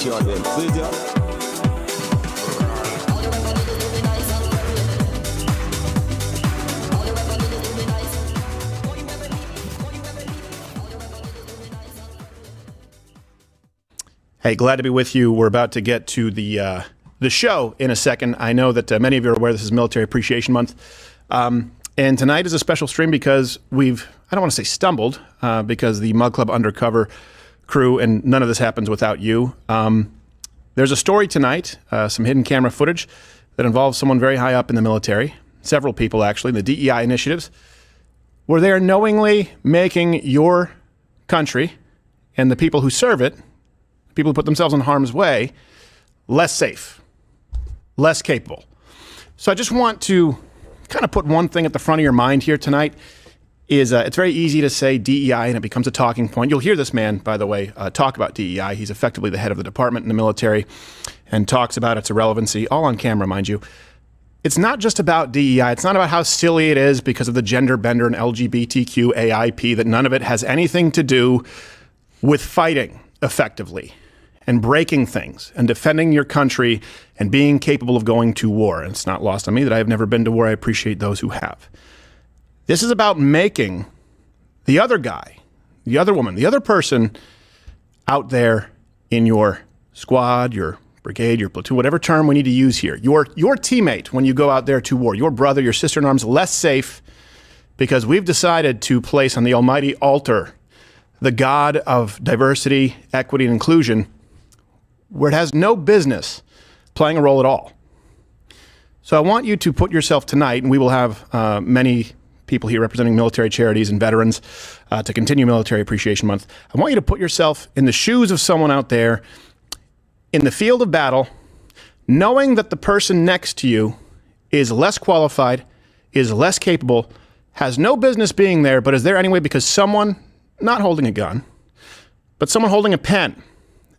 secure them. See ya. Hey, glad to be with you. We're about to get to the show in a second. I know that many of you are aware this is Military Appreciation Month. And tonight is a special stream because I don't want to say stumbled, because the Mug Club Undercover crew, and none of this happens without you. There's a story tonight, some hidden camera footage that involves someone very high up in the military, several people actually, the DEI initiatives, where they are knowingly making your country and the people who serve it, people who put themselves in harm's way, less safe, less capable. So I just want to kind of put one thing at the front of your mind here tonight. It's very easy to say DEI and it becomes a talking point. You'll hear this man, by the way, talk about DEI. He's effectively the head of the department in the military and talks about its irrelevancy, all on camera, mind you. It's not just about DEI. It's not about how silly it is because of the gender bender and LGBTQ AIP, that none of it has anything to do with fighting effectively and breaking things and defending your country and being capable of going to war. And it's not lost on me that I have never been to war. I appreciate those who have. This is about making the other guy, the other woman, the other person out there in your squad, your brigade, your platoon, whatever term we need to use here, your teammate when you go out there to war, your brother, your sister in arms, less safe, because we've decided to place on the almighty altar the God of diversity, equity, and inclusion, where it has no business playing a role at all. So I want you to put yourself tonight, and we will have many people here representing military charities and veterans to continue Military Appreciation Month. I want you to put yourself in the shoes of someone out there in the field of battle, knowing that the person next to you is less qualified, is less capable, has no business being there, but is there anyway because someone, not holding a gun, but someone holding a pen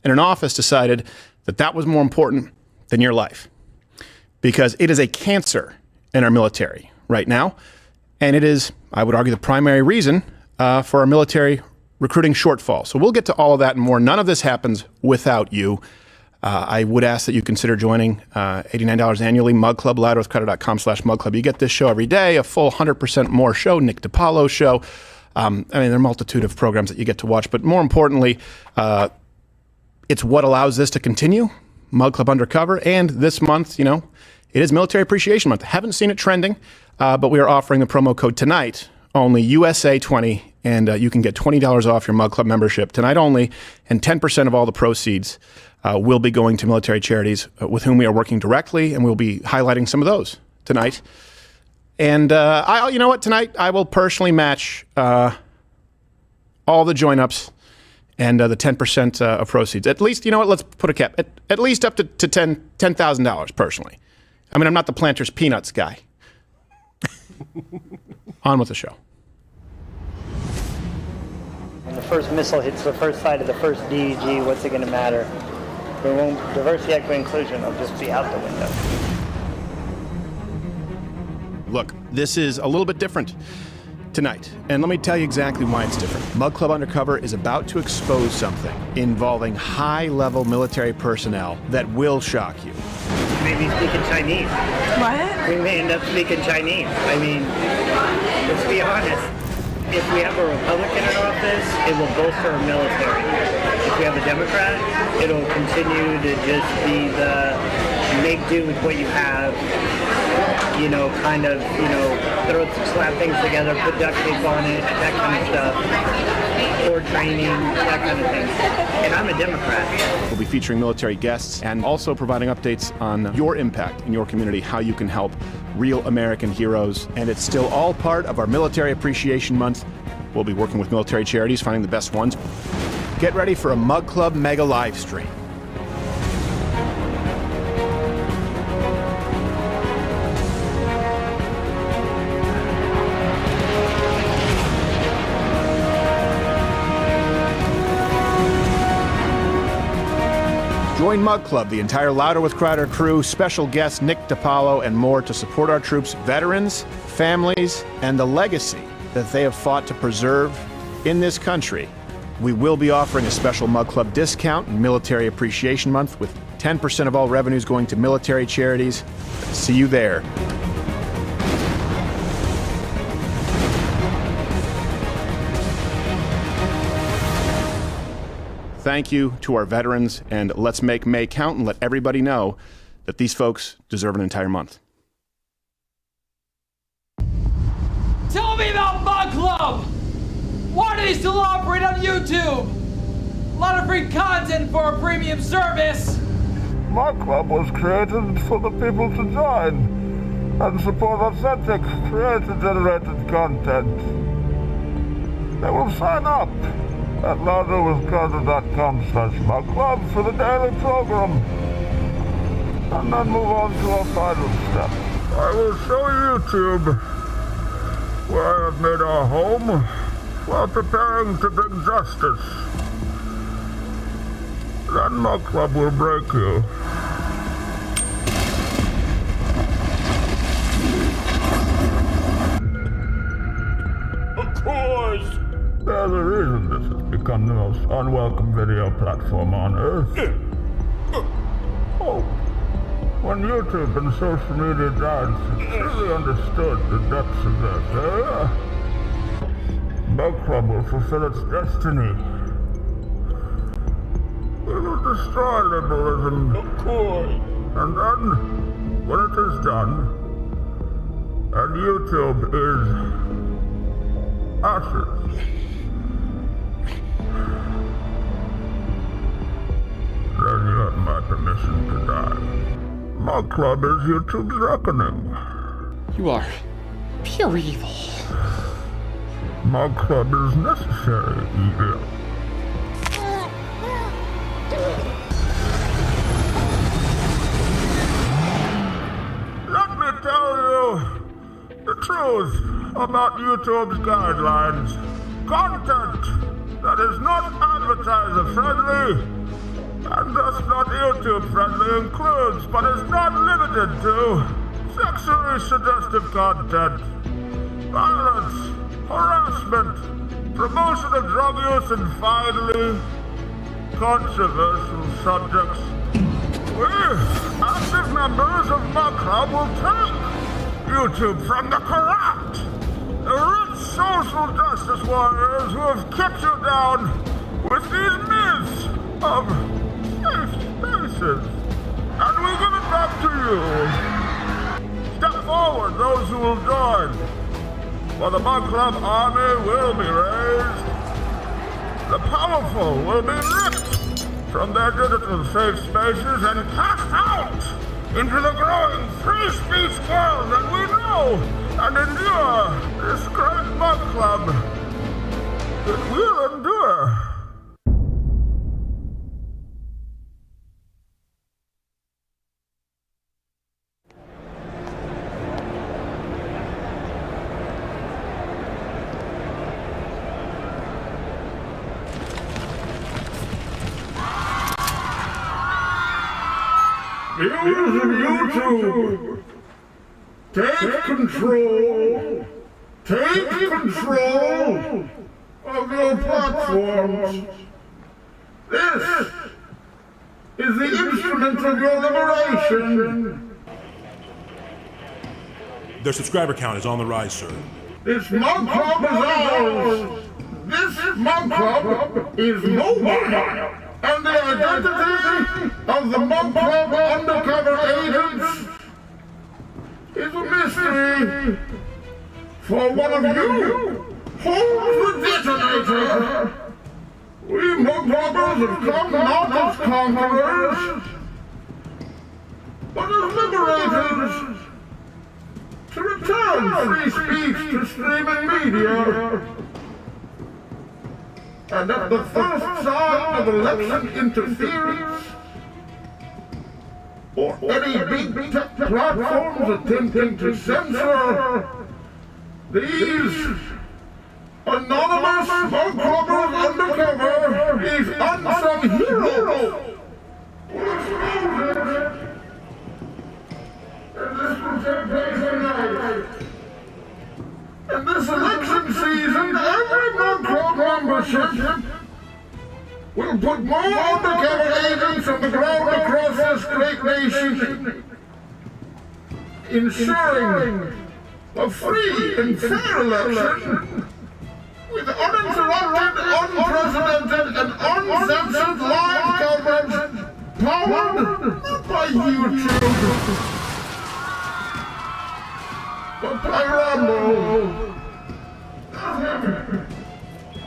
in an office decided that that was more important than your life, because it is a cancer in our military right now. And it is, I would argue, the primary reason for our military recruiting shortfall. So we'll get to all of that and more. None of this happens without you. I would ask that you consider joining $89 annually, Mug Club, louderwithcrowder.com/Mug Club. You get this show every day, a full 100% more show, Nick DiPaolo show. I mean, there are a multitude of programs that you get to watch, but more importantly, it's what allows this to continue, Mug Club Undercover. And this month, it is Military Appreciation Month. I haven't seen it trending, but we are offering the promo code tonight, only USA20, and you can get $20 off your Mug Club membership tonight only, and 10% of all the proceeds will be going to military charities with whom we are working directly, and we'll be highlighting some of those tonight. And you know what? Tonight I will personally match all the join-ups and the 10% of proceeds. At least, you know what? Let's put a cap. At least up to $10,000 personally. I mean, I'm not the Planters Peanuts guy. On with the show. When the first missile hits the first side of the first DEG, what's it going to matter? There won't diversity, equity, inclusion. It'll just be out the window. Look, this is a little bit different tonight, and let me tell you exactly why it's different. Mug Club Undercover is about to expose something involving high-level military personnel that will shock you. We may be speaking Chinese. What? We may end up speaking Chinese. I mean, let's be honest. If we have a Republican in office, it will bolster our military. If we have a Democrat, it'll continue to just be the make do with what you have, slap things together, put duct tape on it, that kind of stuff, or training, that kind of thing. And I'm a Democrat. We'll be featuring military guests and also providing updates on your impact in your community, how you can help real American heroes. And it's still all part of our Military Appreciation Month. We'll be working with military charities, finding the best ones. Get ready for a Mug Club mega live stream. Join Mug Club, the entire Louder with Crowder crew, special guests Nick DiPaolo, and more to support our troops, veterans, families, and the legacy that they have fought to preserve in this country we will be offering a special Mug Club discount in Military Appreciation Month with 10% of all revenues going to military charities. See you there. Thank you to our veterans, and let's make May count and let everybody know that these folks deserve an entire month. Tell me about Mug Club! Why do they still operate on YouTube? A lot of free content for a premium service! Mug Club was created for the people to join and support authentic, creator-generated content. They will sign up at louderwithcarter.com/mugclub for the daily program, and then move on to our final step. I will show YouTube where I have made our home while preparing to bring justice. Then Mug Club will break you. Of course! There's a reason this has become the most unwelcome video platform on Earth. Oh, when YouTube and social media giants truly understood the depths of this area, Mug Club will fulfill its destiny. We will destroy liberalism. Of course. And then, when it is done, and YouTube is ashes, then you have my permission to die. Mug Club is YouTube's reckoning. You are pure evil. Mug Club is necessary evil. Let me tell you the truth about YouTube's guidelines. Content that is not advertiser-friendly and thus not YouTube-friendly includes, but is not limited to, sexually suggestive content, violence, harassment, promotion of drug use, and finally, controversial subjects. We, active members of Mug Club, will take YouTube from the corrupt, the rich social justice warriors who have kept you down with these myths of safe spaces, and we give it back to you. Step forward, those who will join, for the Mug Club army will be raised. The powerful will be ripped from their digital safe spaces and cast out into the growing free speech world, and we know and endure this great Mug Club. It will endure. Viewers of YouTube, take control of your platforms. This is the instrument of your liberation. Their subscriber count is on the rise, sir. This Mug Club is ours. This Mug Club is mobile. And the identity of the Mug Club undercover agents is a mystery. For one of you holds the detonator. We Mug Clubbers have come not as conquerors, but as liberators, to return free speech to streaming media. And at the first sign of election interference, or any big tech platforms attempting to censor, these anonymous Mug Clubbers undercover, these unsung heroes, will expose it. And this will take place tonight. In this election season, every Mug Club membership will put more undercover agents on the ground across this great nation, ensuring a free and fair election with uninterrupted, unprecedented, and uncensored live coverage powered not by YouTube, but by Rambo.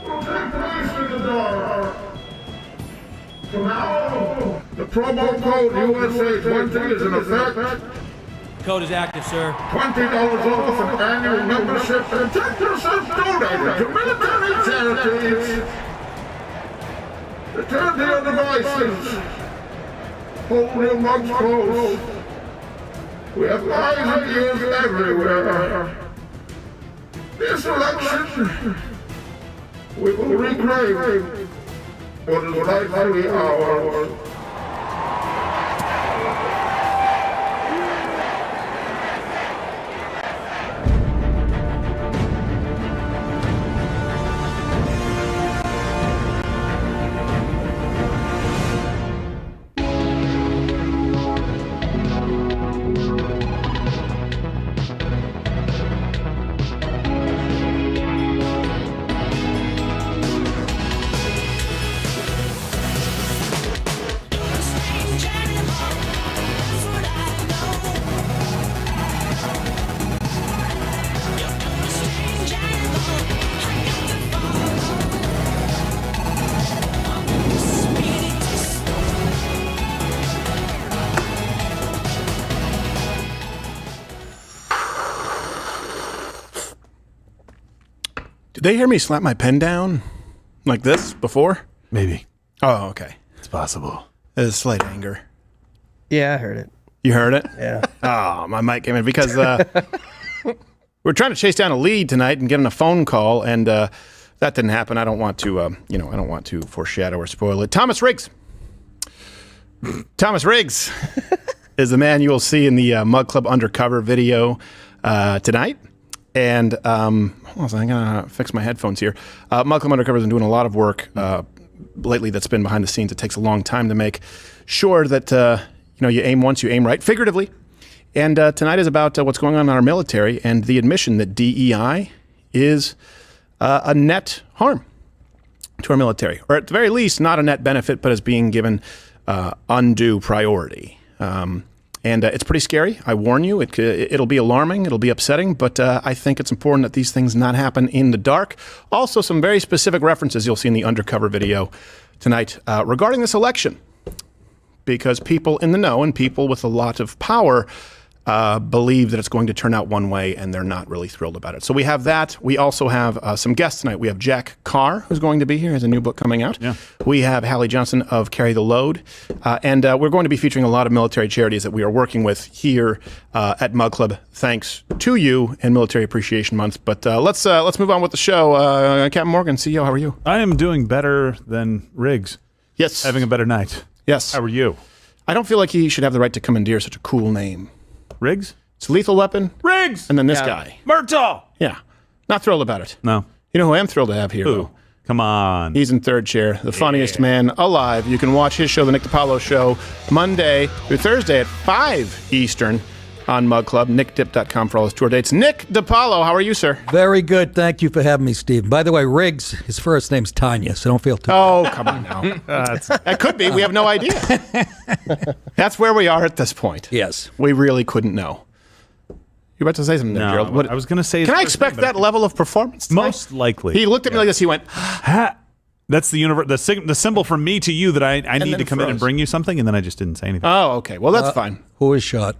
Will take place in the dark. So now, the promo code USA20 is in effect. Code is active, sir. $20 off an annual membership and 10% donated to military charities. Return to your devices. Hold your mugs close. We have eyes and ears everywhere. This election, we will reclaim what is rightfully ours. Did they hear me slap my pen down like this before? Maybe. Oh, okay. It's possible. There's slight anger. Yeah, I heard it. You heard it? Yeah. Oh, my mic came in because we're trying to chase down a lead tonight and get on a phone call, and that didn't happen. I don't want to, I don't want to foreshadow or spoil it. Thomas Riggs. Thomas Riggs is the man you will see in the Mug Club Undercover video tonight. And hold on a second, I'm going to fix my headphones here. Mug Club Undercover has been doing a lot of work lately that's been behind the scenes. It takes a long time to make sure that you aim once, you aim right, figuratively. And tonight is about what's going on in our military and the admission that DEI is a net harm to our military, or at the very least, not a net benefit, but is being given undue priority. And it's pretty scary. I warn you, it'll be alarming, it'll be upsetting, but I think it's important that these things not happen in the dark. Also, some very specific references you'll see in the Undercover video tonight regarding this election, because people in the know and people with a lot of power believe that it's going to turn out one way, and they're not really thrilled about it. So we have that. We also have some guests tonight. We have Jack Carr, who's going to be here. He has a new book coming out. Yeah. We have Hallie Johnston of Carry the Load. And we're going to be featuring a lot of military charities that we are working with here at Mug Club, thanks to you in Military Appreciation Month. But let's move on with the show. Captain Morgan, CEO, how are you? I am doing better than Riggs. Yes. Having a better night. Yes. How are you? I don't feel like he should have the right to commandeer such a cool name. Riggs? It's a Lethal Weapon. Riggs! And then this guy. Murtaugh! Yeah. Not thrilled about it. No. You know who I am thrilled to have here? Who? Though? Come on. He's in third chair, the funniest man alive. You can watch his show, The Nick DiPaolo Show, Monday through Thursday at 5 Eastern on Mug Club. NickDip.com for all his tour dates. Nick DiPaolo, how are you, sir? Very good. Thank you for having me, Steve. By the way, Riggs, his first name's Tanya, so don't feel too Oh, come on now. That could be. We have no idea. That's where we are at this point. Yes. We really couldn't know. You're about to say something there, No, Gerald. I was going to say... Can I expect that level of performance tonight? Most likely. He looked at me like this. He went... That's the symbol from me to you that I need to come in and bring you something, and then I just didn't say anything. Oh, okay. Well, that's fine. Who was shot?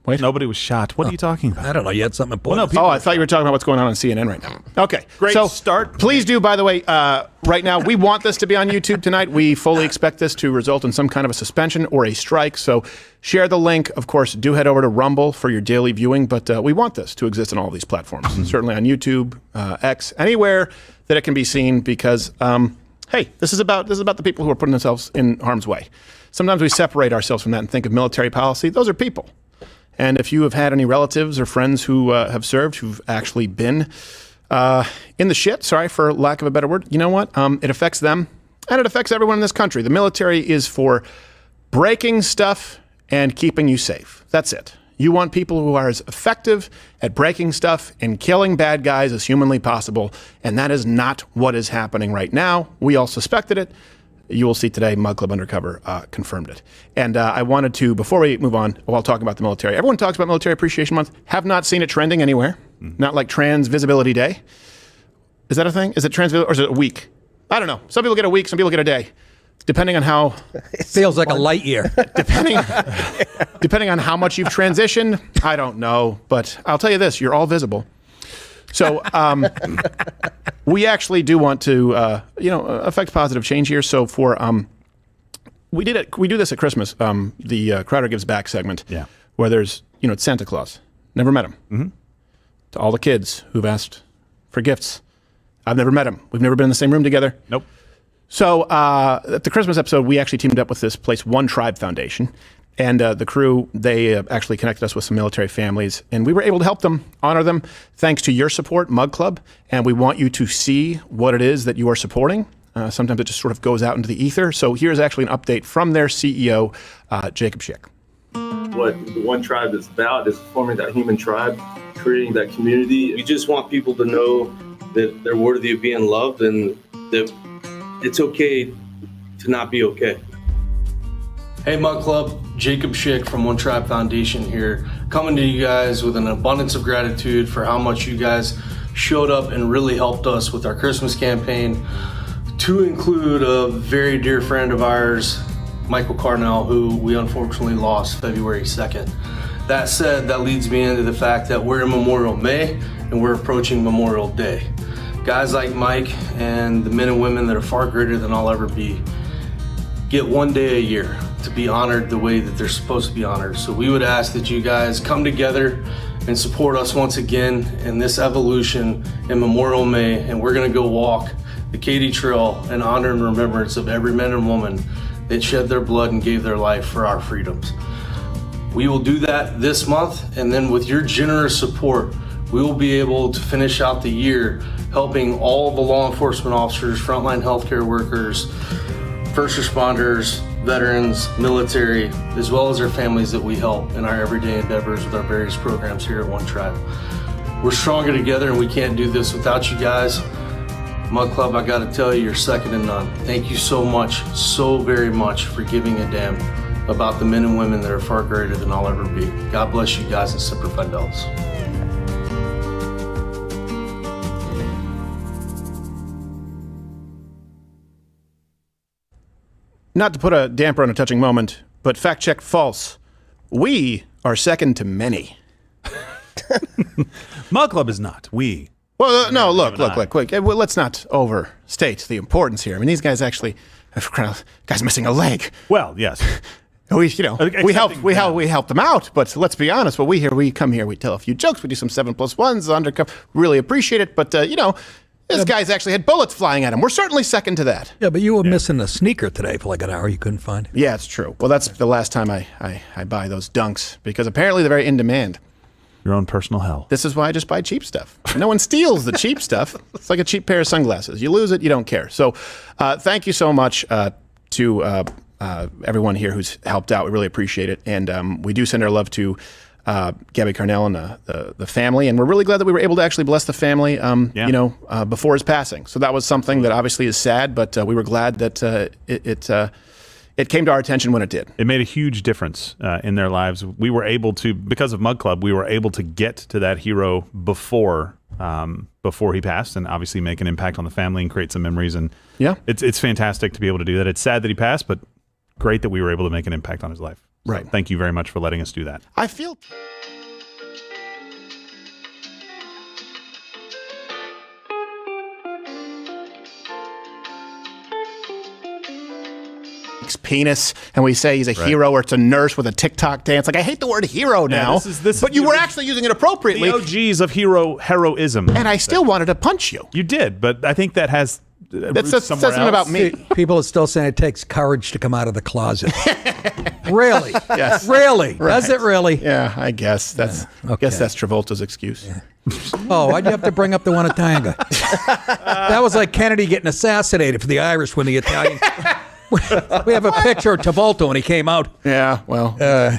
Wait. Nobody was shot. What are you talking about? I don't know. You had something important. I thought you were talking about what's going on CNN right now. Okay. Great so start. Please do, by the way, right now, we want this to be on YouTube tonight. We fully expect this to result in some kind of a suspension or a strike. So share the link. Of course, do head over to Rumble for your daily viewing. But we want this to exist on all these platforms. Certainly on YouTube, X, anywhere that it can be seen, because, hey, this is about the people who are putting themselves in harm's way. Sometimes we separate ourselves from that and think of military policy. Those are people. And if you have had any relatives or friends who have served, who've actually been in the shit, sorry for lack of a better word, you know what? It affects them and it affects everyone in this country. The military is for breaking stuff and keeping you safe. That's it. You want people who are as effective at breaking stuff and killing bad guys as humanly possible, and that is not what is happening right now. We all suspected it. You will see today, Mug Club Undercover confirmed it. And I wanted to, before we move on, while talking about the military, everyone talks about Military Appreciation Month. Have not seen it trending anywhere. Not like Trans Visibility Day. Is that a thing? Is it trans, or is it a week? I don't know. Some people get a week, some people get a day. Depending on how... It feels like a light year. Depending on how much you've transitioned, I don't know. But I'll tell you this, you're all visible. So we actually do want to, affect positive change here. So for... we do this at Christmas, the Crowder Gives Back segment, where there's, it's Santa Claus. Never met him. Mm-hmm. To all the kids who've asked for gifts, I've never met him. We've never been in the same room together. Nope. So at the Christmas episode, we actually teamed up with this place, One Tribe Foundation. And the crew, they actually connected us with some military families. And we were able to help them, honor them, thanks to your support, Mug Club. And we want you to see what it is that you are supporting. Sometimes it just sort of goes out into the ether. So here's actually an update from their CEO, Jacob Schick. What the One Tribe is about is forming that human tribe, creating that community. We just want people to know that they're worthy of being loved and that it's okay to not be okay. Hey Mug Club, Jacob Schick from One Tribe Foundation here, coming to you guys with an abundance of gratitude for how much you guys showed up and really helped us with our Christmas campaign, to include a very dear friend of ours, Michael Carnell, who we unfortunately lost February 2nd. That said, that leads me into the fact that we're in Memorial May and we're approaching Memorial Day. Guys like Mike and the men and women that are far greater than I'll ever be get one day a year to be honored the way that they're supposed to be honored. So we would ask that you guys come together and support us once again in this evolution in Memorial May, and we're gonna go walk the Katy Trail in honor and remembrance of every man and woman that shed their blood and gave their life for our freedoms. We will do that this month, and then with your generous support, we will be able to finish out the year helping all of the law enforcement officers, frontline healthcare workers, first responders, veterans, military, as well as their families that we help in our everyday endeavors with our various programs here at One Tribe. We're stronger together and we can't do this without you guys. Mug Club, I gotta tell you, you're second to none. Thank you so much, so very much for giving a damn about the men and women that are far greater than I'll ever be. God bless you guys and Semper Fidelis. Not to put a damper on a touching moment, but fact check false. We are second to many. Mug Club is not. We. Well, no, look, quick. Well, let's not overstate the importance here. I mean, these guys actually, guy's missing a leg. Well, yes. We helped them out, but let's be honest. What we come here, we tell a few jokes, we do some 7+1s, undercover. Really appreciate it, but this guy's actually had bullets flying at him. We're certainly second to that. Yeah, but you were missing a sneaker today for like an hour. You couldn't find it. Yeah, it's true. Well, that's the last time I buy those dunks because apparently they're very in demand. Your own personal hell. This is why I just buy cheap stuff. No one steals the cheap stuff. It's like a cheap pair of sunglasses. You lose it, you don't care. So thank you so much to everyone here who's helped out. We really appreciate it. And we do send our love to Gabby Carnell and the family. And we're really glad that we were able to actually bless the family, before his passing. So that was something that obviously is sad, but we were glad that it came to our attention when it did. It made a huge difference in their lives. We were able to, because of Mug Club, we were able to get to that hero before he passed, and obviously make an impact on the family and create some memories. And yeah, it's fantastic to be able to do that. It's sad that he passed, but great that we were able to make an impact on his life. So right. Thank you very much for letting us do that. I feel. Penis, and we say he's a hero, or it's a nurse with a TikTok dance. Like, I hate the word hero now, but you were actually using it appropriately. The OGs of heroism. And I still wanted to punch you. You did, but I think that has That says something about me. People are still saying it takes courage to come out of the closet. Really? Yes. Really? Right. Does it really? Yeah, I guess that's Travolta's excuse. Yeah. Oh, why'd you have to bring up the one at Tanga? That was like Kennedy getting assassinated for the Irish when the Italian. We have a picture of Travolta when he came out. Yeah, well,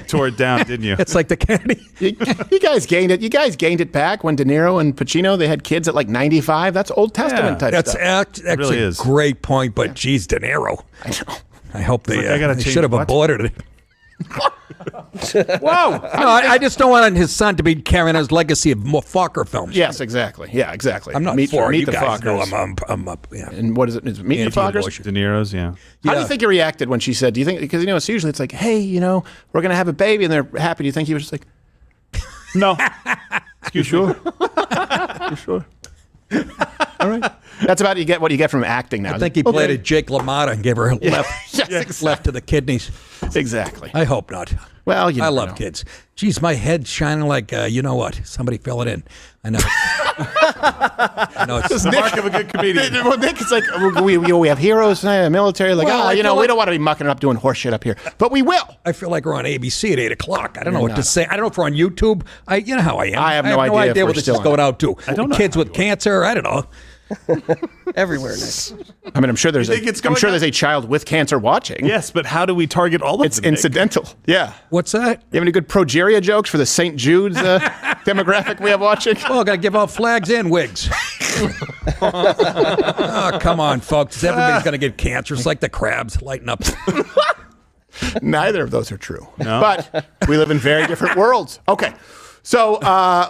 tore it down, didn't you? It's like the Kennedy. You guys gained it. You guys gained it back when De Niro and Pacino, they had kids at like 95. That's Old Testament type stuff. That's really a is. great point, but geez, De Niro. I know. I hope they they should have aborted it. Whoa! No, I just don't want his son to be carrying his legacy of more Fokker films. Yes, exactly. Yeah, exactly. I'm not meet for it. meet You the guys know Fockers. I'm up. Yeah. And what is it? Is it Meet the Fockers? De Niro's, yeah. How do you think he reacted when she said? Do you think because it's usually it's like, hey, we're gonna have a baby and they're happy. Do you think he was just like, No. you sure? You sure? All right. That's about what you get from acting now. I think he played a Jake LaMotta and gave her a Yes, left to the kidneys. Exactly. I hope not. Well, I love kids. Geez, my head's shining like, you know what? Somebody fill it in. I know. I know it's the mark of a good comedian. Well, Nick, it's like we have heroes in the military. Like, Well, we don't want to be mucking it up doing horse shit up here, but we will. I feel like we're on ABC at 8 o'clock. I don't know what to say. I don't know if we're on YouTube. You know how I am. I have no idea if we're what this still is on going out to. I don't know Kids how with cancer. I don't know. Everywhere, Nick. I mean, I'm sure there's think it's going there's a child with cancer watching. Yes, but how do we target all of It's them? Nick? incidental. Yeah. What's that? You have any good progeria jokes for the St. Jude's demographic we have watching? Oh, got to give out flags and wigs. Oh, come on, folks. Everybody's going to get cancer. It's like the crabs. Lighten up. Neither of those are true. No. But we live in very different worlds. Okay. So,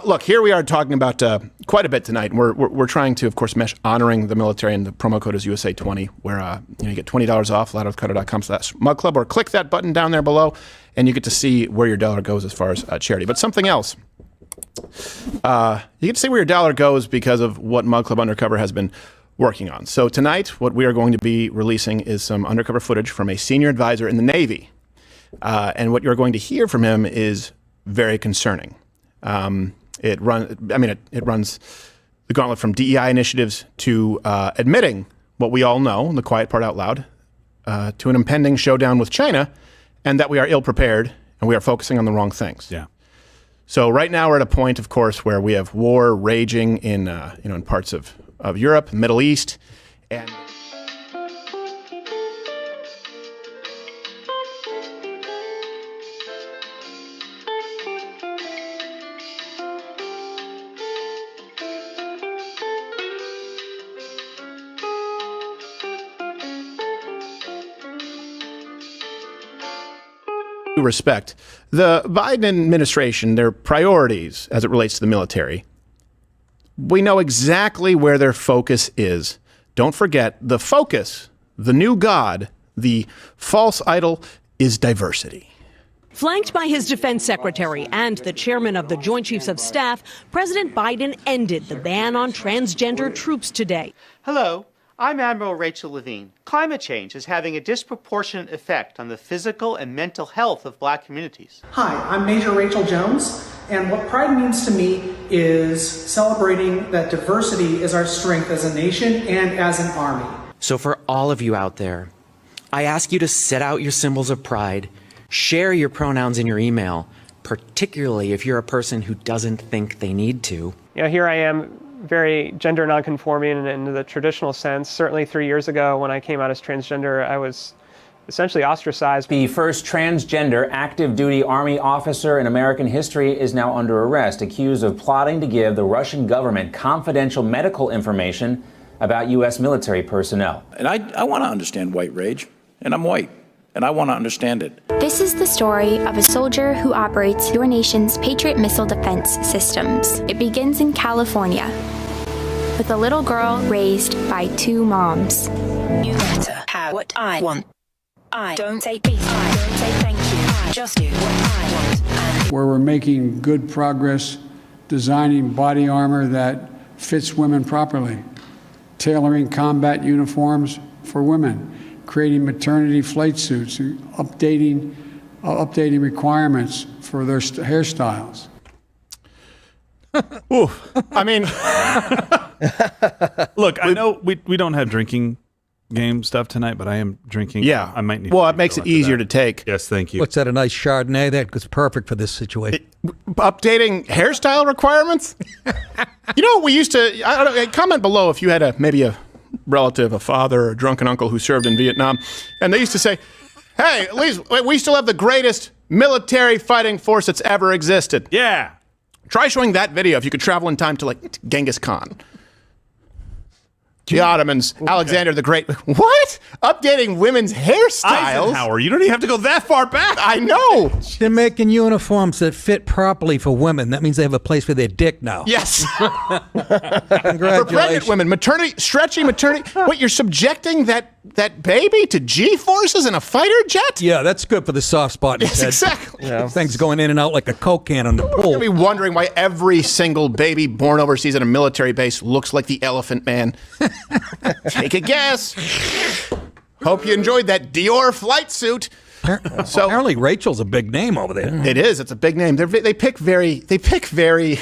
look, here we are talking about quite a bit tonight. We're trying to, of course, mesh honoring the military, and the promo code is USA20, where you get $20 off, loudoutcutter.com/mugclub, or click that button down there below, and you get to see where your dollar goes as far as charity. But something else, you get to see where your dollar goes because of what Mug Club Undercover has been working on. So tonight, what we are going to be releasing is some undercover footage from a senior advisor in the Navy, and what you're going to hear from him is very concerning. It runs the gauntlet from DEI initiatives to admitting what we all know, the quiet part out loud, to an impending showdown with China, and that we are ill-prepared and we are focusing on the wrong things. Yeah. So right now we're at a point, of course, where we have war raging in in parts of Europe, Middle East, and respect. The Biden administration, their priorities as it relates to the military, we know exactly where their focus is. Don't forget, the focus, the new god, the false idol, is diversity. Flanked by his defense secretary and the chairman of the Joint Chiefs of Staff, President Biden ended the ban on transgender troops today. Hello. I'm Admiral Rachel Levine. Climate change is having a disproportionate effect on the physical and mental health of black communities. Hi, I'm Major Rachel Jones, and what pride means to me is celebrating that diversity is our strength as a nation and as an army. So for all of you out there, I ask you to set out your symbols of pride, share your pronouns in your email, particularly if you're a person who doesn't think they need to. Here I am, very gender nonconforming in the traditional sense. Certainly 3 years ago when I came out as transgender, I was essentially ostracized. The first transgender active duty Army officer in American history is now under arrest, accused of plotting to give the Russian government confidential medical information about U.S. military personnel. And I want to understand white rage, and I'm white, and I want to understand it. This is the story of a soldier who operates your nation's Patriot missile defense systems. It begins in California with a little girl raised by two moms. You better have what I want. I don't say peace. I don't say thank you. I just do what I want. Where we're making good progress designing body armor that fits women properly, tailoring combat uniforms for women, creating maternity flight suits, and updating requirements for their hairstyles. Oof. I mean, look, I know we don't have drinking game stuff tonight, but I am drinking. Yeah. I might need. Well, it makes it easier to take. Yes, thank you. What's that? A nice Chardonnay? That was perfect for this situation. Updating hairstyle requirements. You know, we used to. I don't know. Comment below if you had maybe a relative, a father, or a drunken uncle who served in Vietnam, and they used to say, "Hey, at least we still have the greatest military fighting force that's ever existed." Yeah. Try showing that video if you could travel in time to like Genghis Khan. The Ottomans, Alexander the Great. What? Updating women's hairstyles? Eisenhower. You don't even have to go that far back. I know. They're making uniforms that fit properly for women. That means they have a place for their dick now. Yes. Congratulations. For pregnant women, maternity, stretchy maternity. What, you're subjecting that baby to G-forces in a fighter jet? Yeah, that's good for the soft spot in his Yes, head. exactly. Yeah. Things going in and out like a Coke can on the You're pool. going to be wondering why every single baby born overseas at a military base looks like the Elephant Man. Take a guess. Hope you enjoyed that Dior flight suit. So apparently Rachel's a big name over there. It is. It's a big name. They pick very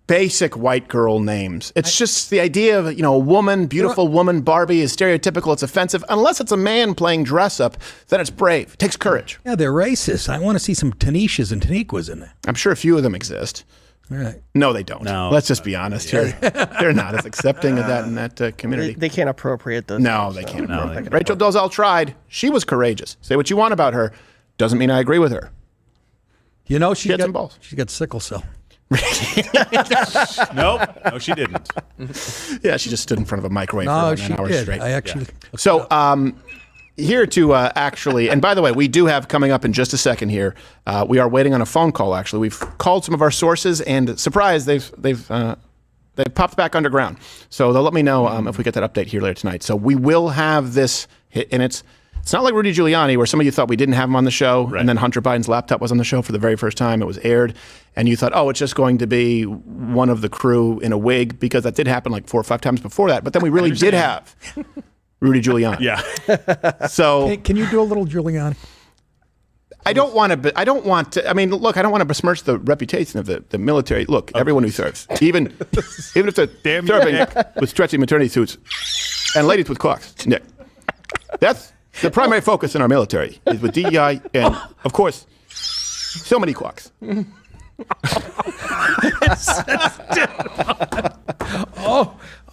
basic white girl names. It's just the idea of, a woman, beautiful woman, Barbie is stereotypical. It's offensive. Unless it's a man playing dress up, then it's brave. It takes courage. Yeah, they're racist. I want to see some Tanishas and Taniquas in there. I'm sure a few of them exist. All right. No, they don't. No. Let's just be honest here. They're not as accepting of that in that community. They can't appropriate those. No, things, they so. can't. Rachel Dolezal tried. She was courageous. Say what you want about her. Doesn't mean I agree with her. She got some balls. She got sickle cell. No, she didn't. Yeah, she just stood in front of a microwave for about 9 hours did. straight. I actually. Yeah. So, here to actually, and by the way, we do have coming up in just a second here. We are waiting on a phone call. Actually, we've called some of our sources, and surprise, they've popped back underground. So they'll let me know if we get that update here later tonight. So we will have this hit, and it's not like Rudy Giuliani, where some of you thought we didn't have him on the show, and then Hunter Biden's laptop was on the show for the very first time. It was aired, and you thought, oh, it's just going to be one of the crew in a wig, because that did happen like 4 or 5 times before that. But then we really did have Rudy Giuliani. Yeah. So Can you do a little Giuliani? I don't want to. I mean, look, I don't want to besmirch the reputation of the military. Look, everyone who serves, even if they're serving with stretchy maternity suits and ladies with clocks. Nick, that's the primary focus in our military is with DEI and, of course, so many clocks.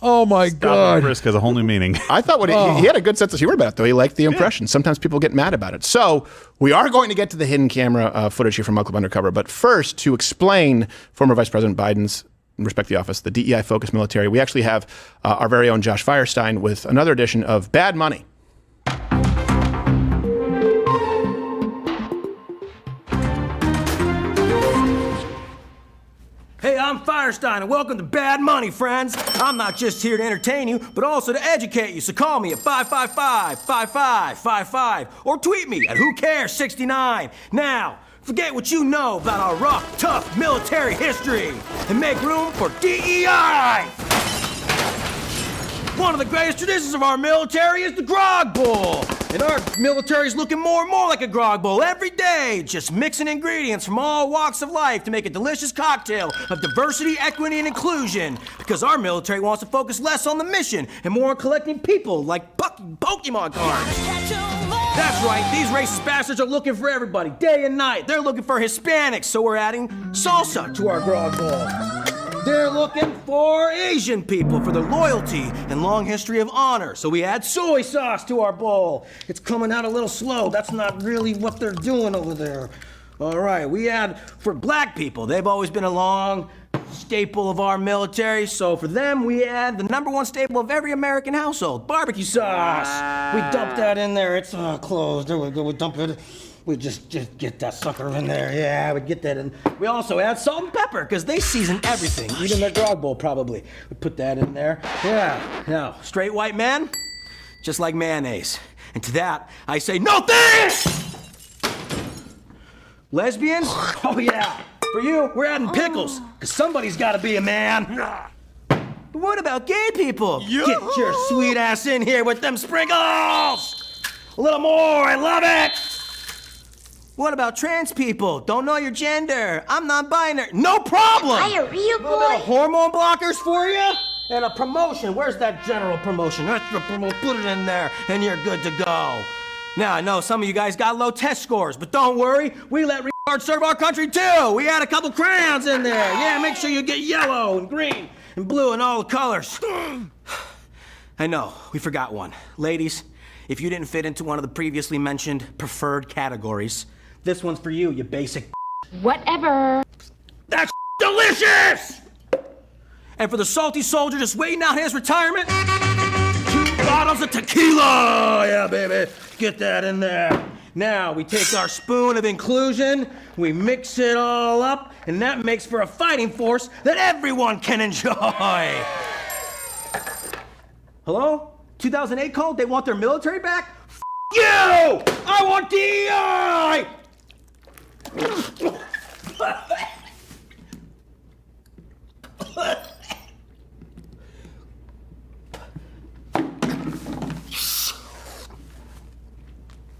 Oh my God! Risk has a whole new meaning. I thought he had a good sense of humor about it, though. He liked the impression. Sometimes people get mad about it. So we are going to get to the hidden camera footage here from Mug Club Undercover. But first, to explain former Vice President Biden's, in respect to the office, the DEI-focused military, we actually have our very own Josh Firestein with another edition of Bad Money. Hey, I'm Firestein, and welcome to Bad Money, friends. I'm not just here to entertain you, but also to educate you, so call me at 555-5555, or tweet me at WhoCares69. Now, forget what you know about our rough, tough military history, and make room for DEI! One of the greatest traditions of our military is the grog bowl. And our military is looking more and more like a grog bowl every day, just mixing ingredients from all walks of life to make a delicious cocktail of diversity, equity, and inclusion. Because our military wants to focus less on the mission and more on collecting people like Pokemon cards. That's right, these racist bastards are looking for everybody, day and night. They're looking for Hispanics, so we're adding salsa to our grog bowl. They're looking for Asian people for their loyalty and long history of honor, so we add soy sauce to our bowl. It's coming out a little slow. That's not really what they're doing over there. All right, we add for black people. They've always been a long staple of our military, so for them, we add the #1 staple of every American household, barbecue sauce. We dump that in there. It's closed. There we go. We dump it. We just get that sucker in there. Yeah, we get that in. We also add salt and pepper, because they season everything, even their grog bowl, probably. We put that in there. Yeah. Now, straight white man, just like mayonnaise. And to that, I say, no thanks! Lesbians? Oh, yeah. For you, we're adding pickles, because somebody's got to be a man. But what about gay people? Get your sweet ass in here with them sprinkles! A little more, I love it! What about trans people? Don't know your gender. I'm non-binary. No problem. Diarrhea, boy. A little bit of hormone blockers for you, and a promotion. Where's that general promotion? Extra promotion. Put it in there, and you're good to go. Now I know some of you guys got low test scores, but don't worry. We let retards serve our country too. We had a couple crayons in there. Yeah, make sure you get yellow and green and blue and all the colors. I know we forgot one, ladies. If you didn't fit into one of the previously mentioned preferred categories, this one's for you, you basic. Whatever. That's delicious! And for the salty soldier just waiting out his retirement, 2 bottles of tequila! Yeah, baby, get that in there. Now, we take our spoon of inclusion, we mix it all up, and that makes for a fighting force that everyone can enjoy. Hello? 2008 call? They want their military back? F you! I want DEI!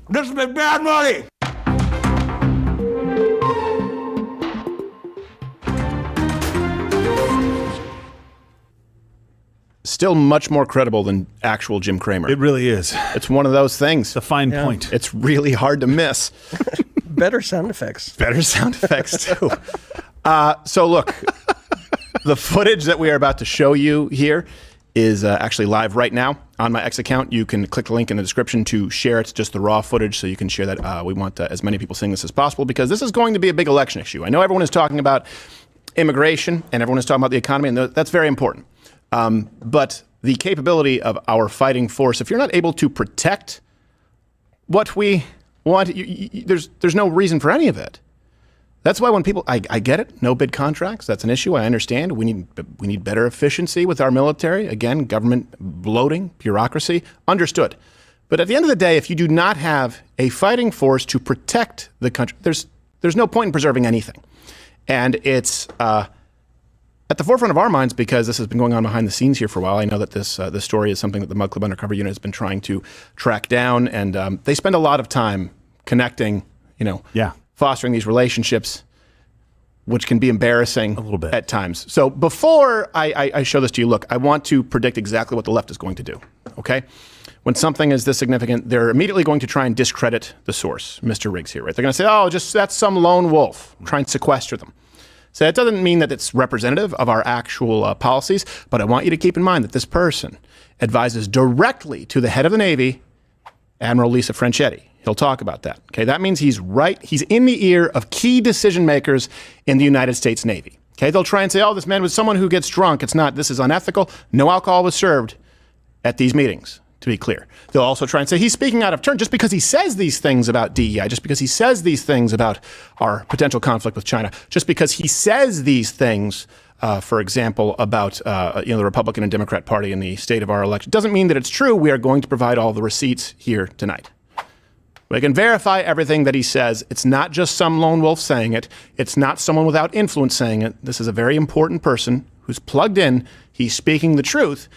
This has been bad money! Still much more credible than actual Jim Cramer. It really is. It's one of those things. It's a fine point. It's really hard to miss. Better sound effects. Better sound effects, too. So look, the footage that we are about to show you here is actually live right now on my X account. You can click the link in the description to share it, just the raw footage, so you can share that. We want as many people seeing this as possible, because this is going to be a big election issue. I know everyone is talking about immigration and everyone is talking about the economy, and that's very important. But the capability of our fighting force, if you're not able to protect what we want, there's no reason for any of it. That's why when people, I get it, no bid contracts, that's an issue, I understand. We need better efficiency with our military. Again, government bloating, bureaucracy, understood. But at the end of the day, if you do not have a fighting force to protect the country, there's no point in preserving anything. And it's at the forefront of our minds because this has been going on behind the scenes here for a while. I know that this story is something that the Mug Club Undercover Unit has been trying to track down, and they spend a lot of time connecting, fostering these relationships, which can be embarrassing a little bit at times. So before I show this to you, look, I want to predict exactly what the left is going to do, okay? When something is this significant, they're immediately going to try and discredit the source, Mr. Riggs here, right? They're going to say, oh, that's some lone wolf, try and sequester them. So that doesn't mean that it's representative of our actual policies, but I want you to keep in mind that this person advises directly to the head of the Navy, Admiral Lisa Franchetti. He'll talk about that. Okay, that means he's in the ear of key decision makers in the United States Navy. Okay, they'll try and say, oh, this man was someone who gets drunk. This is unethical. No alcohol was served at these meetings, to be clear. They'll also try and say he's speaking out of turn just because he says these things about DEI, just because he says these things about our potential conflict with China, just because he says these things, for example, about the Republican and Democrat Party in the state of our election. Doesn't mean that it's true. We are going to provide all the receipts here tonight. We can verify everything that he says. It's not just some lone wolf saying it. It's not someone without influence saying it. This is a very important person who's plugged in. He's speaking the truth.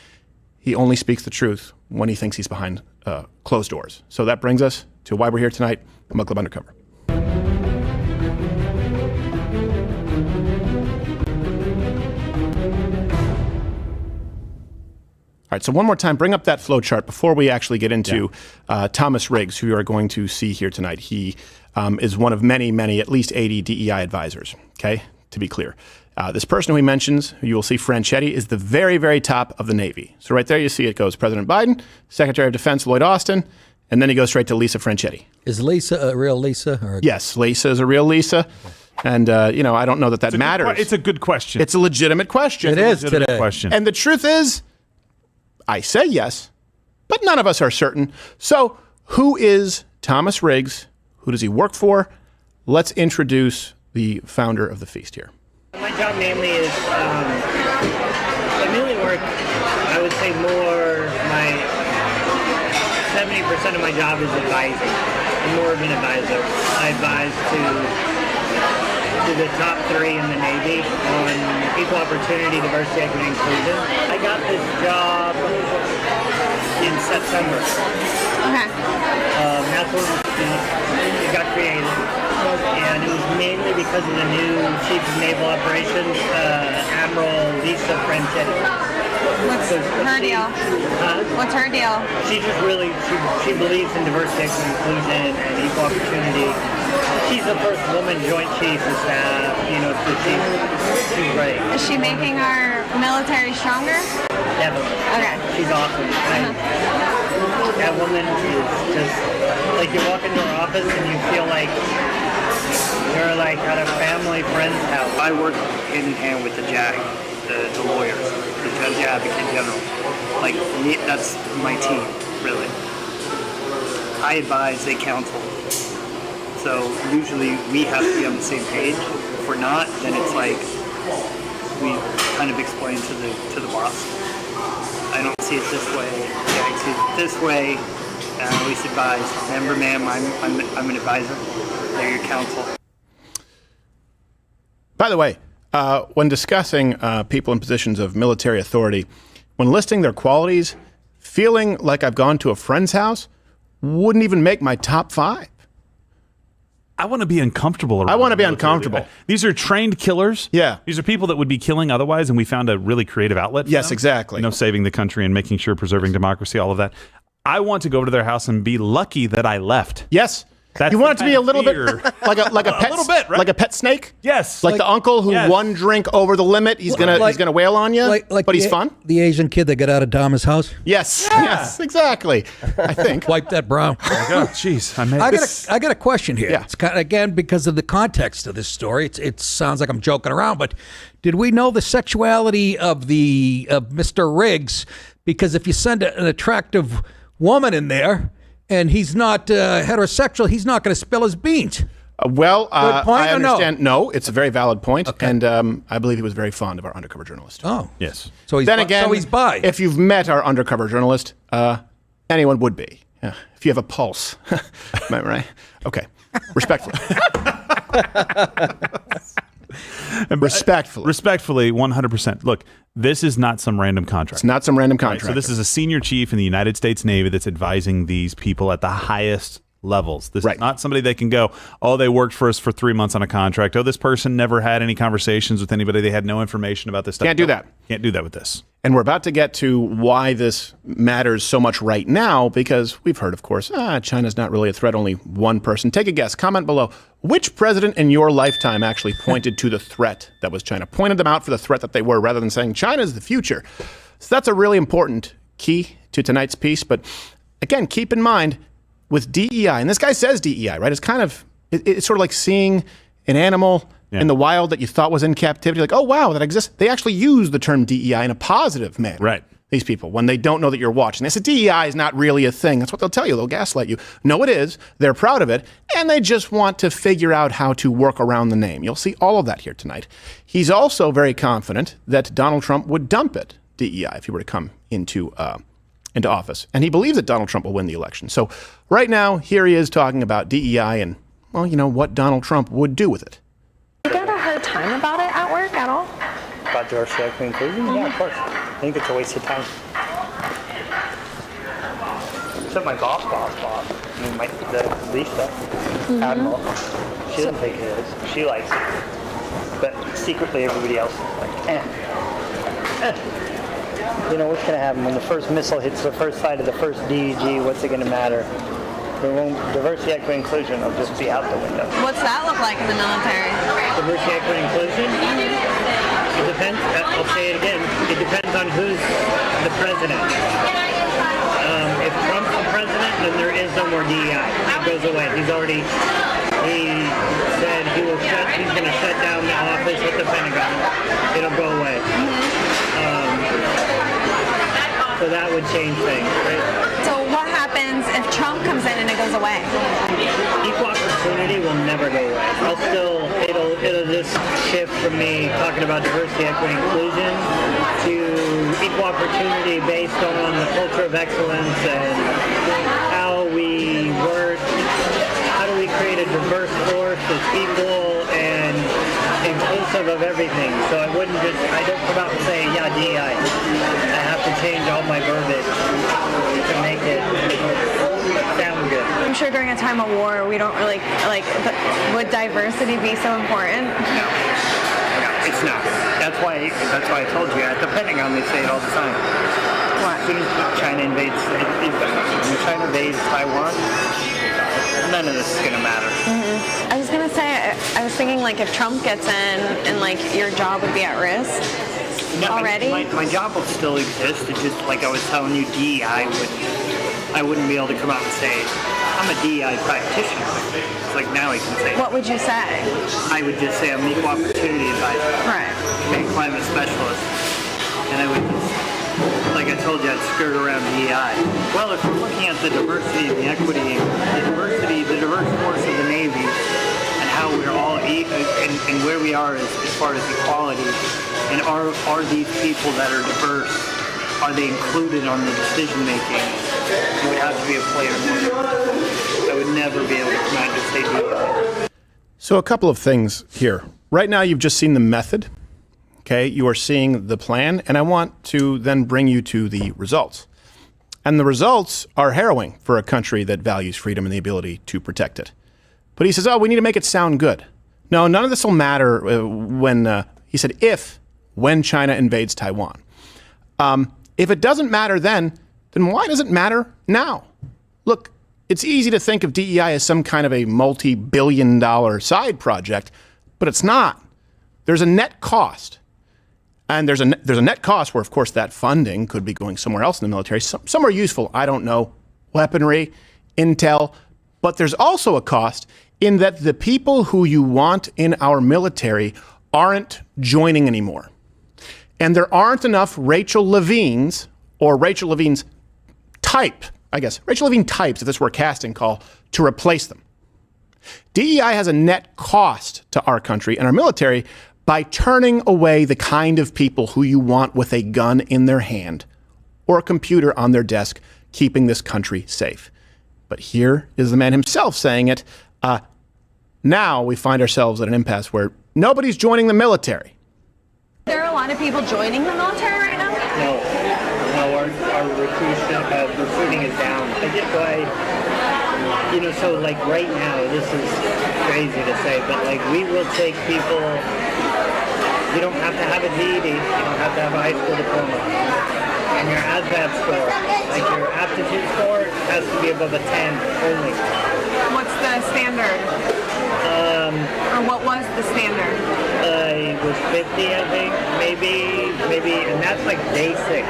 He only speaks the truth when he thinks he's behind closed doors. So that brings us to why we're here tonight, Mug Club Undercover. All right, so one more time, bring up that flow chart before we actually get into Thomas Riggs, who you are going to see here tonight. He is one of many, many, at least 80 DEI advisors, okay, to be clear. This person who he mentions, who you will see, Franchetti, is the very, very top of the Navy. So right there you see it goes President Biden, Secretary of Defense Lloyd Austin, and then he goes straight to Lisa Franchetti. Is Lisa a real Lisa? Or Yes, Lisa is a real Lisa. And, I don't know that matters. It's a good question. It's a legitimate question. It is today. Question. And the truth is, I say yes, but none of us are certain. So who is Thomas Riggs? Who does he work for? Let's introduce the founder of the feast here. My job mainly is, I mainly work, I would say more, 70% of my job is advising. I'm more of an advisor. I advise to the top 3 in the Navy on equal opportunity, diversity, equity, inclusion. I got this job in September. Okay. That's what it got created. And it was mainly because of the new Chief of Naval Operations, Admiral Lisa Franchetti. What's her deal? What's her deal? She just really, she believes in diversity, equity, inclusion, and equal opportunity. She's the first woman Joint Chief of Staff, so she's great. Is she making our military stronger? Definitely. Okay. She's awesome. That woman is just, like, you walk into her office and you feel like you're like at a family friend's house. I work hand in hand with the JAG, the lawyers, the Judge Advocate General. Like, that's my team, really. I advise, they counsel. So usually we have to be on the same page. If we're not, then it's like we kind of explain to the boss. I don't see it this way. Yeah, I see it this way. And I always advise. Remember, ma'am, I'm an advisor. They're your counsel. By the way, when discussing people in positions of military authority, when listing their qualities, feeling like I've gone to a friend's house wouldn't even make my top 5. I want to be uncomfortable around. I want to be uncomfortable. These are trained killers. Yeah. These are people that would be killing otherwise, and we found a really creative outlet for Yes, them. exactly. Saving the country and making sure preserving democracy, all of that. I want to go to their house and be lucky that I left. Yes. That's you want it to be a little bit like a pet, little bit, right? like a pet snake. Yes, like the uncle who one drink over the limit, he's gonna wail on you, but he's fun. The Asian kid that got out of Dama's house. Yes, yes, exactly. I think wipe that brow. Oh, jeez, I got a question here. Yeah. It's kind of, again, because of the context of this story. It sounds like I'm joking around, but did we know the sexuality of Mr. Riggs? Because if you send an attractive woman in there, and he's not heterosexual, he's not going to spill his beans. I understand. No, it's a very valid point, and I believe he was very fond of our undercover journalist. Oh, yes. So he's bi. If you've met our undercover journalist, anyone would be. Yeah. If you have a pulse, am I right? Okay, respectfully. Respectfully, 100%. Look, this is not some random contract. It's not some random contract. Right? So this is a senior chief in the United States Navy that's advising these people at the highest levels. This is not somebody that can go, oh, they worked for us for 3 months on a contract. Oh, this person never had any conversations with anybody. They had no information about this stuff. Can't do that. Can't do that with this. And we're about to get to why this matters so much right now, because we've heard, of course, China's not really a threat, only one person. Take a guess. Comment below. Which president in your lifetime actually pointed to the threat that was China? Pointed them out for the threat that they were, rather than saying China's the future. So that's a really important key to tonight's piece. But again, keep in mind, with DEI, and this guy says DEI, right? It's kind of, it's sort of like seeing an animal in the wild that you thought was in captivity. Like, oh, wow, that exists. They actually use the term DEI in a positive manner. Right. These people, when they don't know that you're watching. They say DEI is not really a thing. That's what they'll tell you. They'll gaslight you. No, it is. They're proud of it. And they just want to figure out how to work around the name. You'll see all of that here tonight. He's also very confident that Donald Trump would dump it, DEI, if he were to come into office. And he believes that Donald Trump will win the election. So right now, here he is talking about DEI and, well, what Donald Trump would do with it. You got a hard time about it at work at all? About diversity, equity, inclusion? Yeah, of course. I think it's a waste of time. Except my boss, I mean, the Lisa, Admiral, she doesn't think it is. She likes it. But secretly, everybody else is like, what's going to happen when the first missile hits the first side of the first DEG? What's it going to matter? Diversity, equity, inclusion will just be out the window. What's that look like in the military? Diversity, equity, inclusion? It depends. I'll say it again. It depends on who's the president. If Trump's the president, then there is no more DEI. It goes away. He said he's going to shut down the office with the Pentagon. It'll go away. So that would change things, right? So what happens if Trump comes in and it goes away? Equal opportunity will never go away. It'll just shift from me talking about diversity, equity, inclusion to equal opportunity based on the culture of excellence and how we work. How do we create a diverse force of people and inclusive of everything? So I don't come out and say, yeah, DEI. I have to change all my verbiage to make it sure during a time of war, we don't really, would diversity be so important? No, it's not. That's why I told you, at the Pentagon, they say it all the time. What? As soon as China invades, when China invades Taiwan, none of this is going to matter. Mm-hmm. I was going to say, I was thinking, if Trump gets in and, your job would be at risk already? My job will still exist. It's just, like I was telling you, DEI I wouldn't be able to come out and say, I'm a DEI practitioner. It's like now I can say. What would you say? I would just say I'm an equal opportunity advisor. Right. And climate specialist. And I would just, like I told you, I'd skirt around DEI. Well, if we're looking at the diversity and the equity, the diverse force of the Navy, and how we're all, and where we are as far as equality, and are these people that are diverse, are they included on the decision making? You would have to be a player. I would never be able to come out and just say DEI. So a couple of things here. Right now, you've just seen the method. Okay, you are seeing the plan, and I want to then bring you to the results. And the results are harrowing for a country that values freedom and the ability to protect it. But he says, we need to make it sound good. No, none of this will matter he said, when China invades Taiwan. If it doesn't matter then why does it matter now? Look, it's easy to think of DEI as some kind of a multi-billion-dollar side project, but it's not. There's a net cost. And there's a net cost where, of course, that funding could be going somewhere else in the military, somewhere useful, I don't know, weaponry, intel. But there's also a cost in that the people who you want in our military aren't joining anymore. And there aren't enough Rachel Levines or Rachel Levine's type, I guess, Rachel Levine types, if this were a casting call, to replace them. DEI has a net cost to our country and our military by turning away the kind of people who you want with a gun in their hand or a computer on their desk, keeping this country safe. But here is the man himself saying it. Now we find ourselves at an impasse where nobody's joining the military. There are a lot of people joining the military right now? No, our recruiting is down. I get why, so right now, this is crazy to say, but we will take people. You don't have to have a GED. You don't have to have a high school diploma. And your ASVAB score, your aptitude score, has to be above a 10 only. What's the standard? Or what was the standard? It was 50, I think, maybe, and that's basic.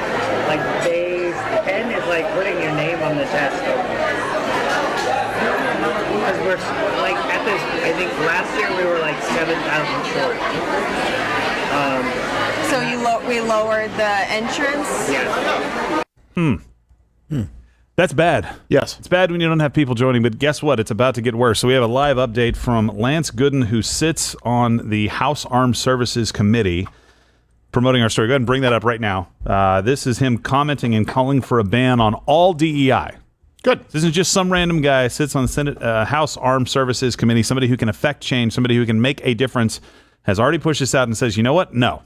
Day 10 is putting your name on the test. Because we're at this, I think last year we were 7,000 short. So we lowered the entrance? Yeah. That's bad. Yes. It's bad when you don't have people joining, but guess what? It's about to get worse. So we have a live update from Lance Gooden, who sits on the House Armed Services Committee, promoting our story. Go ahead and bring that up right now. This is him commenting and calling for a ban on all DEI. Good. This isn't just some random guy sits on the Senate House Armed Services Committee, somebody who can affect change, somebody who can make a difference, has already pushed this out and says, you know what? No,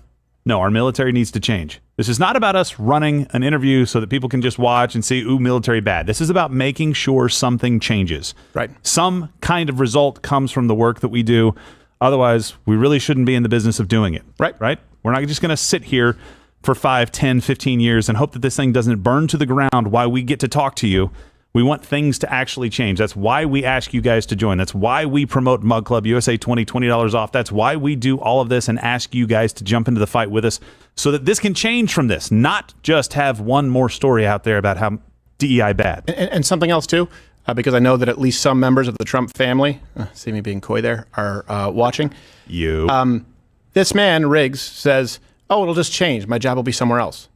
our military needs to change. This is not about us running an interview so that people can just watch and see, ooh, military bad. This is about making sure something changes. Right. Some kind of result comes from the work that we do. Otherwise, we really shouldn't be in the business of doing it. Right. We're not just going to sit here for 5, 10, 15 years and hope that this thing doesn't burn to the ground while we get to talk to you. We want things to actually change. That's why we ask you guys to join. That's why we promote Mug Club USA $20 off. That's why we do all of this and ask you guys to jump into the fight with us so that this can change from this, not just have one more story out there about how DEI bad. And something else, too, because I know that at least some members of the Trump family, see me being coy there, are watching. This man, Riggs, says, it'll just change. My job will be somewhere else.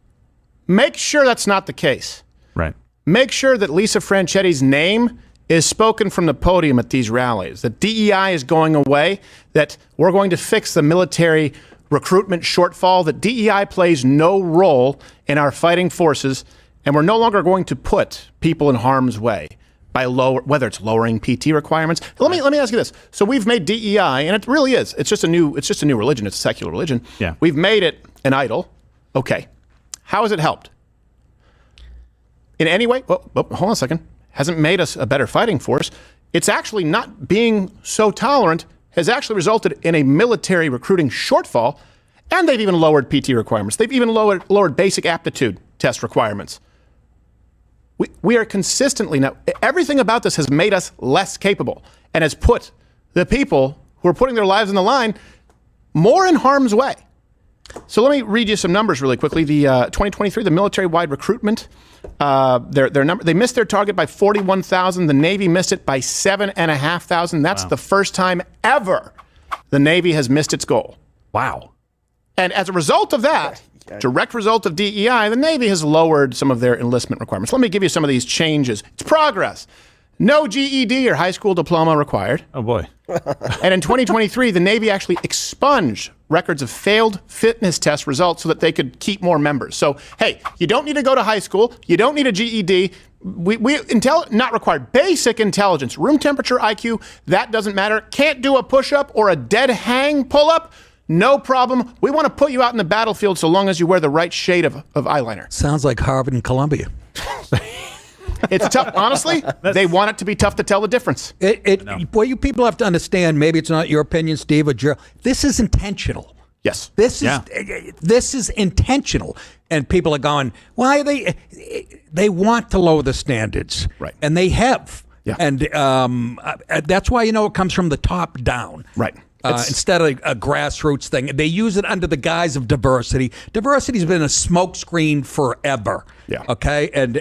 Make sure that's not the case. Right. Make sure that Lisa Franchetti's name is spoken from the podium at these rallies, that DEI is going away, that we're going to fix the military recruitment shortfall, that DEI plays no role in our fighting forces, and we're no longer going to put people in harm's way by whether it's lowering PT requirements. Let me ask you this. So we've made DEI, and it really is. It's just a new religion. It's a secular religion. Yeah. We've made it an idol. Okay. How has it helped? In any way? Hold on a second. hasn't made us a better fighting force. It's actually not being so tolerant has actually resulted in a military recruiting shortfall, and they've even lowered PT requirements. They've even lowered basic aptitude test requirements. We are consistently now, everything about this has made us less capable and has put the people who are putting their lives on the line more in harm's way. So let me read you some numbers really quickly. The 2023, the military-wide recruitment, they missed their target by 41,000. The Navy missed it by 7,500. That's the first time ever the Navy has missed its goal. Wow. And as a result of that, direct result of DEI, the Navy has lowered some of their enlistment requirements. Let me give you some of these changes. It's progress. No GED or high school diploma required. Oh, boy. And in 2023, the Navy actually expunged records of failed fitness test results so that they could keep more members. So, hey, you don't need to go to high school. You don't need a GED. Not required. Basic intelligence, room temperature, IQ, that doesn't matter. Can't do a push-up or a dead hang pull-up? No problem. We want to put you out in the battlefield so long as you wear the right shade of eyeliner. Sounds like Harvard and Columbia. It's tough. Honestly, they want it to be tough to tell the difference. Well, you people have to understand, maybe it's not your opinion, Steve or Gerald, this is intentional. Yes. This is intentional. And people are going, why are they want to lower the standards. Right. And they have. Yeah. And that's why, it comes from the top down. Right. Instead of a grassroots thing. They use it under the guise of diversity. Diversity's been a smokescreen forever. Yeah. Okay? And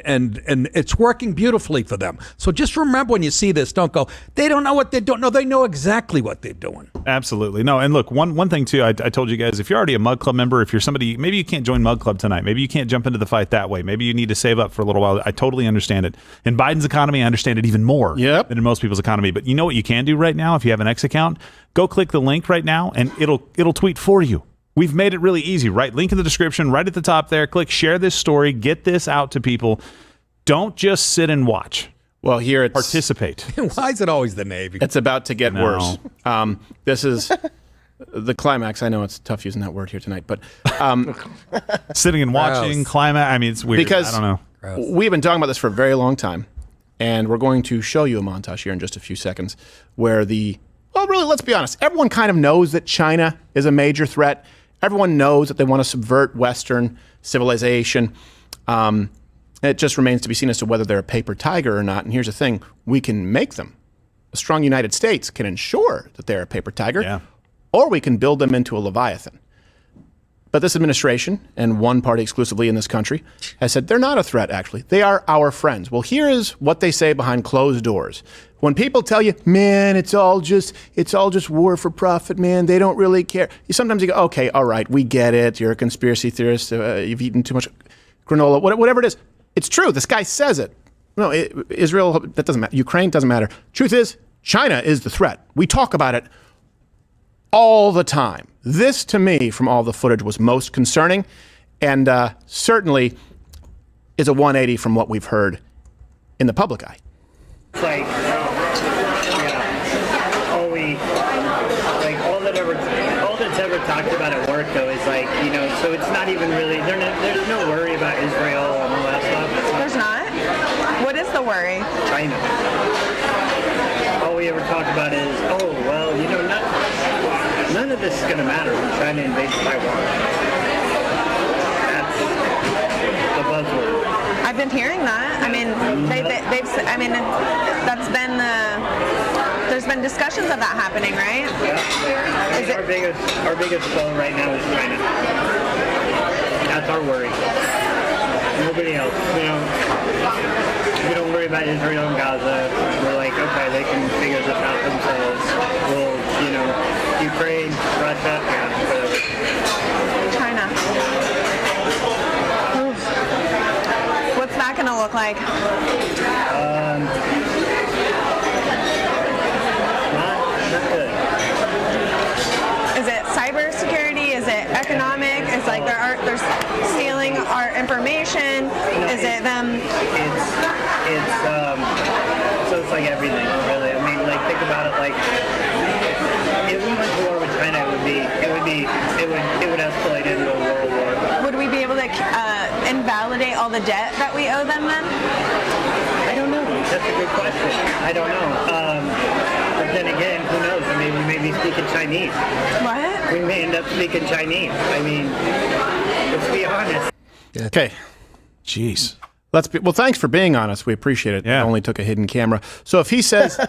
it's working beautifully for them. So just remember when you see this, don't go, they don't know what they don't know. They know exactly what they're doing. Absolutely. No, and look, one thing too, I told you guys, if you're already a Mug Club member, if you're somebody, maybe you can't join Mug Club tonight. Maybe you can't jump into the fight that way. Maybe you need to save up for a little while. I totally understand it. In Biden's economy, I understand it even more than in most people's economy. But you know what you can do right now if you have an X account? Go click the link right now and it'll tweet for you. We've made it really easy, right? Link in the description, right at the top there. Click share this story, get this out to people. Don't just sit and watch. Well, here it's participate. Why is it always the Navy? It's about to get worse. This is the climax. I know it's tough using that word here tonight, but sitting and watching climax. I mean, it's weird. Because I don't know. We've been talking about this for a very long time, and we're going to show you a montage here in just a few seconds where really, let's be honest. Everyone kind of knows that China is a major threat. Everyone knows that they want to subvert Western civilization. It just remains to be seen as to whether they're a paper tiger or not. And here's the thing. We can make them. A strong United States can ensure that they're a paper tiger, or we can build them into a Leviathan. But this administration, and one party exclusively in this country, has said they're not a threat, actually. They are our friends. Well, here is what they say behind closed doors. When people tell you, man, it's all just war for profit, man, they don't really care. Sometimes you go, okay, all right, we get it. You're a conspiracy theorist. You've eaten too much granola, whatever it is. It's true. This guy says it. No, Israel, that doesn't matter. Ukraine doesn't matter. Truth is, China is the threat. We talk about it all the time. This, to me, from all the footage, was most concerning, and certainly is a 180 from what we've heard in the public eye. It's like, all that's ever talked about at work, though, is like, so it's not even really, there's no worry about Israel and all that stuff. There's not? What is the worry? China. All we ever talk about is, none of this is going to matter when China invades Taiwan. That's the buzzword. I've been hearing that. I mean, that's been there's been discussions of that happening, right? Yeah. Our biggest foe right now is China. That's our worry. Nobody else. We don't worry about Israel and Gaza. We're like, okay, they can figure this out themselves. We'll, Ukraine, Russia, whatever. China. What's that going to look like? Not good. Is it cybersecurity? Is it economic? Is like they're stealing our information? Is it them? So it's like everything, really. I mean, like think about it. Like if we went to war with China, it would escalate into a world war. Would we be able to invalidate all the debt that we owe them then? I don't know. That's a good question. I don't know. But then again, who knows? I mean, we may be speaking Chinese. What? We may end up speaking Chinese. I mean, let's be honest. Okay. Jeez. Well, thanks for being honest. We appreciate it. Yeah. It only took a hidden camera. So if he says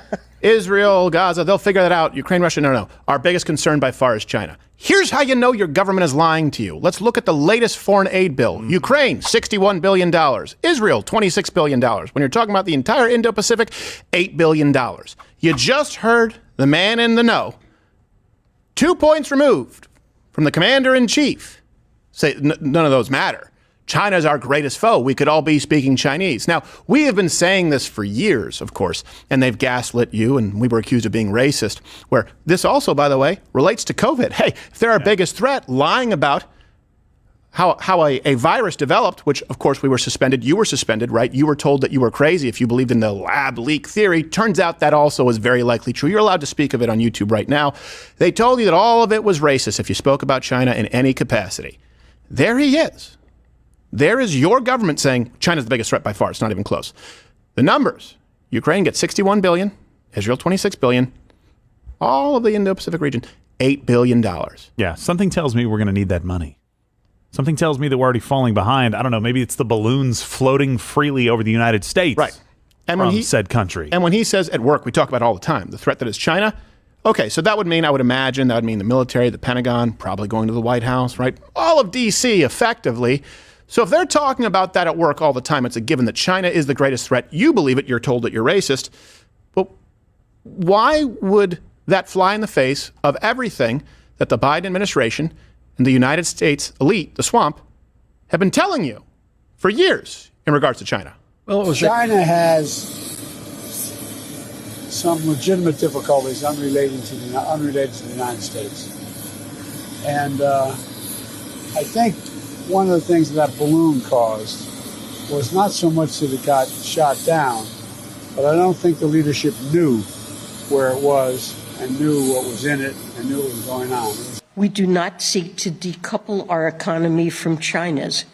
Israel, Gaza, they'll figure that out. Ukraine, Russia, no. Our biggest concern by far is China. Here's how you know your government is lying to you. Let's look at the latest foreign aid bill. Ukraine, $61 billion. Israel, $26 billion. When you're talking about the entire Indo-Pacific, $8 billion. You just heard the man in the know, 2 points removed from the commander-in-chief, say none of those matter. China is our greatest foe. We could all be speaking Chinese. Now, we have been saying this for years, of course, and they've gaslit you, and we were accused of being racist, where this also, by the way, relates to COVID. Hey, if they're our biggest threat, lying about how a virus developed, which, of course, we were suspended. You were suspended, right? You were told that you were crazy if you believed in the lab leak theory. Turns out that also is very likely true. You're allowed to speak of it on YouTube right now. They told you that all of it was racist if you spoke about China in any capacity. There he is. There is your government saying China's the biggest threat by far. It's not even close. The numbers, Ukraine gets $61 billion, Israel $26 billion, all of the Indo-Pacific region, $8 billion. Yeah, something tells me we're going to need that money. Something tells me that we're already falling behind. I don't know, maybe it's the balloons floating freely over the United States and from said country. And when he says at work, we talk about all the time, the threat that is China. Okay, so that would mean, I would imagine, that would mean the military, the Pentagon, probably going to the White House, right? All of D.C. effectively. So if they're talking about that at work all the time, it's a given that China is the greatest threat. You believe it. You're told that you're racist. But why would that fly in the face of everything that the Biden administration and the United States elite, the swamp, have been telling you for years in regards to China? Well, China has some legitimate difficulties unrelated to the United States. And I think one of the things that balloon caused was not so much that it got shot down, but I don't think the leadership knew where it was and knew what was in it and knew what was going on. We do not seek to decouple our economy from China's.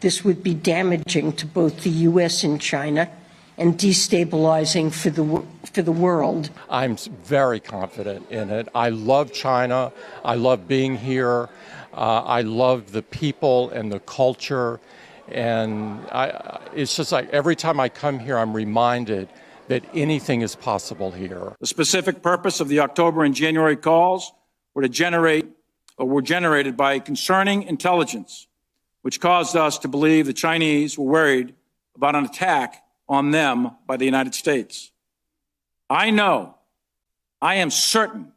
This would be damaging to both the U.S. and China and destabilizing for the world. I'm very confident in it. I love China. I love being here. I love the people and the culture. And it's just like every time I come here, I'm reminded that anything is possible here. The specific purpose of the October and January calls were generated by concerning intelligence, which caused us to believe the Chinese were worried about an attack on them by the United States. I am certain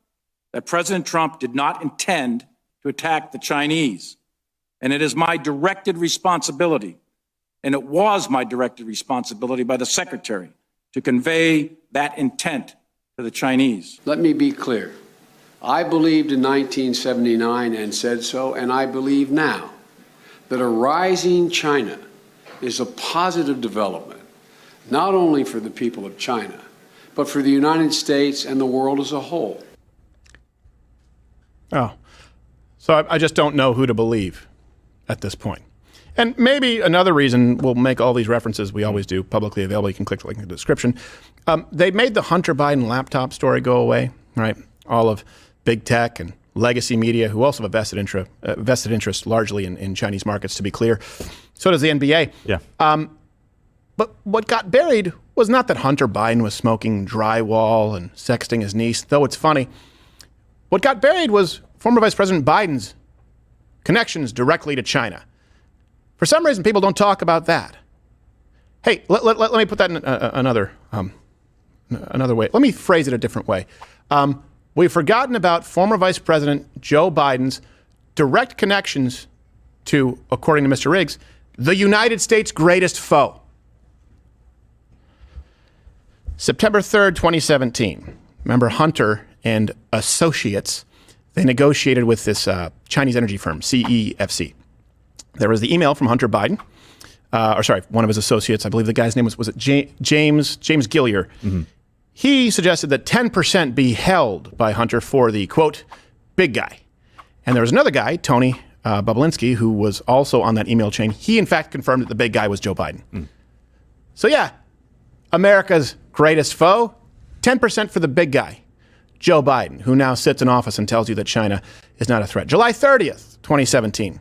that President Trump did not intend to attack the Chinese. And it is my directed responsibility, and it was my directed responsibility by the Secretary to convey that intent to the Chinese. Let me be clear. I believed in 1979 and said so, and I believe now that a rising China is a positive development, not only for the people of China, but for the United States and the world as a whole. Oh, so I just don't know who to believe at this point. And maybe another reason we'll make all these references, we always do, publicly available. You can click the link in the description. They made the Hunter Biden laptop story go away, right? All of big tech and legacy media, who also have a vested interest largely in Chinese markets, to be clear. So does the NBA. Yeah. But what got buried was not that Hunter Biden was smoking drywall and sexting his niece, though it's funny. What got buried was former Vice President Biden's connections directly to China. For some reason, people don't talk about that. Hey, let me put that in another way. Let me phrase it a different way. We've forgotten about former Vice President Joe Biden's direct connections to, according to Mr. Riggs, the United States' greatest foe. September 3rd, 2017. Remember Hunter and Associates? They negotiated with this Chinese energy firm, CEFC. There was the email from Hunter Biden, one of his associates. I believe the guy's name was it James Gillier. Mm-hmm. He suggested that 10% be held by Hunter for the, quote, big guy. And there was another guy, Tony Bobulinski, who was also on that email chain. He, in fact, confirmed that the big guy was Joe Biden. Mm. So, yeah, America's greatest foe, 10% for the big guy, Joe Biden, who now sits in office and tells you that China is not a threat. July 30th, 2017,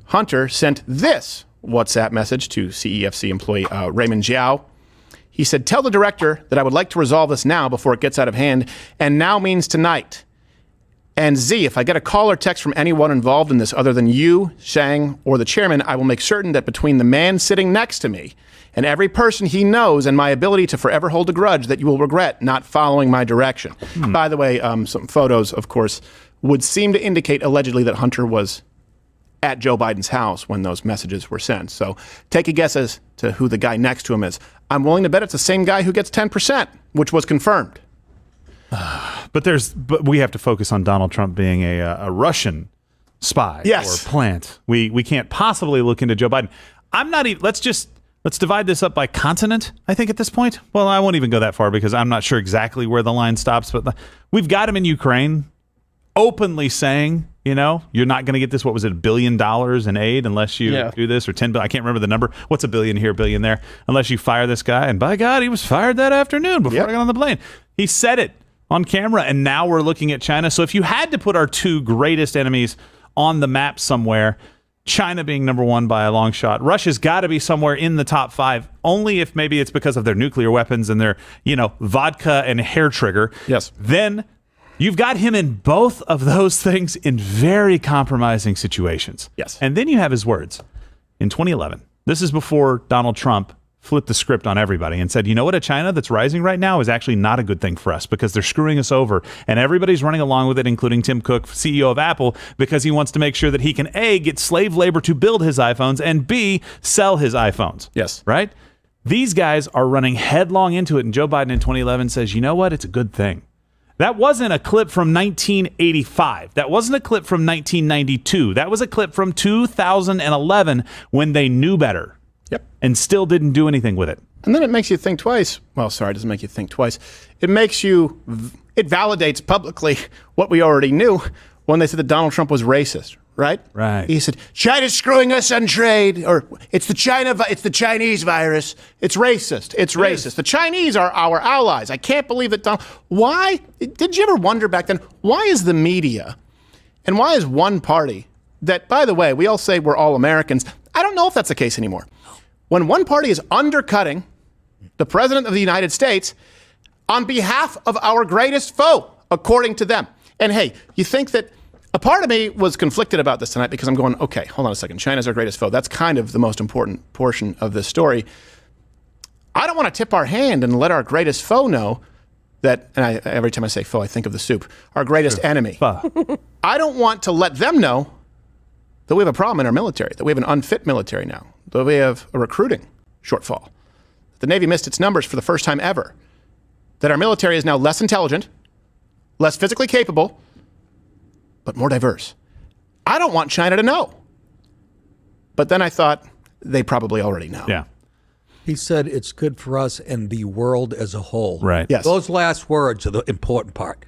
Hunter sent this WhatsApp message to CEFC employee Raymond Jiao. He said, tell the director that I would like to resolve this now before it gets out of hand, and now means tonight. And Z, if I get a call or text from anyone involved in this other than you, Shang, or the chairman, I will make certain that between the man sitting next to me and every person he knows and my ability to forever hold a grudge that you will regret not following my direction. By the way, some photos, of course, would seem to indicate allegedly that Hunter was at Joe Biden's house when those messages were sent. So take a guess as to who the guy next to him is. I'm willing to bet it's the same guy who gets 10%, which was confirmed. But we have to focus on Donald Trump being a Russian spy or plant. We can't possibly look into Joe Biden. I'm not even. Let's divide this up by continent. I think at this point. Well, I won't even go that far because I'm not sure exactly where the line stops. But we've got him in Ukraine, openly saying, you're not going to get this. What was it, $1 billion in aid unless you do this, or 10 billion? I can't remember the number. What's $1 billion here, $1 billion there? Unless you fire this guy. And by God, he was fired that afternoon before I got on the plane. He said it on camera, and now we're looking at China. So if you had to put our two greatest enemies on the map somewhere, China being number one by a long shot, Russia's got to be somewhere in the top 5, only if maybe it's because of their nuclear weapons and their, vodka and hair trigger. Yes. Then you've got him in both of those things in very compromising situations. Yes. And then you have his words in 2011. This is before Donald Trump flipped the script on everybody and said, you know what, a China that's rising right now is actually not a good thing for us because they're screwing us over. And everybody's running along with it, including Tim Cook, CEO of Apple, because he wants to make sure that he can, A, get slave labor to build his iPhones, and B, sell his iPhones. Yes. Right? These guys are running headlong into it. And Joe Biden in 2011 says, you know what, it's a good thing. That wasn't a clip from 1985. That wasn't a clip from 1992. That was a clip from 2011 when they knew better. Yep. And still didn't do anything with it. And then it makes you think twice. Well, sorry, it doesn't make you think twice. It validates publicly what we already knew when they said that Donald Trump was racist, right? Right. He said, China's screwing us on trade, or it's the Chinese virus. It's racist. It's racist. The Chinese are our allies. I can't believe that why? Did you ever wonder back then, why is the media and why is one party that, by the way, we all say we're all Americans. I don't know if that's the case anymore. When one party is undercutting the president of the United States on behalf of our greatest foe, according to them. And hey, you think that a part of me was conflicted about this tonight because I'm going, okay, hold on a second. China's our greatest foe. That's kind of the most important portion of this story. I don't want to tip our hand and let our greatest foe know that, and every time I say foe, I think of the soup, our greatest enemy. I don't want to let them know that we have a problem in our military, that we have an unfit military now, that we have a recruiting shortfall, that the Navy missed its numbers for the first time ever, that our military is now less intelligent, less physically capable, but more diverse. I don't want China to know. But then I thought, they probably already know. Yeah. He said it's good for us and the world as a whole. Right. Yes. Those last words are the important part.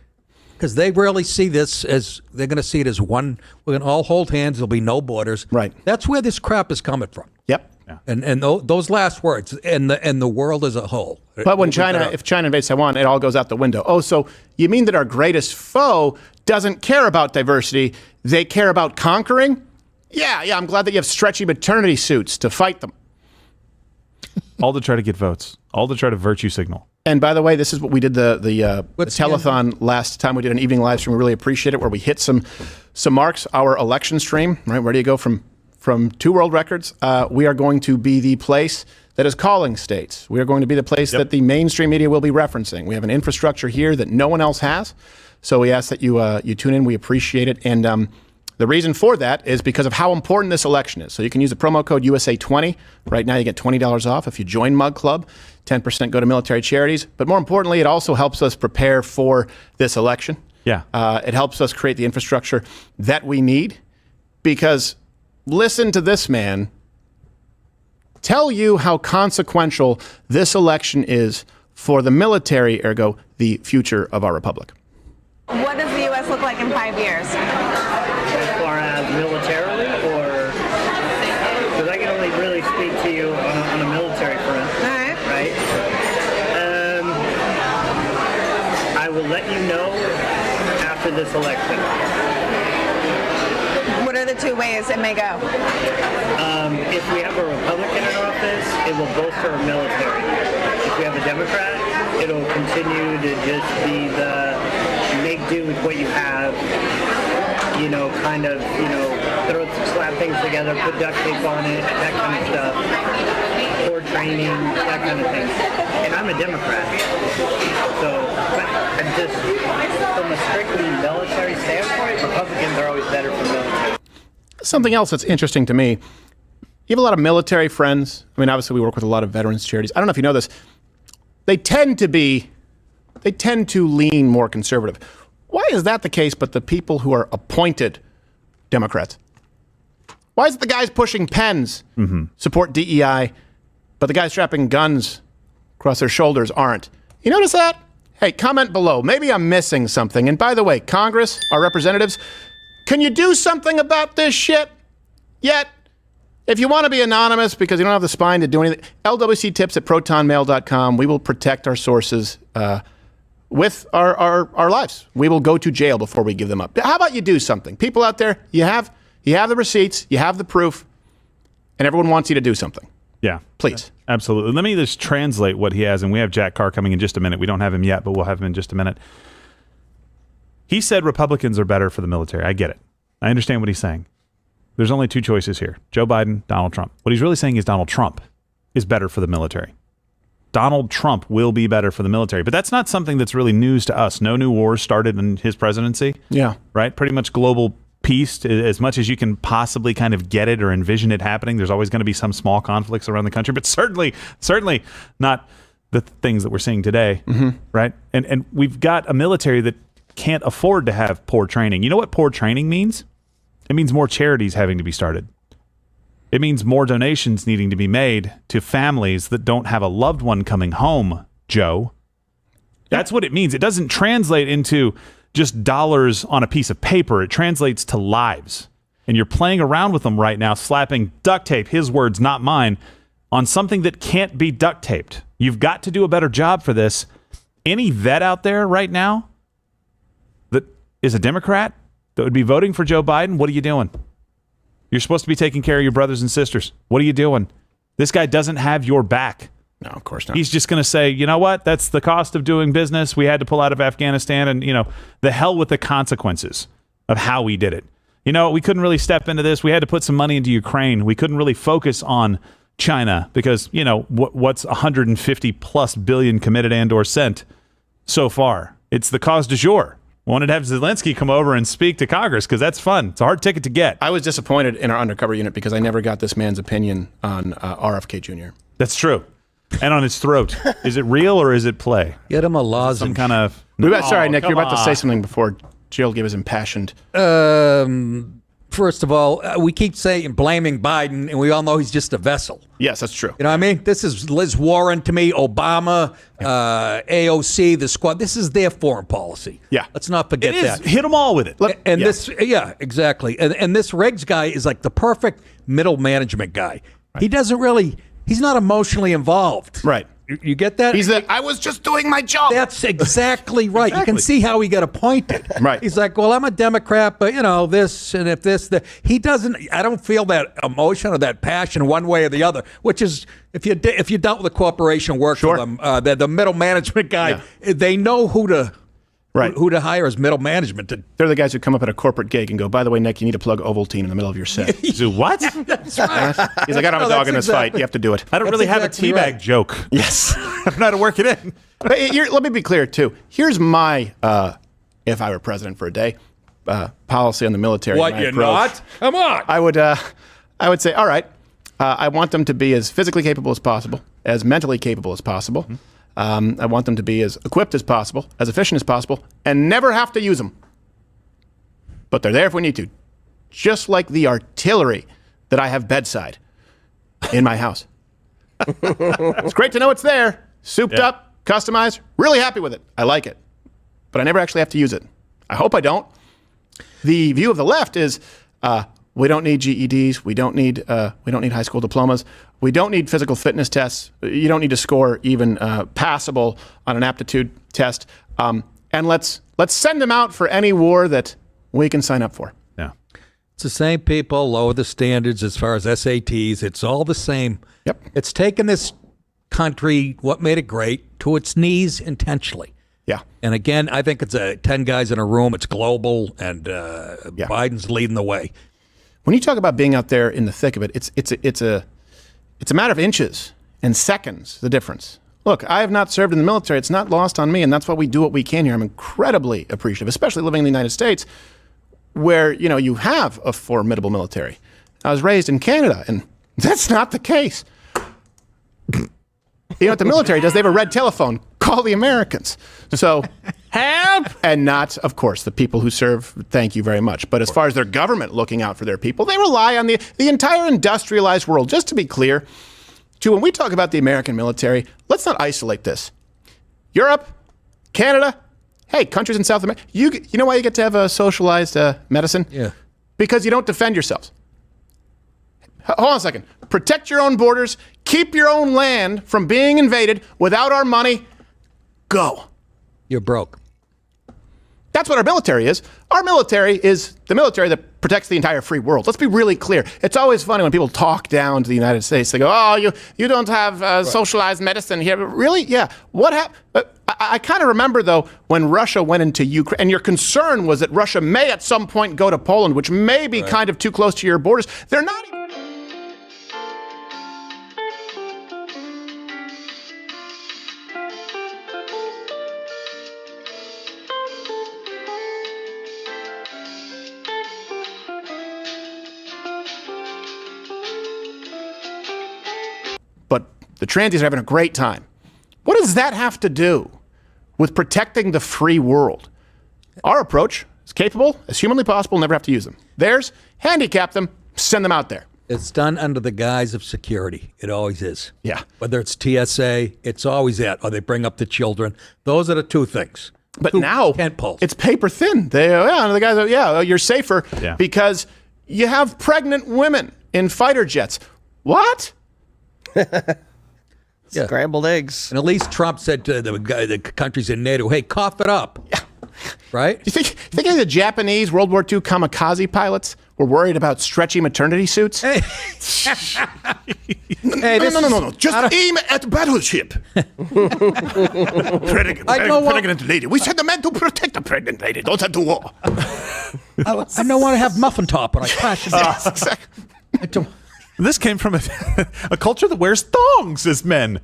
Because they really see this as, they're going to see it as one, we're going to all hold hands, there'll be no borders. Right. That's where this crap is coming from. Yep. Yeah. And those last words, and the world as a whole. But when if China invades Taiwan, it all goes out the window. Oh, so you mean that our greatest foe doesn't care about diversity, they care about conquering? Yeah, I'm glad that you have stretchy maternity suits to fight them. All to try to get votes. All to try to virtue signal. And by the way, this is what we did the telethon last time. We did an evening live stream. We really appreciate it, where we hit some marks. Our election stream, right? Where do you go from 2 world records? We are going to be the place that is calling states. We are going to be the place that the mainstream media will be referencing. We have an infrastructure here that no one else has. So we ask that you tune in. We appreciate it. And the reason for that is because of how important this election is. So you can use the promo code USA20. Right now you get $20 off if you join Mug Club. 10% go to military charities. But more importantly, it also helps us prepare for this election. Yeah. It helps us create the infrastructure that we need. Because listen to this man tell you how consequential this election is for the military, ergo the future of our republic. What does the U.S. look like in 5 years? As far as militarily, or because I can only really speak to you on a military front, right? will let you know after this election. What are the two ways it may go? If we have a Republican in office, it will bolster our military. If we have a Democrat, it'll continue to just be the make do with what you have, kind of, slap things together, put duct tape on it, that kind of stuff. Poor training, that kind of thing. And I'm a Democrat. So, but I'm just, from a strictly military standpoint, Republicans are always better for military. Something else that's interesting to me, you have a lot of military friends. I mean, obviously we work with a lot of veterans charities. I don't know if you know this. They tend to lean more conservative. Why is that the case, but the people who are appointed Democrats? Why is it the guys pushing pens support DEI, but the guys strapping guns across their shoulders aren't? You notice that? Hey, comment below. Maybe I'm missing something. And by the way, Congress, our representatives, can you do something about this shit yet? If you want to be anonymous because you don't have the spine to do anything, lwctips@protonmail.com. We will protect our sources with our lives. We will go to jail before we give them up. How about you do something? People out there, you have the receipts, you have the proof, and everyone wants you to do something. Yeah. Please. Absolutely. Let me just translate what he has, and we have Jack Carr coming in just a minute. We don't have him yet, but we'll have him in just a minute. He said Republicans are better for the military. I get it. I understand what he's saying. There's only two choices here. Joe Biden, Donald Trump. What he's really saying is Donald Trump is better for the military. Donald Trump will be better for the military. But that's not something that's really news to us. No new wars started in his presidency. Yeah. Right? Pretty much global peace, as much as you can possibly kind of get it or envision it happening. There's always going to be some small conflicts around the country, but certainly not the things that we're seeing today. Right? And we've got a military that can't afford to have poor training. You know what poor training means? It means more charities having to be started. It means more donations needing to be made to families that don't have a loved one coming home, Joe. That's what it means. It doesn't translate into just dollars on a piece of paper. It translates to lives. And you're playing around with them right now, slapping duct tape, his words, not mine, on something that can't be duct taped. You've got to do a better job for this. Any vet out there right now that is a Democrat that would be voting for Joe Biden, what are you doing? You're supposed to be taking care of your brothers and sisters. What are you doing? This guy doesn't have your back. No, of course not. He's just going to say, you know what? That's the cost of doing business. We had to pull out of Afghanistan, and, the hell with the consequences of how we did it. We couldn't really step into this. We had to put some money into Ukraine. We couldn't really focus on China because, what's 150 plus billion committed and or sent so far? It's the cause du jour. Wanted to have Zelensky come over and speak to Congress because that's fun. It's a hard ticket to get. I was disappointed in our undercover unit because I never got this man's opinion on RFK Jr. That's true. And on his throat. Is it real or is it play? Get him a lozenge. Some kind of... Sorry, Nick, you're about to say something before Jill gave his impassioned... First of all, we keep blaming Biden, and we all know he's just a vessel. Yes, that's true. You know what I mean? This is Liz Warren to me, Obama, AOC, the squad. This is their foreign policy. Yeah. Let's not forget that. Hit them all with it. Exactly. And this Riggs guy is like the perfect middle management guy. Right. He doesn't really, he's not emotionally involved. Right. You get that? I was just doing my job. That's exactly right. Exactly. You can see how he got appointed. Right. He's like, well, I'm a Democrat, but this and if this, he doesn't. I don't feel that emotion or that passion one way or the other. Which is, if you dealt with a corporation, work for them, the middle management guy, they know who to. Right. Who to hire as middle management. They're the guys who come up at a corporate gig and go, by the way, Nick, you need to plug Ovaltine in the middle of your set. So what? That's right. He's like, I don't have a dog in this fight. You have to do it. I don't really have a teabag joke. Yes. I don't know how to work it in. Let me be clear, too. Here's my, if I were president for a day, policy on the military. What, you're not? Come on. I would say, all right, I want them to be as physically capable as possible, as mentally capable as possible. Mm-hmm. I want them to be as equipped as possible, as efficient as possible, and never have to use them. But they're there if we need to. Just like the artillery that I have bedside in my house. It's great to know it's there, souped up, customized, really happy with it. I like it. But I never actually have to use it. I hope I don't. The view of the left is we don't need GEDs. We don't need high school diplomas. We don't need physical fitness tests. You don't need to score even passable on an aptitude test. and let's send them out for any war that we can sign up for. Yeah. It's the same people, lower the standards as far as SATs. It's all the same. Yep. It's taken this country, what made it great, to its knees intentionally. Yeah. And again, I think it's 10 guys in a room. It's global, and Biden's leading the way. When you talk about being out there in the thick of it, it's a matter of inches and seconds, the difference. Look, I have not served in the military. It's not lost on me, and that's why we do what we can here. I'm incredibly appreciative, especially living in the United States, where, you have a formidable military. I was raised in Canada, and that's not the case. What the military does, they have a red telephone. Call the Americans. So, help! And not, of course, the people who serve, thank you very much. But as far as their government looking out for their people, they rely on the entire industrialized world. Just to be clear, when we talk about the American military, let's not isolate this. Europe, Canada, hey, countries in South America, you know why you get to have a socialized medicine? Yeah. Because you don't defend yourselves. Hold on a second. Protect your own borders. Keep your own land from being invaded without our money. Go. You're broke. That's what our military is. Our military is the military that protects the entire free world. Let's be really clear. It's always funny when people talk down to the United States. They go, oh, you don't have socialized medicine here. Really? Yeah. What happened? I kind of remember, though, when Russia went into Ukraine, and your concern was that Russia may at some point go to Poland, which may be kind of too close to your borders. They're not even... But the transies are having a great time. What does that have to do with protecting the free world? Our approach is capable as humanly possible, never have to use them. Theirs, handicap them, send them out there. It's done under the guise of security. It always is. Yeah. Whether it's TSA, it's always that, or they bring up the children. Those are the two things. But now it's paper thin. The guys are, you're safer because you have pregnant women in fighter jets. What? Scrambled eggs. And at least Trump said to the countries in NATO, hey, cough it up. Yeah. Right? You think the Japanese World War II kamikaze pilots were worried about stretchy maternity suits? Hey. No. Just aim at battleship. Pregnant lady. We send the men to protect the pregnant lady. Don't send to war. I don't want to have muffin top when I crash into This came from a culture that wears thongs as men.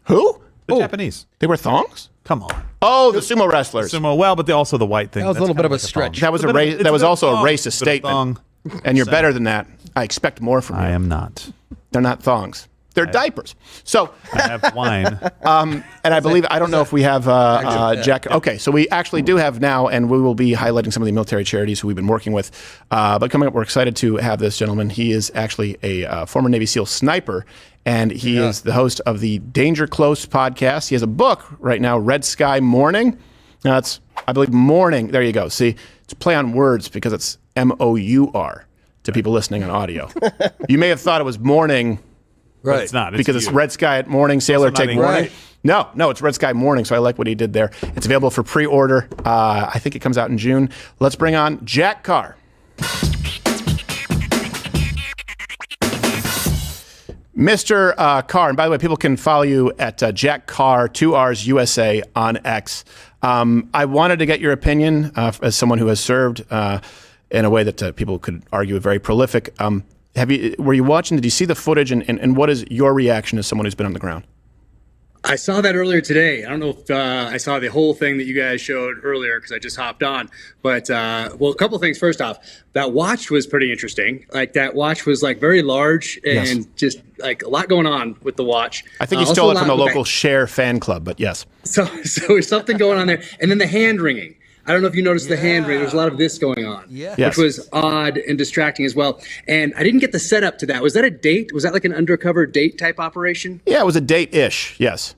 Who? The Japanese. They wear thongs? Come on. Oh, the sumo wrestlers. Sumo, well, but also the white thing. That was a little bit of a stretch. That was also a racist statement. And you're better than that. I expect more from you. I am not. They're not thongs. They're diapers. So I have wine. And I believe, I don't know if we have Jack. Okay, so we actually do have now, and we will be highlighting some of the military charities who we've been working with. But coming up, we're excited to have this gentleman. He is actually a former Navy SEAL sniper, and he is the host of the Danger Close podcast. He has a book right now, Red Sky Morning. Now, it's, I believe, morning. There you go. See, it's a play on words because it's M-O-U-R to people listening on audio. You may have thought it was morning. Right. It's not. Because it's Red Sky at morning, sailor take warning. Right. No, it's Red Sky Morning, so I like what he did there. It's available for pre-order. I think it comes out in June. Let's bring on Jack Carr. Mr. Carr, and by the way, people can follow you at Jack Carr, 2Rs USA on X. I wanted to get your opinion as someone who has served in a way that people could argue very prolific. Were you watching? Did you see the footage? And what is your reaction as someone who's been on the ground? I saw that earlier today. I don't know if I saw the whole thing that you guys showed earlier because I just hopped on. But, well, a couple of things. First off, that watch was pretty interesting. Like, that watch was, like, very large and just, like, a lot going on with the watch. I think you stole it from the local Cher fan club, but yes. So there's something going on there. And then the hand wringing. I don't know if you noticed the hand ring. There's a lot of this going on, which was odd and distracting as well. And I didn't get the setup to that. Was that a date? Was that like an undercover date type operation? Yeah, it was a date-ish, yes.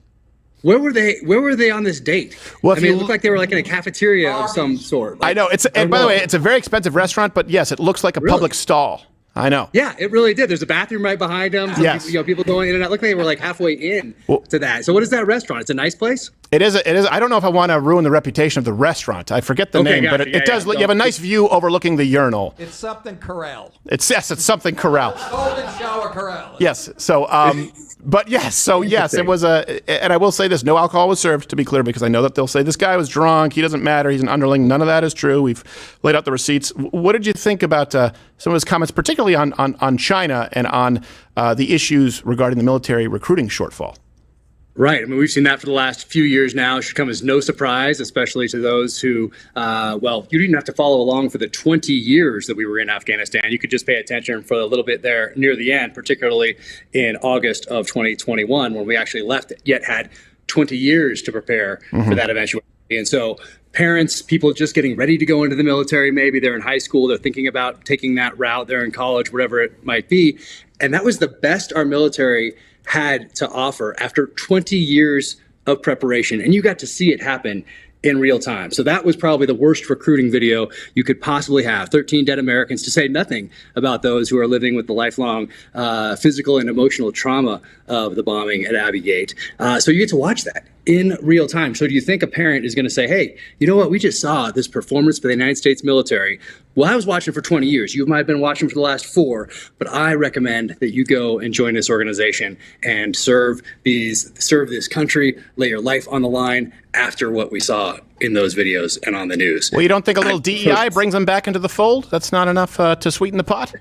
Where were they on this date? Well, I mean, it looked like they were like in a cafeteria of some sort. Like, I know. And by the way, it's a very expensive restaurant, but yes, it looks like a public stall. I know. Yeah, it really did. There's a bathroom right behind them. People going in and out. It looked like they were like halfway in to that. So what is that restaurant? It's a nice place? It is. I don't know if I want to ruin the reputation of the restaurant. I forget the name, but it does. You have a nice view overlooking the urinal. It's something Corral. It's something Corral. Golden Shower Corral. Yes. So, but yes. So yes, it was and I will say this: no alcohol was served. To be clear, because I know that they'll say this guy was drunk. He doesn't matter. He's an underling. None of that is true. We've laid out the receipts. What did you think about some of his comments, particularly on China and on the issues regarding the military recruiting shortfall? Right. I mean, we've seen that for the last few years now. It should come as no surprise, especially to those who, you didn't have to follow along for the 20 years that we were in Afghanistan. You could just pay attention for a little bit there near the end, particularly in August of 2021, when we actually left, yet had 20 years to prepare for that eventuality. And so parents, people just getting ready to go into the military, maybe they're in high school, they're thinking about taking that route, they're in college, whatever it might be. And that was the best our military had to offer after 20 years of preparation. And you got to see it happen in real time. So that was probably the worst recruiting video you could possibly have. 13 dead Americans, to say nothing about those who are living with the lifelong physical and emotional trauma of the bombing at Abbey Gate. So you get to watch that in real time. So do you think a parent is going to say, hey, you know what, we just saw this performance by the United States military. Well, I was watching for 20 years. You might have been watching for the last 4, but I recommend that you go and join this organization and serve this country, lay your life on the line after what we saw in those videos and on the news. Well, you don't think a little DEI brings them back into the fold? That's not enough to sweeten the pot?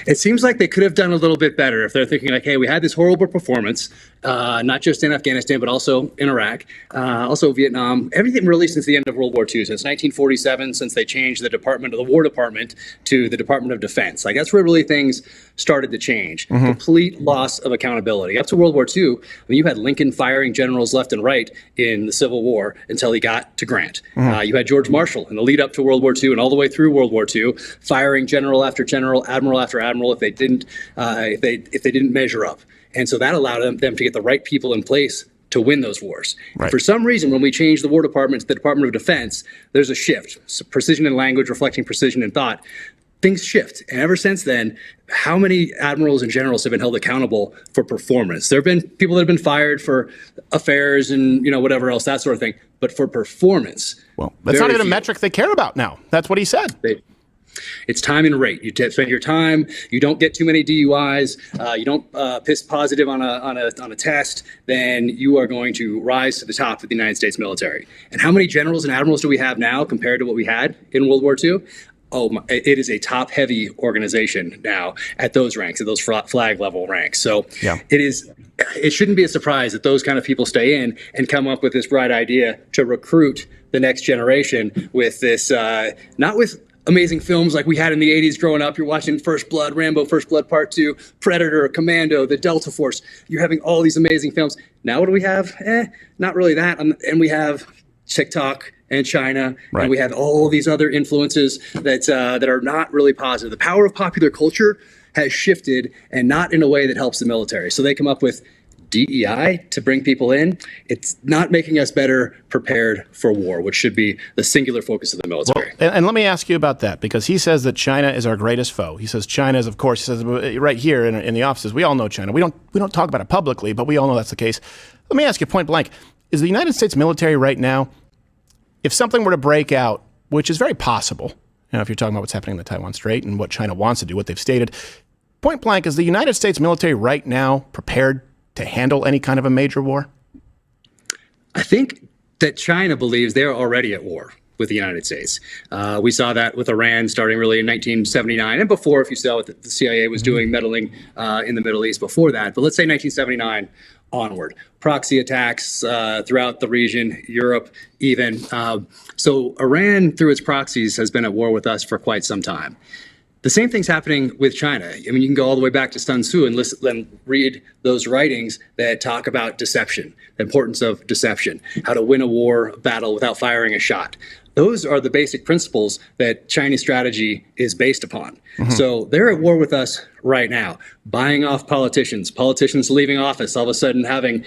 It seems like they could have done a little bit better if they're thinking like, hey, we had this horrible performance, not just in Afghanistan, but also in Iraq, also Vietnam, everything really since the end of World War II, since 1947, since they changed the War Department to the Department of Defense. Like, that's where really things started to change. Complete loss of accountability. Up to World War II, you had Lincoln firing generals left and right in the Civil War until he got to Grant. You had George Marshall in the lead up to World War II and all the way through World War II, firing general after general, admiral after admiral if they didn't measure up. And so that allowed them to get the right people in place to win those wars. Right. For some reason, when we changed the War Department to the Department of Defense, there's a shift. So precision in language reflecting precision in thought. Things shift. And ever since then, how many admirals and generals have been held accountable for performance? There have been people that have been fired for affairs and whatever else, that sort of thing. But for performance, well, that's not even a metric they care about now. That's what he said. It's time and rate. You spend your time. You don't get too many DUIs. You don't piss positive on a test. Then you are going to rise to the top of the United States military. And how many generals and admirals do we have now compared to what we had in World War II? It is a top-heavy organization now at those ranks, at those flag level ranks. So it shouldn't be a surprise that those kind of people stay in and come up with this bright idea to recruit the next generation with this, not with amazing films like we had in the 80s growing up. You're watching First Blood, Rambo, First Blood Part 2, Predator, Commando, the Delta Force. You're having all these amazing films. Now what do we have? Not really that. And we have TikTok and China, and we have all these other influences that are not really positive. The power of popular culture has shifted, and not in a way that helps the military. So they come up with DEI to bring people in. It's not making us better prepared for war, which should be the singular focus of the military. Well, and let me ask you about that, because he says that China is our greatest foe. He says China is, of course, he says right here in the offices, we all know China. We don't talk about it publicly, but we all know that's the case. Let me ask you point blank, is the United States military right now, if something were to break out, which is very possible, if you're talking about what's happening in the Taiwan Strait and what China wants to do, what they've stated, point blank, is the United States military right now prepared to handle any kind of a major war? I think that China believes they're already at war with the United States. We saw that with Iran starting really in 1979, and before, if you saw what the CIA was doing, meddling in the Middle East before that. But let's say 1979 onward. Proxy attacks throughout the region, Europe even. So Iran, through its proxies, has been at war with us for quite some time. The same thing's happening with China. I mean, you can go all the way back to Sun Tzu and read those writings that talk about deception, the importance of deception, how to win a war battle without firing a shot. Those are the basic principles that Chinese strategy is based upon. So they're at war with us right now, buying off politicians leaving office, all of a sudden having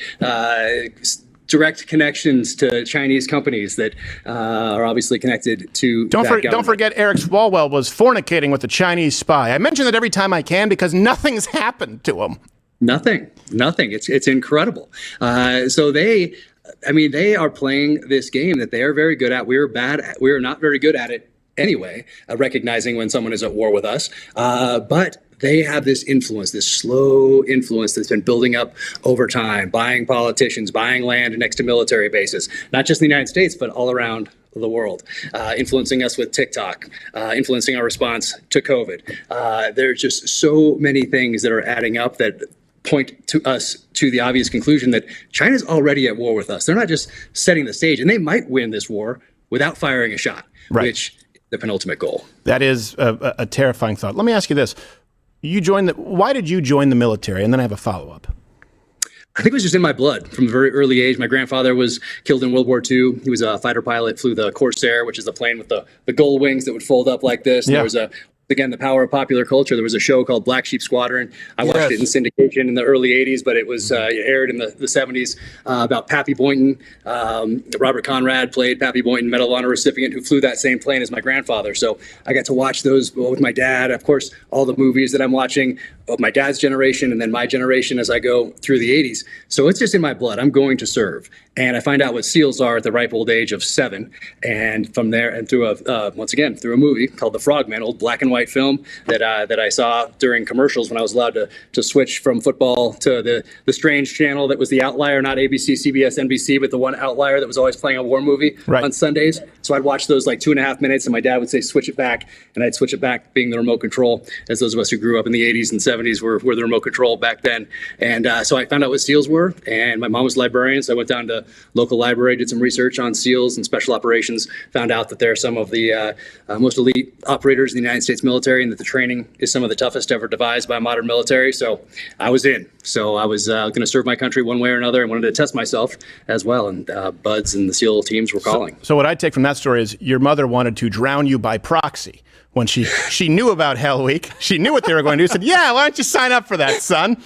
direct connections to Chinese companies that are obviously connected to Don't forget Eric Swalwell was fornicating with a Chinese spy. I mention that every time I can because nothing's happened to him. Nothing. It's incredible. So they I mean, they are playing this game that they are very good at. We are not very good at it anyway, recognizing when someone is at war with us. But they have this influence, this slow influence that's been building up over time, buying politicians, buying land next to military bases, not just in the United States, but all around the world, influencing us with TikTok, influencing our response to COVID. There's just so many things that are adding up that point to us to the obvious conclusion that China's already at war with us. They're not just setting the stage, and they might win this war without firing a shot, which is the penultimate goal. That is a terrifying thought. Let me ask you this. Why did you join the military? And then I have a follow-up. I think it was just in my blood from a very early age. My grandfather was killed in World War II. He was a fighter pilot, flew the Corsair, which is the plane with the gull wings that would fold up like this. Yeah. There was again, the power of popular culture. There was a show called Black Sheep Squadron. I watched it in syndication in the early 80s, but it was aired in the 70s about Pappy Boynton. Robert Conrad played Pappy Boynton, Medal of Honor recipient, who flew that same plane as my grandfather. So I got to watch those with my dad. Of course, all the movies that I'm watching of my dad's generation and then my generation as I go through the 80s. So it's just in my blood. I'm going to serve. And I find out what SEALs are at the ripe old age of 7. And from there, and through through a movie called The Frogman, old black and white film that I saw during commercials when I was allowed to switch from football to the strange channel that was the outlier, not ABC, CBS, NBC, but the one outlier that was always playing a war movie on Sundays. So I'd watch those like 2.5 minutes, and my dad would say, switch it back. And I'd switch it back, being the remote control, as those of us who grew up in the 80s and 70s were the remote control back then. And so I found out what SEALs were, and my mom was a librarian, so I went down to local library, did some research on SEALs and special operations, found out that they're some of the most elite operators in the United States military, and that the training is some of the toughest ever devised by a modern military. So I was in. So I was going to serve my country one way or another, and wanted to test myself as well. And BUDS and the SEAL teams were calling. So what I take from that story is your mother wanted to drown you by proxy. When she knew about Hell Week, she knew what they were going to do. Said, "Yeah, why don't you sign up for that, son?"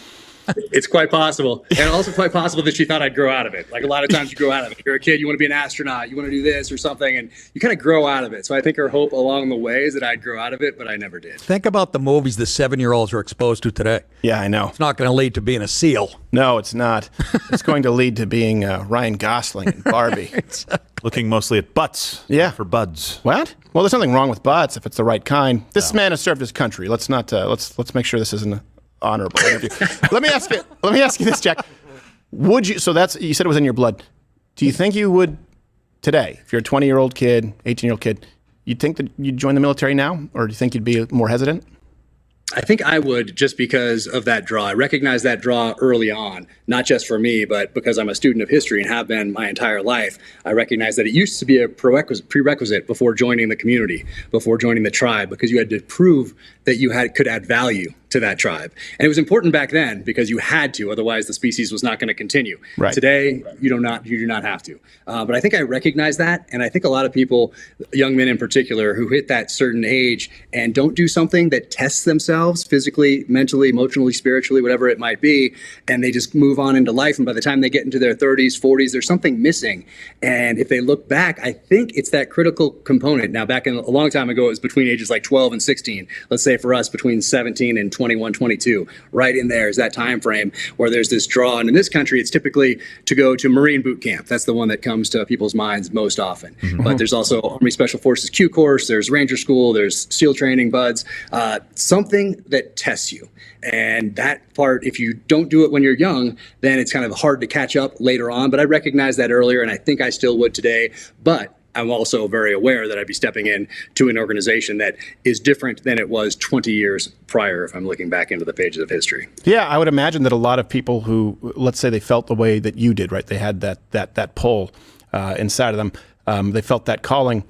It's quite possible. And also quite possible that she thought I'd grow out of it. Like a lot of times you grow out of it. You're a kid, you want to be an astronaut, you want to do this or something, and you kind of grow out of it. So I think her hope along the way is that I'd grow out of it, but I never did. Think about the movies the 7-year-olds are exposed to today. Yeah, I know. It's not going to lead to being a SEAL. No, it's not. It's going to lead to being Ryan Gosling and Barbie. Looking mostly at butts. Yeah. For buds. What? Well, there's nothing wrong with butts if it's the right kind. This man has served his country. Let's not. Let's make sure this isn't an honorable interview. Let me ask you this, Jack. Would you? So you said it was in your blood. Do you think you would today, if you're a 20-year-old kid, 18-year-old kid, you'd think that you'd join the military now, or do you think you'd be more hesitant? I think I would, just because of that draw. I recognize that draw early on, not just for me, but because I'm a student of history and have been my entire life. I recognize that it used to be a prerequisite before joining the community, before joining the tribe, because you had to prove that you could add value to that tribe. And it was important back then because you had to, otherwise the species was not going to continue. Right. Today, you do not have to. But I think I recognize that, and I think a lot of people, young men in particular, who hit that certain age and don't do something that tests themselves physically, mentally, emotionally, spiritually, whatever it might be, and they just move on into life, and by the time they get into their 30s, 40s, there's something missing. And if they look back, I think it's that critical component. Now, back in a long time ago, it was between ages like 12 and 16. Let's say for us, between 17 and 21, 22, right in there is that time frame where there's this draw. And in this country, it's typically to go to Marine boot camp. That's the one that comes to people's minds most often. Mm-hmm. But there's also Army Special Forces Q course, there's Ranger School, there's SEAL training, BUDS, something that tests you. And that part, if you don't do it when you're young, then it's kind of hard to catch up later on. But I recognized that earlier, and I think I still would today. But I'm also very aware that I'd be stepping in to an organization that is different than it was 20 years prior, if I'm looking back into the pages of history. Yeah, I would imagine that a lot of people who, let's say they felt the way that you did, right? They had that pull inside of them. They felt that calling.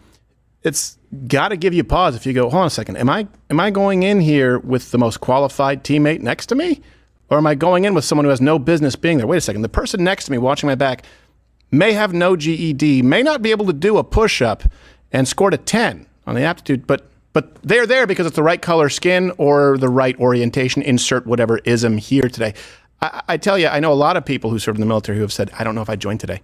It's got to give you pause if you go, hold on a second, am I going in here with the most qualified teammate next to me? Or am I going in with someone who has no business being there? Wait a second, the person next to me watching my back may have no GED, may not be able to do a push-up, and scored a 10 on the aptitude, but they're there because it's the right color skin or the right orientation, insert whatever ism here today. I tell you, I know a lot of people who served in the military who have said, I don't know if I'd join today.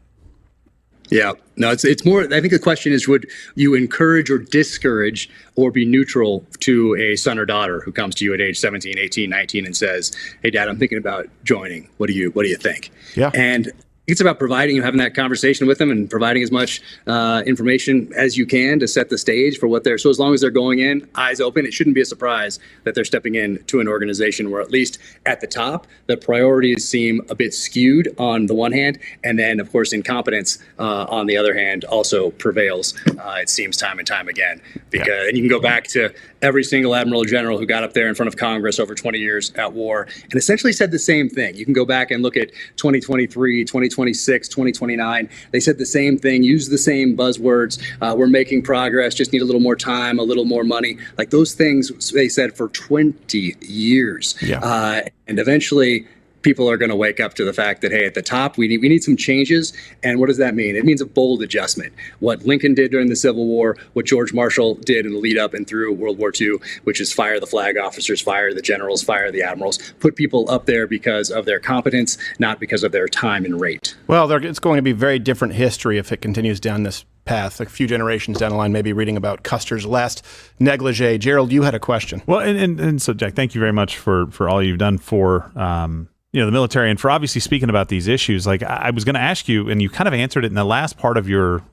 Yeah, no, it's more, I think the question is, would you encourage or discourage or be neutral to a son or daughter who comes to you at age 17, 18, 19 and says, hey, Dad, I'm thinking about joining. What do you think? Yeah. And It's about providing and having that conversation with them and providing as much information as you can to set the stage for what they're. So as long as they're going in, eyes open, it shouldn't be a surprise that they're stepping in to an organization where, at least at the top, the priorities seem a bit skewed on the one hand, and then, of course, incompetence on the other hand also prevails. It seems time and time again. And you can go back to every single admiral general who got up there in front of Congress over 20 years at war and essentially said the same thing. You can go back and look at 2023, 2026, 2029. They said the same thing, used the same buzzwords. We're making progress, just need a little more time, a little more money. Like those things they said for 20 years. And eventually, people are going to wake up to the fact that, hey, at the top, we need some changes. And what does that mean? It means a bold adjustment. What Lincoln did during the Civil War, what George Marshall did in the lead up and through World War II, which is fire the flag officers, fire the generals, fire the admirals, put people up there because of their competence, not because of their time and rate. Well, it's going to be very different history if it continues down this path. A few generations down the line, maybe reading about Custer's last negligee. Gerald, you had a question. Well, and so, Jack, thank you very much for all you've done for the military, and for obviously speaking about these issues. Like I was going to ask you, and you kind of answered it in the last part of your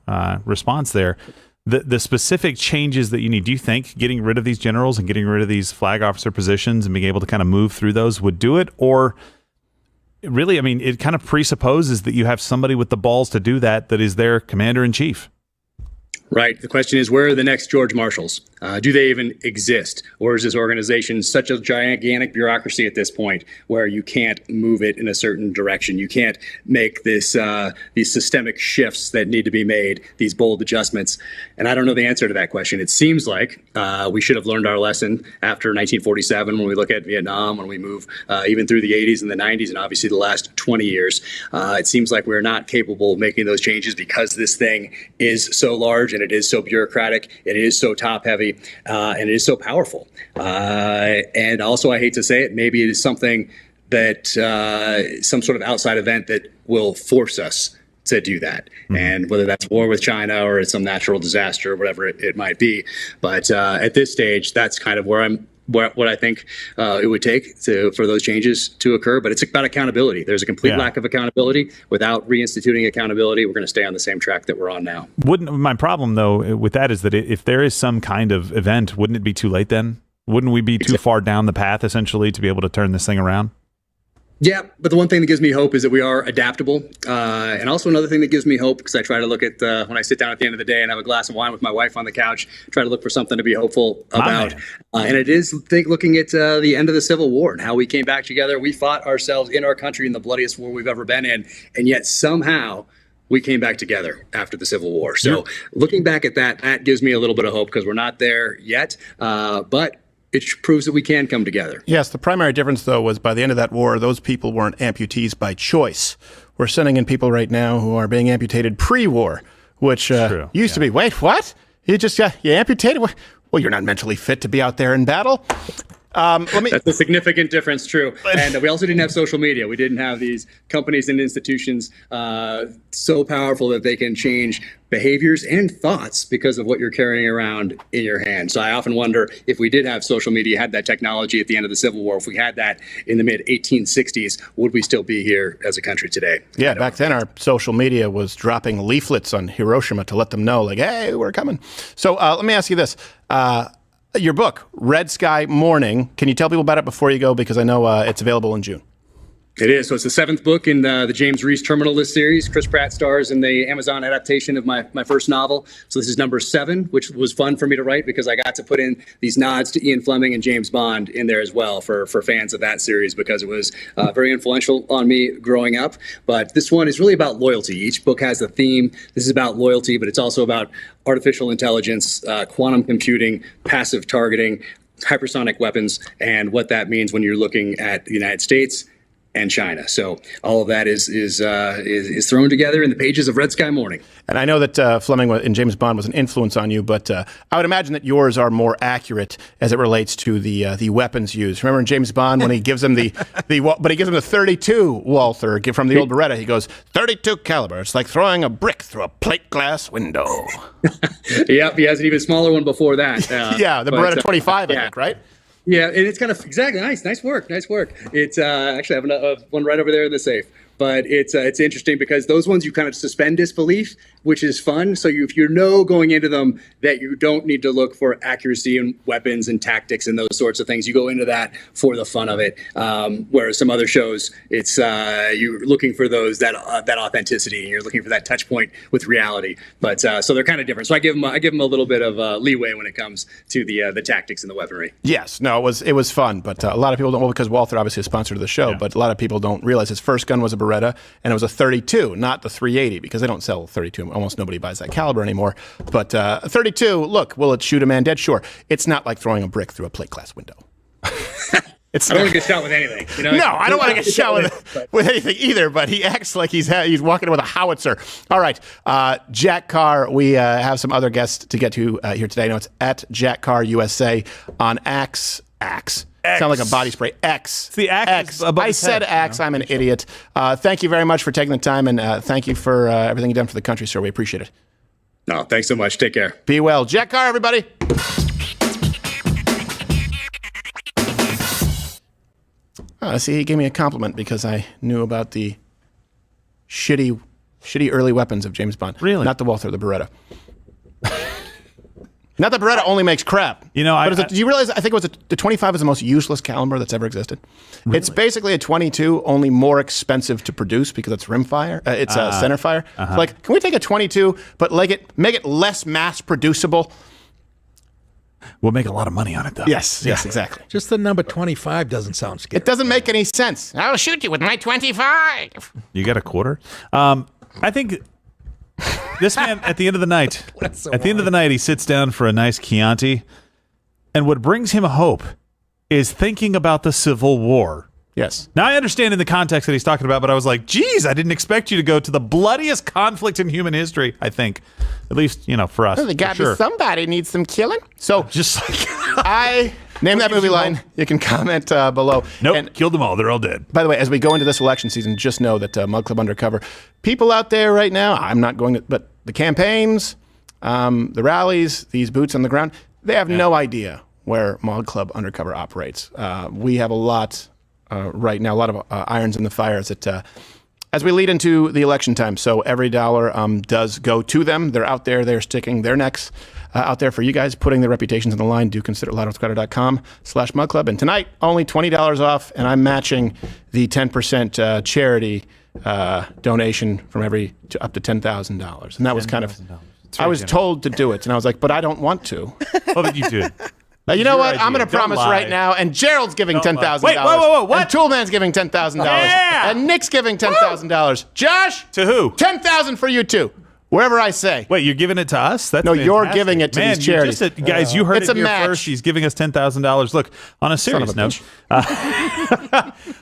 response there, the specific changes that you need. Do you think getting rid of these generals and getting rid of these flag officer positions and being able to kind of move through those would do it? Or really, I mean, it kind of presupposes that you have somebody with the balls to do that is their commander-in-chief. Right. The question is, where are the next George Marshalls? Do they even exist? Or is this organization such a gigantic bureaucracy at this point where you can't move it in a certain direction? You can't make these systemic shifts that need to be made, these bold adjustments. And I don't know the answer to that question. It seems like we should have learned our lesson after 1947 when we look at Vietnam, when we move even through the 80s and the 90s, and obviously the last 20 years. It seems like we're not capable of making those changes because this thing is so large and it is so bureaucratic, it is so top-heavy, and it is so powerful. And also, I hate to say it, maybe it is something that some sort of outside event that will force us to do that. Mm-hmm. And whether that's war with China or it's some natural disaster or whatever it might be. But at this stage, that's kind of where what I think it would take for those changes to occur. But it's about accountability. There's a complete lack of accountability. Without reinstituting accountability, we're going to stay on the same track that we're on now. My problem, though, with that is that if there is some kind of event, wouldn't it be too late then? Wouldn't we be too far down the path, essentially, to be able to turn this thing around? Yeah, but the one thing that gives me hope is that we are adaptable. And also another thing that gives me hope, because I try to look at when I sit down at the end of the day and have a glass of wine with my wife on the couch, try to look for something to be hopeful about. And it is looking at the end of the Civil War and how we came back together. We fought ourselves in our country in the bloodiest war we've ever been in. And yet somehow we came back together after the Civil War. So looking back at that gives me a little bit of hope, because we're not there yet. But it proves that we can come together. Yes, the primary difference, though, was by the end of that war, those people weren't amputees by choice. We're sending in people right now who are being amputated pre-war, which used to be, wait, what? You amputated? Well, you're not mentally fit to be out there in battle. That's a significant difference, true. And we also didn't have social media. We didn't have these companies and institutions so powerful that they can change behaviors and thoughts because of what you're carrying around in your hand. So I often wonder, if we did have social media, had that technology at the end of the Civil War, if we had that in the mid-1860s, would we still be here as a country today? Yeah, back then our social media was dropping leaflets on Hiroshima to let them know, like, hey, we're coming. So let me ask you this. Your book, Red Sky Morning, can you tell people about it before you go? Because I know it's available in June. It is. So it's the seventh book in the James Reese Terminal List series. Chris Pratt stars in the Amazon adaptation of my first novel. So this is number 7, which was fun for me to write because I got to put in these nods to Ian Fleming and James Bond in there as well for fans of that series, because it was very influential on me growing up. But this one is really about loyalty. Each book has a theme. This is about loyalty, but it's also about artificial intelligence, quantum computing, passive targeting, hypersonic weapons, and what that means when you're looking at the United States and China. So all of that is thrown together in the pages of Red Sky Morning. And I know that Fleming and James Bond was an influence on you, but I would imagine that yours are more accurate as it relates to the weapons used. Remember in James Bond when he gives him the 32 Walther from the old Beretta, he goes 32 caliber. It's like throwing a brick through a plate glass window. Yep, he has an even smaller one before that. The Beretta 25, I think, right? Yeah, and it's kind of exactly nice work. It's actually I have one right over there in the safe. but it's interesting because those ones you kind of suspend disbelief, which is fun. So if you know going into them that you don't need to look for accuracy and weapons and tactics and those sorts of things, you go into that for the fun of it. Whereas some other shows, it's you're looking for that authenticity, and you're looking for that touch point with reality. But so they're kind of different. So I give them a little bit of leeway when it comes to the tactics and the weaponry. Yes, no, it was fun, but a lot of people don't. Well, because Walther obviously is a sponsor of the show, but a lot of people don't realize his first gun was a Beretta, and it was a 32, not the 380, because they don't sell 32. Almost nobody buys that caliber anymore. But 32, look, will it shoot a man dead? Sure. It's not like throwing a brick through a plate glass window. I don't want to get shot with anything. You know? No, I don't want to get shot with anything either, but he acts like he's walking in with a howitzer. All right, Jack Carr, we have some other guests to get to here today. No, it's at Jack Carr USA on Axe. Sound like a body spray. X. It's the X. I said Axe. I'm an idiot. Thank you very much for taking the time, and thank you for everything you've done for the country, sir. We appreciate it. No, thanks so much. Take care. Be well. Jack Carr, everybody. See, he gave me a compliment because I knew about the shitty early weapons of James Bond. Really? Not the Walther, the Beretta. Not that Beretta only makes crap. You know, do you realize? I think it was the 25 is the most useless caliber that's ever existed. Really? It's basically a 22, only more expensive to produce because it's rimfire. It's center fire. Uh-huh. Like, can we take a 22 but make it less mass producible? We'll make a lot of money on it, though. Yes, exactly. Just the number 25 doesn't sound scary. It doesn't make any sense. I'll shoot you with my 25. You got a quarter? I think this man, at the end of the night, he sits down for a nice Chianti, and what brings him hope is thinking about the Civil War. Yes. Now, I understand in the context that he's talking about, but I was like, geez, I didn't expect you to go to the bloodiest conflict in human history, I think. At least, for us. Well, somebody needs some killing. So just like I name that movie line. You can comment below. Nope, and killed them all. They're all dead. By the way, as we go into this election season, just know that Mug Club Undercover, people out there right now, I'm not going to, but the campaigns, the rallies, these boots on the ground, they have no idea where Mug Club Undercover operates. We have a lot right now, a lot of irons in the fire as we lead into the election time. So every dollar does go to them. They're out there. They're sticking their necks out there for you guys, putting their reputations on the line. Do consider loudonsquatter.com/mugclub. And tonight, only $20 off, and I'm matching the 10% charity donation from up to $10,000. And that was kind of, I was told to do it, and I was like, but I don't want to. Well, but you did. You know what? I'm going to promise right now, and Gerald's giving $10,000. Wait, whoa, what? And Toolman's giving $10,000. Yeah! And Nick's giving $10,000. Josh? To who? $10,000 for you two. Wherever I say. Wait, you're giving it to us? That's no, fantastic. you're giving it to these charities. Guys, you heard it's it here match. first. He's giving us $10,000. Look, on a serious note,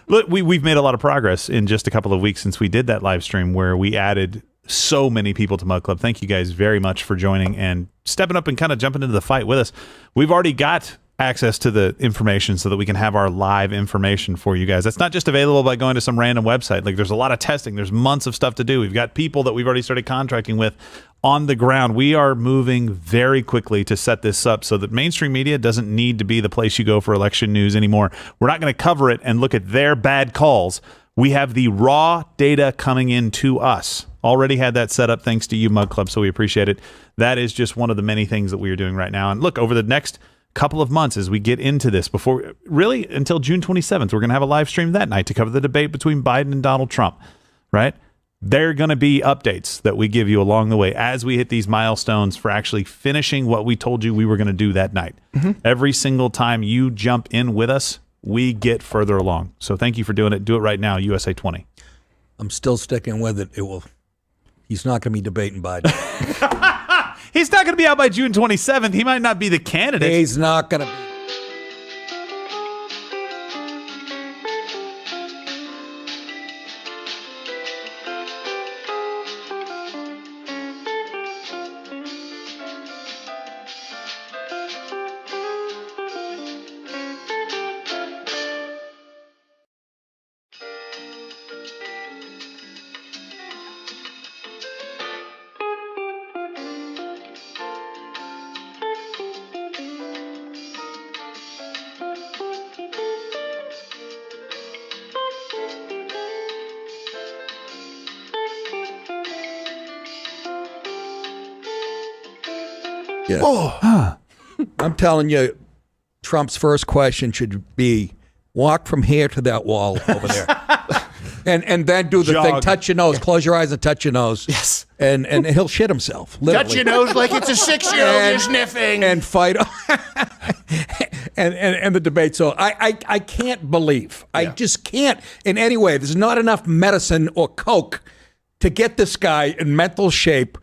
look, we've made a lot of progress in just a couple of weeks since we did that live stream where we added so many people to Mug Club. Thank you guys very much for joining and stepping up and kind of jumping into the fight with us. We've already got access to the information so that we can have our live information for you guys. That's not just available by going to some random website. Like, there's a lot of testing. There's months of stuff to do. We've got people that we've already started contracting with on the ground. We are moving very quickly to set this up so that mainstream media doesn't need to be the place you go for election news anymore. We're not going to cover it and look at their bad calls. We have the raw data coming in to us. Already had that set up thanks to you, Mug Club, so we appreciate it. That is just one of the many things that we are doing right now. And look, over the next couple of months as we get into this, before really until June 27th, we're going to have a live stream that night to cover the debate between Biden and Donald Trump, right? There are going to be updates that we give you along the way as we hit these milestones for actually finishing what we told you we were going to do that night. Mm-hmm. Every single time you jump in with us, we get further along. So thank you for doing it. Do it right now, USA 20. I'm still sticking with it. He's not going to be debating Biden. He's not going to be out by June 27th. He might not be the candidate. He's not going to be. Yeah. Oh. I'm telling you, Trump's first question should be, walk from here to that wall over there. And then do the thing, touch your nose, close your eyes and touch your nose. Yes. And he'll shit himself. Literally. Touch your nose like it's a 6-year-old you're sniffing. And fight. and the debate. So I can't believe, I just can't in any way. There's not enough medicine or coke to get this guy in mental shape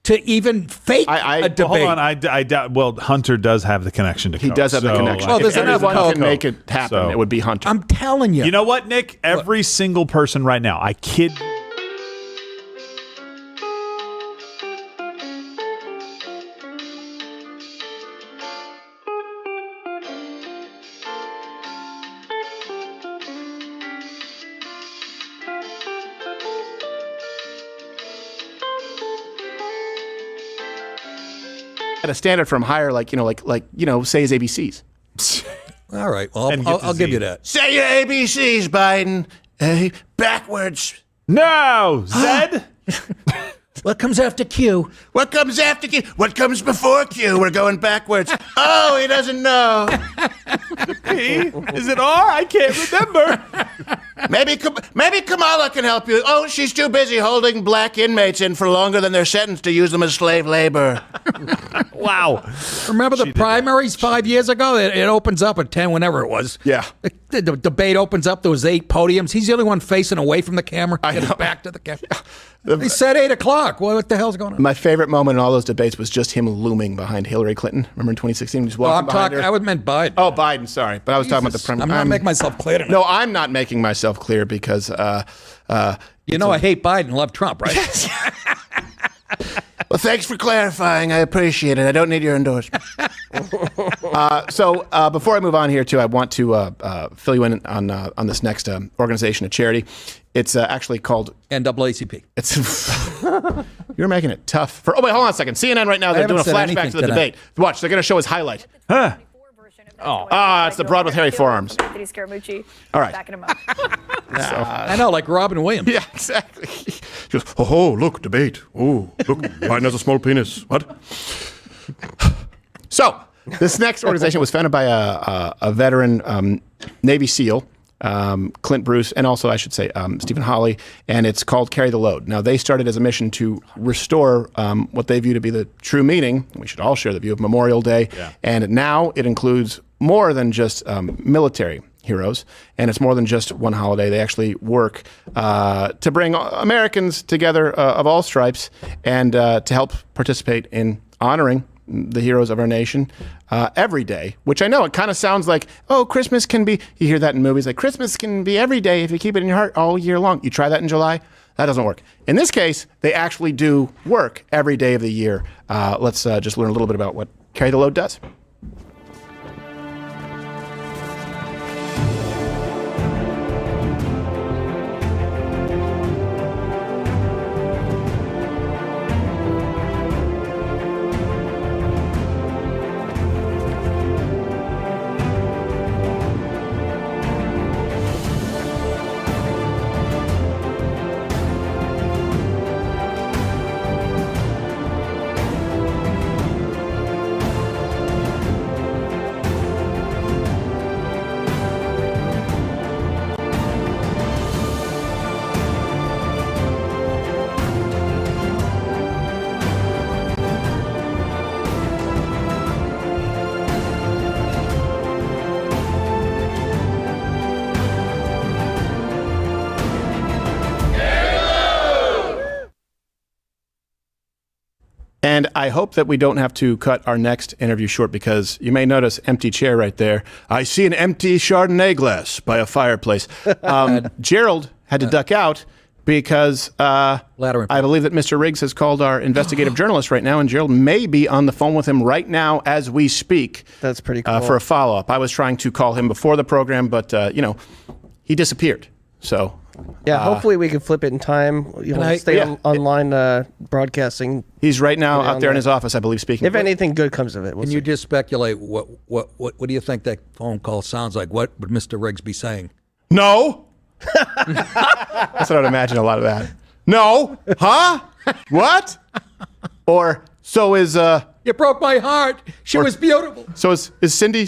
to even fake a debate. Hold on, I doubt. Well, Hunter does have the connection to. He does have the connection. Oh, there's if enough anyone coke. can make it happen, it would be Hunter. I'm telling you. You know what, Nick? Every single person right now, I kid. At a standard from higher, like say his ABCs. All right, well, I'll give you that. Say your ABCs, Biden. Backwards. No, Zed. What comes after Q? What comes after Q? What comes before Q? We're going backwards. Oh, he doesn't know. Is it R? I can't remember. Maybe Kamala can help you. Oh, she's too busy holding black inmates in for longer than they're sentenced to use them as slave labor. Wow. Remember the primaries 5 years ago? It opens up at 10, whenever it was. Yeah. The debate opens up. There was 8 podiums. He's the only one facing away from the camera. Get his back to the camera. He said 8 o'clock. What the hell's going on? My favorite moment in all those debates was just him looming behind Hillary Clinton. Remember in 2016? Just walking behind her? I would meant Biden. Oh, Biden, sorry. But I was talking about the I'm not making myself clear tonight. No, I'm not making myself clear because... I hate Biden, love Trump, right? Well, thanks for clarifying. I appreciate it. I don't need your endorsement. So before I move on here, too, I want to fill you in on this next organization, a charity. It's actually called NAACP. You're making it tough. Oh, wait, hold on a second. CNN right now, they're doing a flashback to the debate. Watch, they're going to show his highlight. Huh. It's the broad with hairy forearms. All right. Backing him up. I know, like Robin Williams. Yeah, exactly. She goes, oh, look, debate. Oh, look, Biden has a small penis. What? So, this next organization was founded by a veteran Navy SEAL, Clint Bruce, and also, I should say, Stephen Hallie, and it's called Carry the Load. Now, they started as a mission to restore what they view to be the true meaning, we should all share the view, of Memorial Day, and now it includes more than just military heroes, and it's more than just one holiday. They actually work to bring Americans together of all stripes and to help participate in honoring the heroes of our nation every day, which I know it kind of sounds like, oh, Christmas can be, you hear that in movies, like Christmas can be every day if you keep it in your heart all year long. You try that in July, that doesn't work. In this case, they actually do work every day of the year. Let's just learn a little bit about what Carry the Load does. And I hope that we don't have to cut our next interview short because you may notice empty chair right there. I see an empty Chardonnay glass by a fireplace. Gerald had to duck out because I believe that Mr. Riggs has called our investigative journalist right now, and Gerald may be on the phone with him right now as we speak. That's pretty cool. For a follow-up. I was trying to call him before the program, but, he disappeared. So... Yeah, hopefully we can flip it in time. Stay online broadcasting. He's right now out there in his office, I believe, speaking. If anything good comes of it, Can you just speculate what do you think that phone call sounds like? What would Mr. Riggs be saying? No. That's what I would imagine a lot of that. No. Huh? What? Or So is you broke my heart. She was beautiful. So is Cindy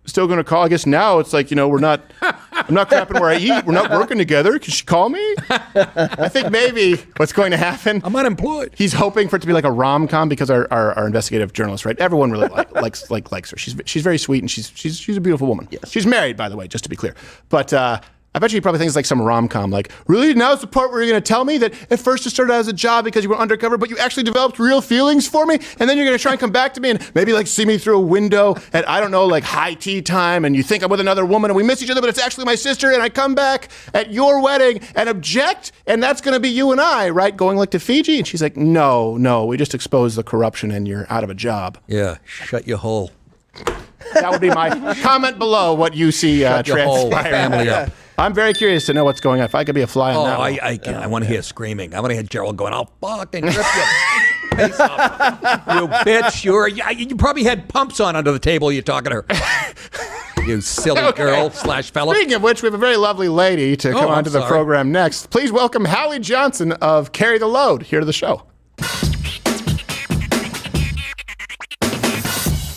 still going to call? I guess now it's like, we're not. I'm not crapping where I eat. We're not working together. Can she call me? I think maybe what's going to happen. I'm unemployed. He's hoping for it to be like a rom-com because our investigative journalist, right? Everyone really likes her. She's very sweet and she's a beautiful woman. Yes. She's married, by the way, just to be clear. But I bet you he probably thinks like some rom-com, like, really? Now's the part where you're going to tell me that at first you started out as a job because you were undercover, but you actually developed real feelings for me? And then you're going to try and come back to me and maybe like see me through a window at, I don't know, like high tea time, and you think I'm with another woman and we miss each other, but it's actually my sister, and I come back at your wedding and object, and that's going to be you and I, right? Going like to Fiji? And she's like, no, we just exposed the corruption and you're out of a job. Yeah, shut your hole. That would be my comment below what you see transpiring. Family up. I'm very curious to know what's going on. If I could be a fly on that one. I want to hear screaming. I want to hear Gerald going, I'll fucking rip your face off. You bitch. You probably had pumps on under the table you're talking to her. You silly girl / fella. Speaking of which, we have a very lovely lady to come onto the program next. Please welcome Hallie Johnston of Carry the Load here to the show.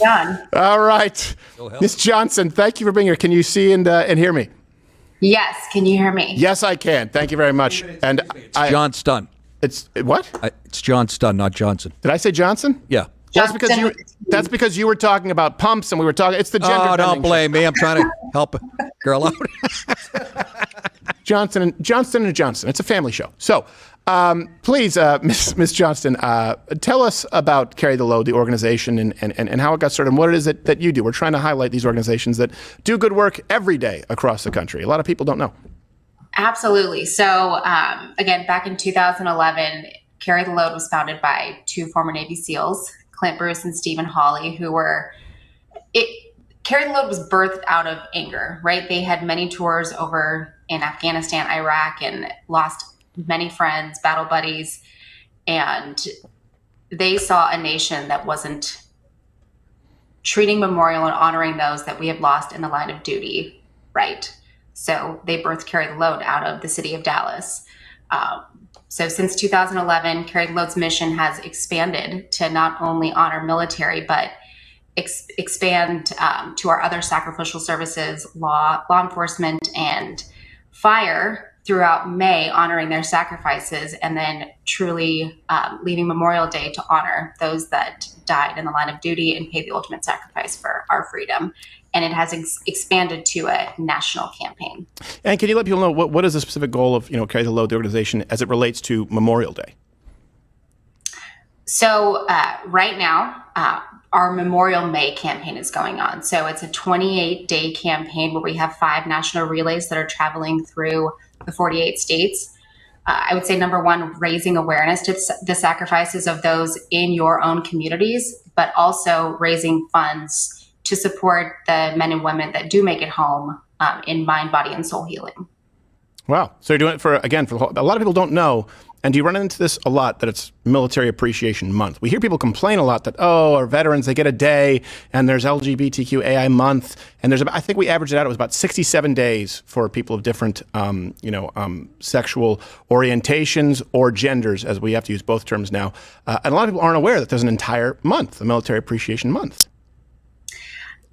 John. All right. Miss Johnston, thank you for being here. Can you see and hear me? Yes. Can you hear me? Yes, I can. Thank you very much. And it's Johnston. It's what? It's Johnston, not Johnson. Did I say Johnson? Yeah. Well, that's because you were talking about pumps and we were talking. It's the gender. Oh, don't blame me. I'm trying to help a girl out. Johnston and Johnston. It's a family show. So, please, Miss Johnston, tell us about Carry the Load, the organization, and how it got started, and what it is that you do. We're trying to highlight these organizations that do good work every day across the country. A lot of people don't know. Absolutely. So, again, back in 2011, Carry the Load was founded by two former Navy SEALs, Clint Bruce and Stephen Hallie, Carry the Load was birthed out of anger, right? They had many tours over in Afghanistan, Iraq, and lost many friends, battle buddies, and they saw a nation that wasn't treating memorial and honoring those that we have lost in the line of duty, right? So they birthed Carry the Load out of the city of Dallas. So since 2011, Carry the Load's mission has expanded to not only honor military, but expand to our other sacrificial services, law enforcement, and fire throughout May, honoring their sacrifices, and then truly leaving Memorial Day to honor those that died in the line of duty and paid the ultimate sacrifice for our freedom. And it has expanded to a national campaign. And can you let people know what is the specific goal of Carry the Load, the organization, as it relates to Memorial Day? So right now, our Memorial May campaign is going on. So it's a 28-day campaign where we have 5 national relays that are traveling through the 48 states. I would say, number one, raising awareness to the sacrifices of those in your own communities, but also raising funds to support the men and women that do make it home in mind, body, and soul healing. Wow. So you're doing it for a lot of people don't know, and do you run into this a lot, that it's Military Appreciation Month? We hear people complain a lot that, our veterans, they get a day, and there's LGBTQAI month, and I think we averaged it out, it was about 67 days for people of different, sexual orientations or genders, as we have to use both terms now. And a lot of people aren't aware that there's an entire month, the Military Appreciation Month.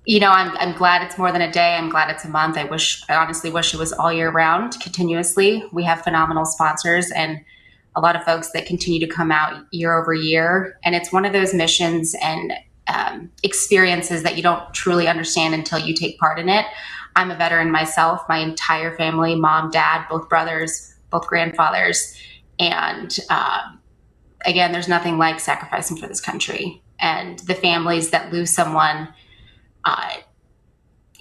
I'm glad it's more than a day. I'm glad it's a month. I honestly wish it was all year round, continuously. We have phenomenal sponsors and a lot of folks that continue to come out year over year. And it's one of those missions and experiences that you don't truly understand until you take part in it. I'm a veteran myself, my entire family, mom, dad, both brothers, both grandfathers. And again, there's nothing like sacrificing for this country. And the families that lose someone,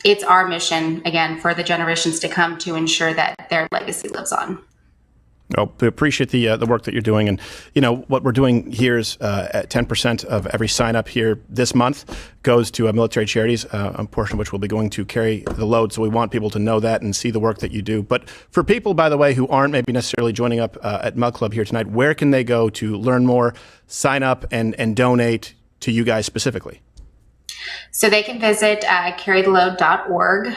it's our mission, again, for the generations to come to ensure that their legacy lives on. Well, we appreciate the work that you're doing. And, what we're doing here is at 10% of every sign up here this month goes to military charities, a portion of which will be going to Carry the Load. So we want people to know that and see the work that you do. But for people, by the way, who aren't maybe necessarily joining up at Mug Club here tonight, where can they go to learn more, sign up, and donate to you guys specifically? So they can visit carrytheload.org.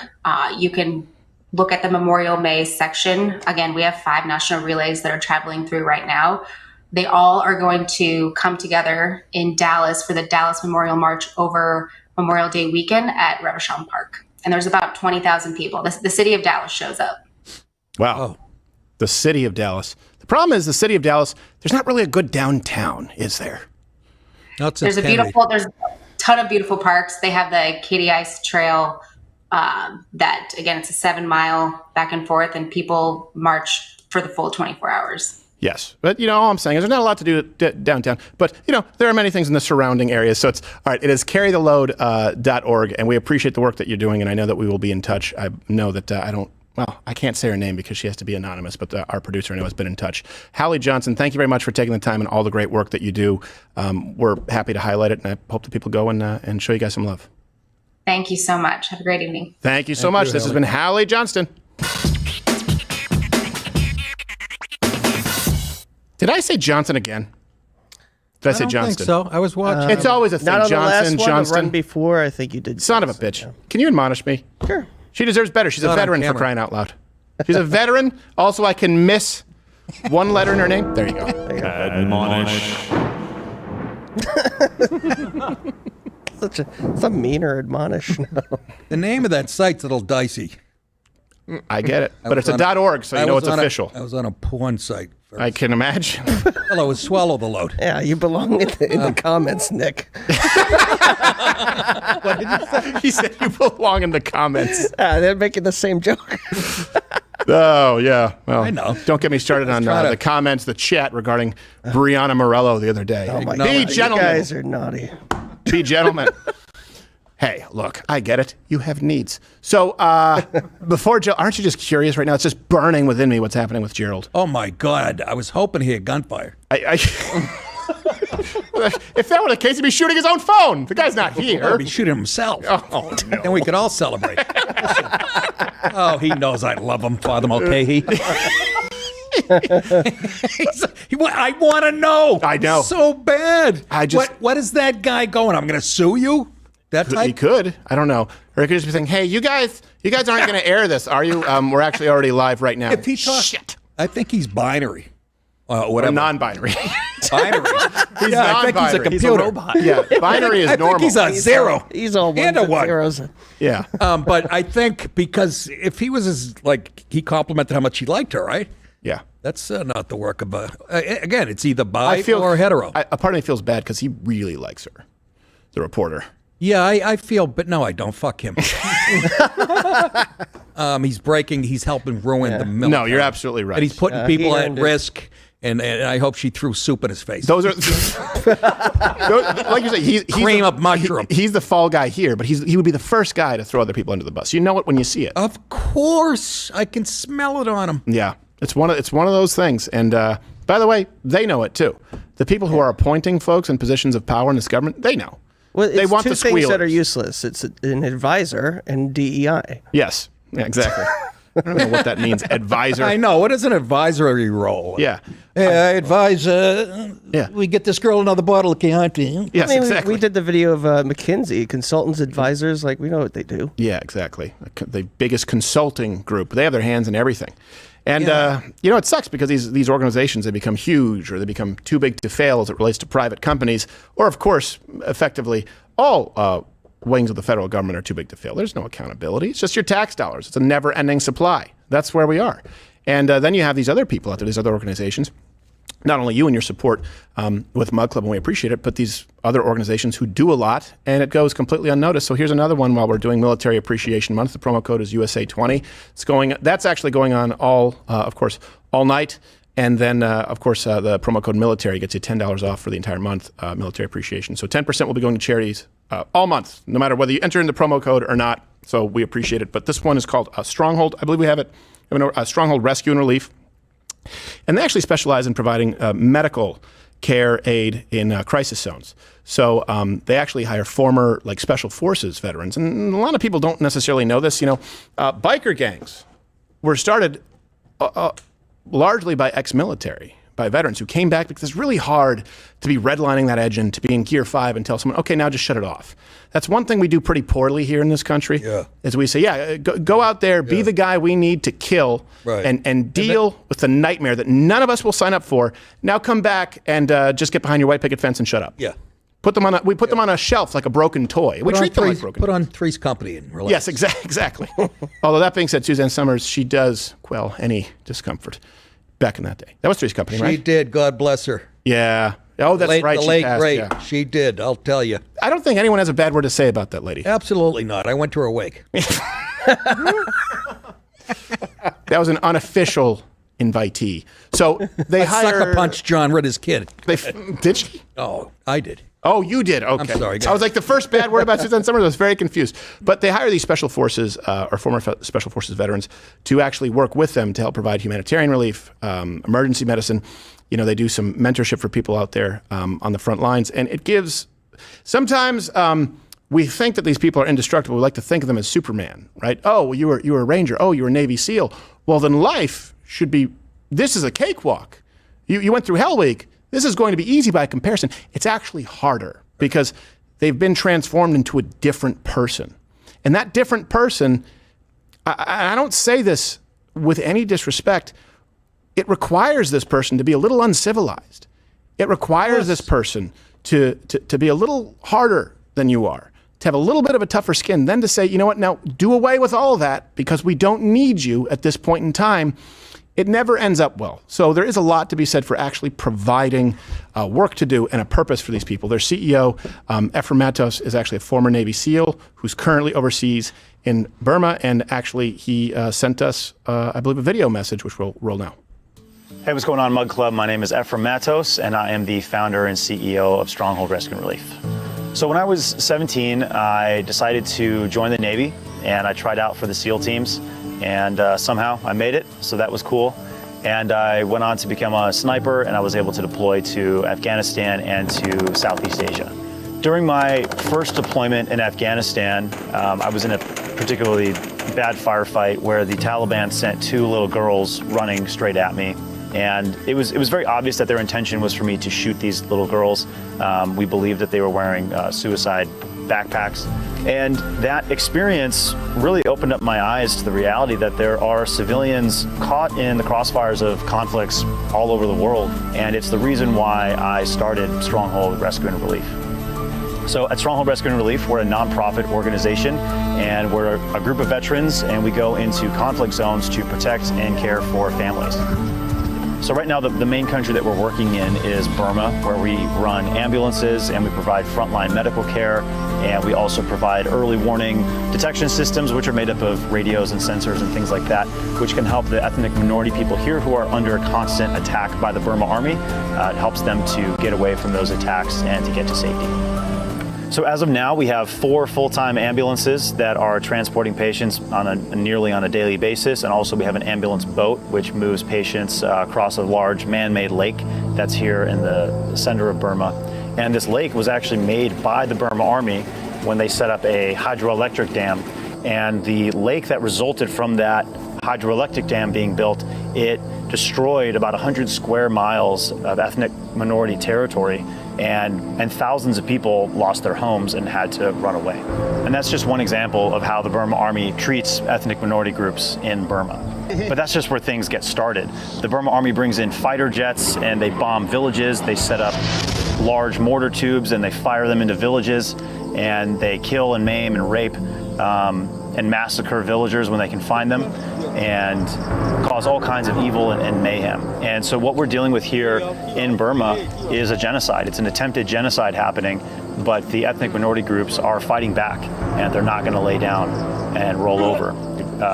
You can look at the Memorial May section. Again, we have 5 national relays that are traveling through right now. They all are going to come together in Dallas for the Dallas Memorial March over Memorial Day weekend at Revachon Park. And there's about 20,000 people. The city of Dallas shows up. Wow. The city of Dallas. The problem is the city of Dallas, there's not really a good downtown, is there? There's a ton of beautiful parks. They have the Katy Ice Trail that, again, it's a 7-mile back and forth, and people march for the full 24 hours. Yes. But, all I'm saying is there's not a lot to do downtown. But, there are many things in the surrounding areas. So it's, all right, it is carrytheload.org, and we appreciate the work that you're doing, and I know that we will be in touch. I know that I can't say her name because she has to be anonymous, but our producer, I know, has been in touch. Hallie Johnston, thank you very much for taking the time and all the great work that you do. We're happy to highlight it, and I hope that people go and show you guys some love. Thank you so much. Have a great evening. Thank you so much. This has been Hallie Johnston. Did I say Johnson again? Did I say Johnston? I don't think so. I was watching. It's always a thing. Not on Johnson, the last one, Johnston. the run before, I think you did. Son of a bitch. Yeah. Can you admonish me? Sure. She deserves better. She's a veteran, for crying out loud. She's a veteran. Also, I can miss one letter in her name. There you go. Admonish. It's a meaner admonish. The name of that site's a little dicey. I get it. But it's a .org, so you know it's official. I was on a porn site. First. I can imagine. Well, I would swallow the load. Yeah, you belong in the comments, Nick. What did you say? He said you belong in the comments. They're making the same joke. Oh, yeah. Well, I know. Don't get me started on the comments, the chat regarding Brianna Morello the other day. Oh, my God. Be gentlemen. You guys are naughty. Be gentlemen. Hey, look, I get it. You have needs. So before Joe, aren't you just curious right now? It's just burning within me what's happening with Gerald. Oh, my God. I was hoping he had gunfire. If that were the case, he'd be shooting his own phone. The guy's not here. He'd be shooting himself. Oh, no. And we could all celebrate. Oh, he knows I love him, Father Mulcahy. I want to know. I know. So bad. What is that guy going? I'm going to sue you? That type? He could. I don't know. Or he could just be saying, hey, you guys aren't going to air this, are you? We're actually already live right now. If he Shit. I think he's binary. Whatever. Or non-binary. Binary. He's yeah, non-binary. I think he's a computer. He's a robot. Yeah, binary is normal. I think he's a zero. He's all ones and a and one. zeros. Yeah. But I think because if he was he complimented how much he liked her, right? Yeah. That's not the work of again, it's either bi or hetero. A part of me feels bad because he really likes her, the reporter. Yeah, I feel, but no, I don't. Fuck him. He's helping ruin the military. No, you're absolutely right. And he's putting people at risk, and I hope she threw soup in his face. Those are, like you said, he's cream of mushroom. He's the fall guy here, but he would be the first guy to throw other people under the bus. You know it when you see it. Of course, I can smell it on him. Yeah, it's one of those things. And by the way, they know it too. The people who are appointing folks in positions of power in this government, they know. Well, they want two the things squealers. that are useless. It's an advisor and DEI. Yes. Yeah, exactly. I don't know what that means. Advisor. I know. What is an advisory role? Yeah. Hey, I advise we get this girl another bottle of Chianti. Yes, exactly. We did the video of McKinsey, consultants, advisors. Like, we know what they do. Yeah, exactly. The biggest consulting group. They have their hands in everything. And, it sucks because these organizations, they become huge or they become too big to fail as it relates to private companies. Or, of course, effectively, all wings of the federal government are too big to fail. There's no accountability. It's just your tax dollars. It's a never-ending supply. That's where we are. And then you have these other people out there, these other organizations, not only you and your support with Mug Club, and we appreciate it, but these other organizations who do a lot, and it goes completely unnoticed. So here's another one while we're doing Military Appreciation Month. The promo code is USA20. That's actually going on all night. And then, the promo code military gets you $10 off for the entire month, military appreciation. So 10% will be going to charities all month, no matter whether you enter in the promo code or not. So we appreciate it. But this one is called Stronghold. I believe we have it. Stronghold Rescue and Relief. And they actually specialize in providing medical care aid in crisis zones. So they actually hire former special forces veterans. And a lot of people don't necessarily know this. Biker gangs were started largely by ex-military. by veterans who came back because it's really hard to be redlining that engine, to be in gear 5 and tell someone, okay, now just shut it off. That's one thing we do pretty poorly here in this country, is we say, go out there, be the guy we need to kill, and deal with the nightmare that none of us will sign up for. Now come back and just get behind your white picket fence and shut up. Yeah. We put them on a shelf like a broken toy. We treat them like broken toys. Put on Three's Company and relax. Yes, exactly. Although that being said, Suzanne Summers, she does quell any discomfort back in that day. That was Three's Company, right? She did. God bless her. Yeah. Oh, that's right. The She late passed, great. yeah. She did. I'll tell you. I don't think anyone has a bad word to say about that lady. Absolutely not. I went to her wake. That was an unofficial invitee. So they hired. Sucker punched John Ritter's kid. Did she? Oh, I did. Oh, you did? Okay. I'm sorry. I was like, the first bad word about Suzanne Summers, I was very confused. But they hire these special forces or former special forces veterans to actually work with them to help provide humanitarian relief, emergency medicine. You know, they do some mentorship for people out there on the front lines. And it gives, sometimes we think that these people are indestructible. We like to think of them as Superman, right? Oh, well, you were a Ranger. Oh, you were a Navy SEAL. Well, then life should be, this is a cakewalk. You went through Hell Week. This is going to be easy by comparison. It's actually harder because they've been transformed into a different person. And that different person, I don't say this with any disrespect, it requires this person to be a little uncivilized. It requires this person to be a little harder than you are, to have a little bit of a tougher skin, then to say, you know what, now do away with all of that because we don't need you at this point in time. It never ends up well. So there is a lot to be said for actually providing work to do and a purpose for these people. Their CEO, Ephraim Matos, is actually a former Navy SEAL who's currently overseas in Burma. And actually, he sent us, I believe, a video message, which we'll roll now. Hey, what's going on, Mug Club? My name is Ephraim Matos, and I am the founder and CEO of Stronghold Rescue and Relief. So when I was 17, I decided to join the Navy, and I tried out for the SEAL teams. And somehow I made it, so that was cool. And I went on to become a sniper, and I was able to deploy to Afghanistan and to Southeast Asia. During my first deployment in Afghanistan, I was in a particularly bad firefight where the Taliban sent 2 little girls running straight at me. And it was very obvious that their intention was for me to shoot these little girls. We believed that they were wearing suicide backpacks. And that experience really opened up my eyes to the reality that there are civilians caught in the crossfires of conflicts all over the world. And it's the reason why I started Stronghold Rescue and Relief. So at Stronghold Rescue and Relief, we're a nonprofit organization, and we're a group of veterans, and we go into conflict zones to protect and care for families. So right now, the main country that we're working in is Burma, where we run ambulances and we provide frontline medical care, and we also provide early warning detection systems, which are made up of radios and sensors and things like that, which can help the ethnic minority people here who are under constant attack by the Burma Army. It helps them to get away from those attacks and to get to safety. So as of now, we have 4 full-time ambulances that are transporting patients nearly on a daily basis. And also we have an ambulance boat, which moves patients across a large man-made lake that's here in the center of Burma. And this lake was actually made by the Burma Army when they set up a hydroelectric dam. And the lake that resulted from that hydroelectric dam being built, it destroyed about 100 square miles of ethnic minority territory. And thousands of people lost their homes and had to run away. And that's just one example of how the Burma Army treats ethnic minority groups in Burma. But that's just where things get started. The Burma Army brings in fighter jets and they bomb villages. They set up large mortar tubes and they fire them into villages, and they kill and maim and rape and massacre villagers when they can find them, and cause all kinds of evil and mayhem. And so what we're dealing with here in Burma is a genocide. It's an attempted genocide happening, but the ethnic minority groups are fighting back, and they're not going to lay down and roll over.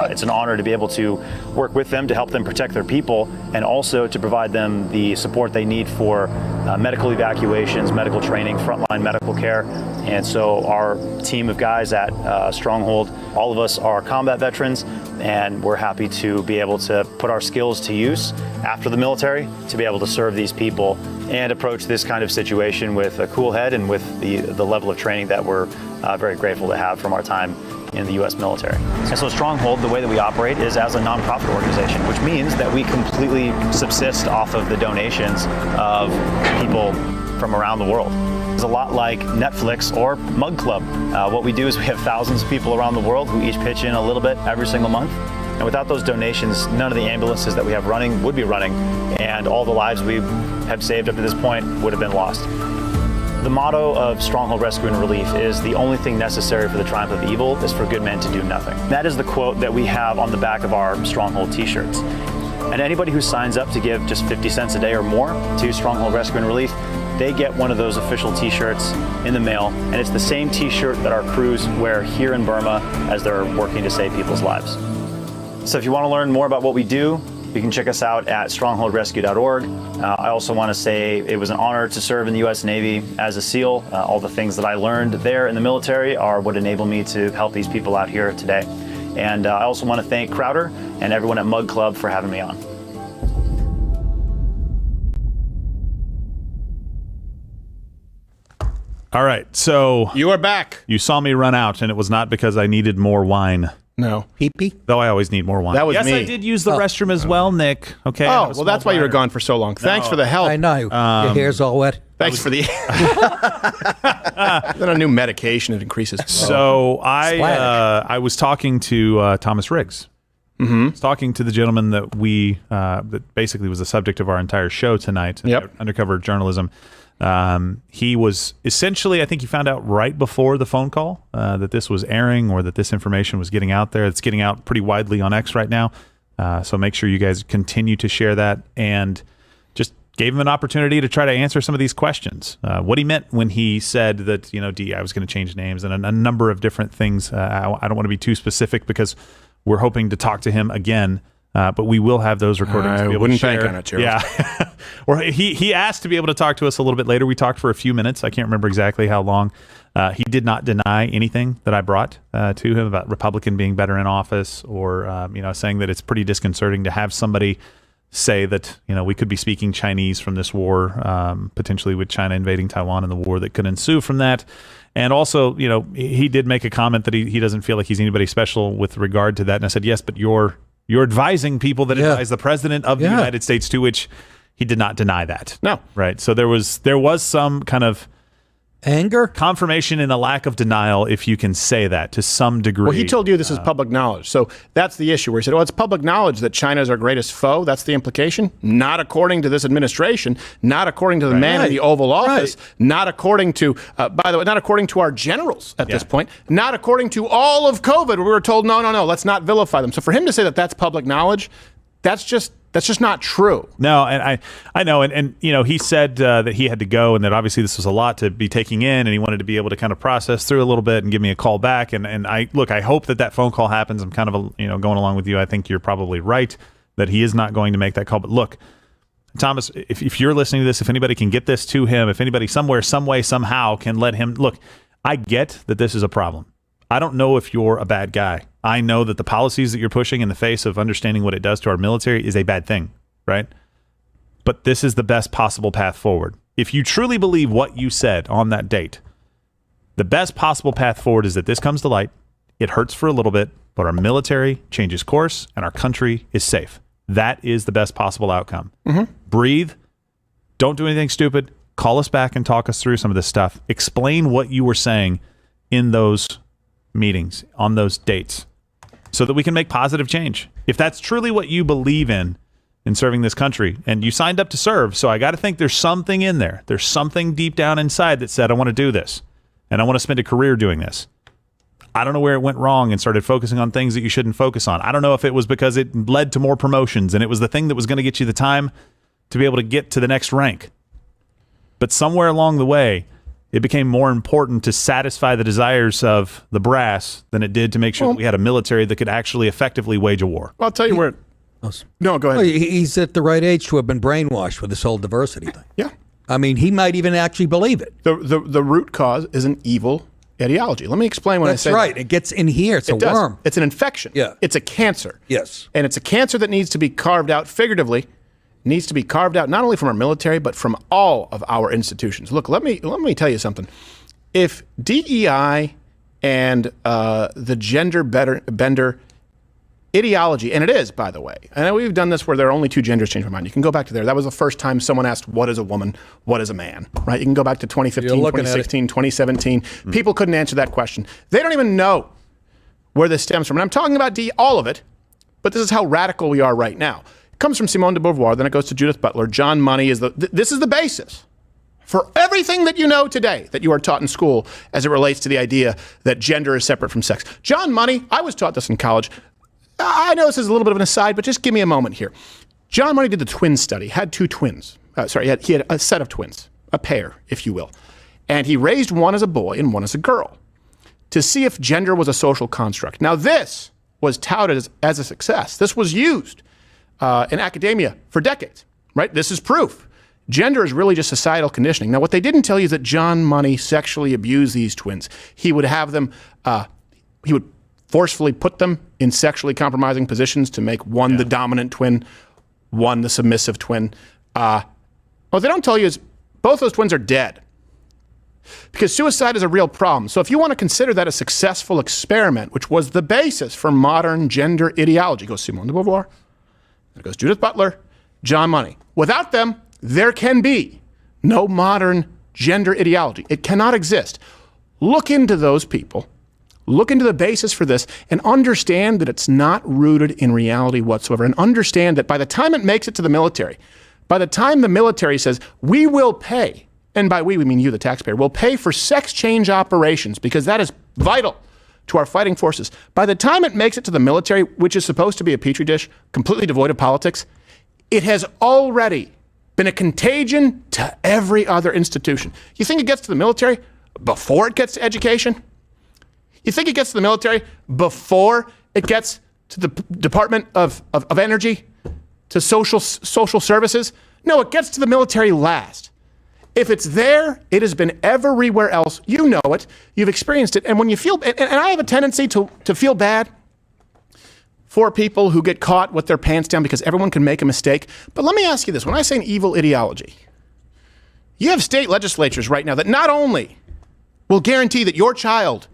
It's an honor to be able to work with them to help them protect their people, and also to provide them the support they need for medical evacuations, medical training, frontline medical care. And so our team of guys at Stronghold, all of us are combat veterans, and we're happy to be able to put our skills to use after the military to be able to serve these people and approach this kind of situation with a cool head and with the level of training that we're very grateful to have from our time in the U.S. military. And so Stronghold, the way that we operate is as a nonprofit organization, which means that we completely subsist off of the donations of people from around the world. It's a lot like Netflix or Mug Club. What we do is we have thousands of people around the world who each pitch in a little bit every single month. And without those donations, none of the ambulances that we have running would be running, and all the lives we have saved up to this point would have been lost. The motto of Stronghold Rescue and Relief is the only thing necessary for the triumph of evil is for good men to do nothing. That is the quote that we have on the back of our Stronghold t-shirts. And anybody who signs up to give just 50 cents a day or more to Stronghold Rescue and Relief, they get one of those official t-shirts in the mail, and it's the same t-shirt that our crews wear here in Burma as they're working to save people's lives. So if you want to learn more about what we do, you can check us out at strongholdrescue.org. I also want to say it was an honor to serve in the U.S. Navy as a SEAL. All the things that I learned there in the military are what enabled me to help these people out here today. And I also want to thank Crowder and everyone at Mug Club for having me on. All right, so you are back. You saw me run out, and it was not because I needed more wine. No. Pee-pee? Though I always need more wine. That was yes, me. I did use the restroom as well, Nick. Okay. Oh, well, that's why you were gone for so long. Thanks for the help. I know. Your hair's all wet. Thanks for the... Then a new medication, it increases. So I was talking to Thomas Riggs. I was talking to the gentleman that that basically was the subject of our entire show tonight, Undercover Journalism. He was essentially, I think he found out right before the phone call that this was airing or that this information was getting out there. It's getting out pretty widely on X right now. So make sure you guys continue to share that, and just gave him an opportunity to try to answer some of these questions. What he meant when he said that, DEI was going to change names, and a number of different things. I don't want to be too specific because we're hoping to talk to him again. But we will have those recordings to be able to share. Bank on it, Gerald. Yeah. Or he asked to be able to talk to us a little bit later. We talked for a few minutes. I can't remember exactly how long. He did not deny anything that I brought to him about Republican being better in office, or saying that it's pretty disconcerting to have somebody say that we could be speaking Chinese from this war, potentially with China invading Taiwan and the war that could ensue from that. And also, he did make a comment that he doesn't feel like he's anybody special with regard to that. And I said, yes, but you're advising people that advise the president of the United States, to which he did not deny that. No. Right. So there was some kind of anger, confirmation in a lack of denial, if you can say that, to some degree. Well, he told you this is public knowledge. So that's the issue where he said, it's public knowledge that China is our greatest foe. That's the implication. Not according to this administration, not according to the man in the Oval Office, not according to, by the way, not according to our generals at this point, not according to all of COVID, where we were told, no, let's not vilify them. So for him to say that that's public knowledge, that's just not true. No, and I know, and he said that he had to go, and that obviously this was a lot to be taking in, and he wanted to be able to kind of process through a little bit and give me a call back. And I hope that phone call happens. I'm kind of going along with you. I think you're probably right that he is not going to make that call. But look, Thomas, if you're listening to this, if anybody can get this to him, if anybody somewhere, some way, somehow can let him look, I get that this is a problem. I don't know if you're a bad guy. I know that the policies that you're pushing in the face of understanding what it does to our military is a bad thing, right? But this is the best possible path forward. If you truly believe what you said on that date, the best possible path forward is that this comes to light. It hurts for a little bit, but our military changes course and our country is safe. That is the best possible outcome. Breathe. Don't do anything stupid. Call us back and talk us through some of this stuff. Explain what you were saying in those meetings on those dates so that we can make positive change. If that's truly what you believe in serving this country, and you signed up to serve, so I got to think there's something in there. There's something deep down inside that said, I want to do this, and I want to spend a career doing this. I don't know where it went wrong and started focusing on things that you shouldn't focus on. I don't know if it was because it led to more promotions and it was the thing that was going to get you the time to be able to get to the next rank. But somewhere along the way, it became more important to satisfy the desires of the brass than it did to make sure that we had a military that could actually effectively wage a war. I'll tell you where... No, go ahead. Well, he's at the right age to have been brainwashed with this whole diversity thing. Yeah. I mean, he might even actually believe it. The root cause is an evil ideology. Let me explain when I say that's right. It gets in here. It's a worm. It's an infection. Yeah. It's a cancer. Yes. And it's a cancer that needs to be carved out figuratively, needs to be carved out not only from our military, but from all of our institutions. Look, let me tell you something. If DEI and the gender bender ideology, and it is, by the way. I know we've done this where there are only two genders, change my mind. You can go back to there. That was the first time someone asked, what is a woman, what is a man, right? You can go back to 2015, 2016, 2017. People couldn't answer that question. They don't even know where this stems from. And I'm talking about all of it, but this is how radical we are right now. It comes from Simone de Beauvoir, then it goes to Judith Butler. John Money is this is the basis for everything that you know today that you are taught in school as it relates to the idea that gender is separate from sex. John Money, I was taught this in college. I know this is a little bit of an aside, but just give me a moment here. John Money did the twin study, had two twins. He had a set of twins, a pair, if you will. And he raised one as a boy and one as a girl to see if gender was a social construct. Now, this was touted as a success. This was used in academia for decades, right? This is proof. Gender is really just societal conditioning. Now, what they didn't tell you is that John Money sexually abused these twins. He would have them, he would forcefully put them in sexually compromising positions to make one the dominant twin, one the submissive twin. What they don't tell you is both those twins are dead because suicide is a real problem. So if you want to consider that a successful experiment, which was the basis for modern gender ideology, goes Simone de Beauvoir, there goes Judith Butler, John Money. Without them, there can be no modern gender ideology. It cannot exist. Look into those people. Look into the basis for this and understand that it's not rooted in reality whatsoever. And understand that by the time it makes it to the military, by the time the military says, we will pay, and by we mean you, the taxpayer, will pay for sex change operations because that is vital to our fighting forces. By the time it makes it to the military, which is supposed to be a petri dish, completely devoid of politics, it has already been a contagion to every other institution. You think it gets to the military before it gets to education? You think it gets to the military before it gets to the Department of Energy, to social services? No, it gets to the military last. If it's there, it has been everywhere else. You know it. You've experienced it. And when you feel, and I have a tendency to feel bad for people who get caught with their pants down because everyone can make a mistake. But let me ask you this. When I say an evil ideology, you have state legislatures right now that not only will guarantee that your child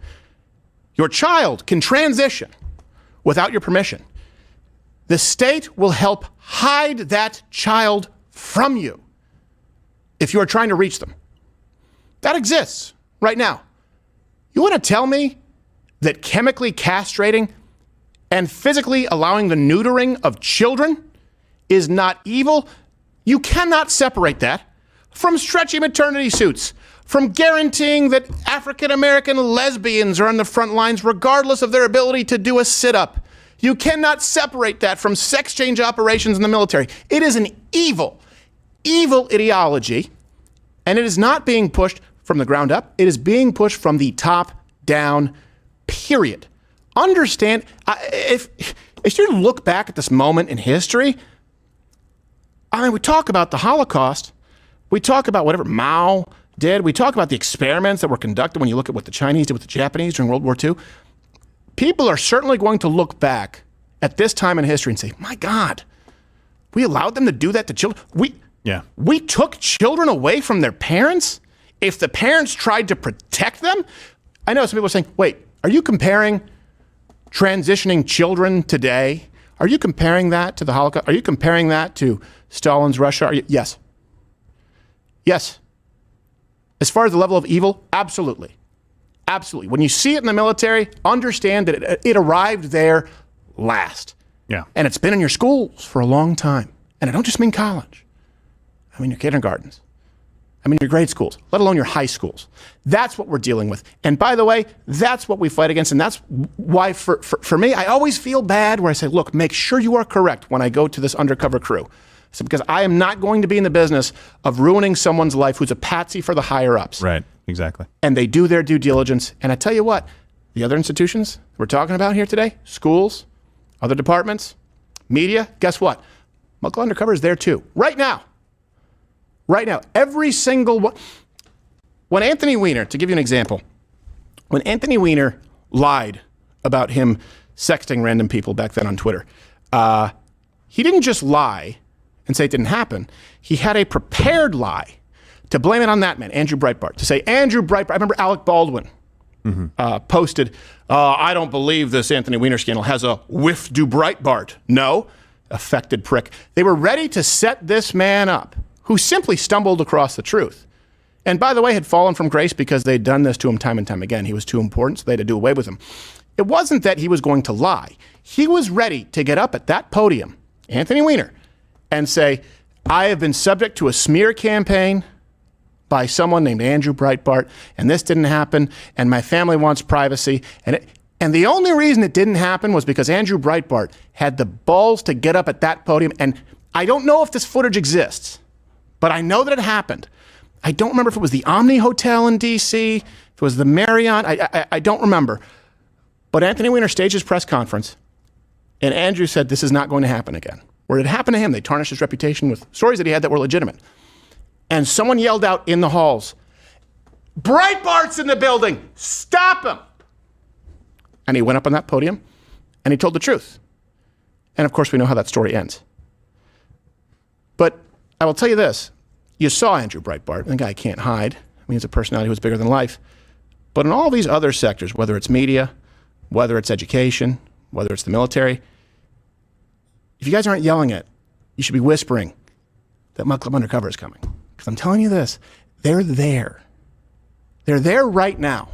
can transition without your permission, the state will help hide that child from you if you are trying to reach them. That exists right now. You want to tell me that chemically castrating and physically allowing the neutering of children is not evil? You cannot separate that from stretchy maternity suits, from guaranteeing that African-American lesbians are on the front lines regardless of their ability to do a sit-up. You cannot separate that from sex change operations in the military. It is an evil ideology, and it is not being pushed from the ground up. It is being pushed from the top down, period. Understand, if you look back at this moment in history, I mean, we talk about the Holocaust, we talk about whatever Mao did, we talk about the experiments that were conducted when you look at what the Chinese did with the Japanese during World War II. People are certainly going to look back at this time in history and say, my God, we allowed them to do that to children? We took children away from their parents? If the parents tried to protect them? I know some people are saying, wait, are you comparing transitioning children today? Are you comparing that to the Holocaust? Are you comparing that to Stalin's Russia? Yes. Yes. As far as the level of evil, absolutely. Absolutely. When you see it in the military, understand that it arrived there last. Yeah. And it's been in your schools for a long time. And I don't just mean college. I mean your kindergartens. I mean your grade schools, let alone your high schools. That's what we're dealing with. And by the way, that's what we fight against. And that's why for me, I always feel bad where I say, look, make sure you are correct when I go to this undercover crew. So because I am not going to be in the business of ruining someone's life who's a patsy for the higher ups. Right, exactly. And they do their due diligence. And I tell you what, the other institutions we're talking about here today, schools, other departments, media, guess what? Muggle Undercover is there too. Right now, every single one. When Anthony Weiner, to give you an example, when Anthony Weiner lied about him sexting random people back then on Twitter, he didn't just lie and say it didn't happen. He had a prepared lie to blame it on that man, Andrew Breitbart, to say, Andrew Breitbart, I remember Alec Baldwin posted, I don't believe this Anthony Weiner scandal has a whiff du Breitbart. No, affected prick. They were ready to set this man up, who simply stumbled across the truth. And by the way, had fallen from grace because they'd done this to him time and time again. He was too important, so they had to do away with him. It wasn't that he was going to lie. He was ready to get up at that podium, Anthony Weiner, and say, I have been subject to a smear campaign by someone named Andrew Breitbart, and this didn't happen, and my family wants privacy. And the only reason it didn't happen was because Andrew Breitbart had the balls to get up at that podium. And I don't know if this footage exists, but I know that it happened. I don't remember if it was the Omni Hotel in D.C., if it was the Marriott. I don't remember. But Anthony Weiner staged his press conference, and Andrew said this is not going to happen again. Where it happened to him, they tarnished his reputation with stories that he had that were legitimate. And someone yelled out in the halls, Breitbart's in the building, stop him. And he went up on that podium and he told the truth. And of course, we know how that story ends. But I will tell you this, you saw Andrew Breitbart, the guy can't hide. I mean, he's a personality who's bigger than life. But in all these other sectors, whether it's media, whether it's education, whether it's the military, if you guys aren't yelling it, you should be whispering that Mug Club Undercover is coming. Because I'm telling you this, they're there. They're there right now.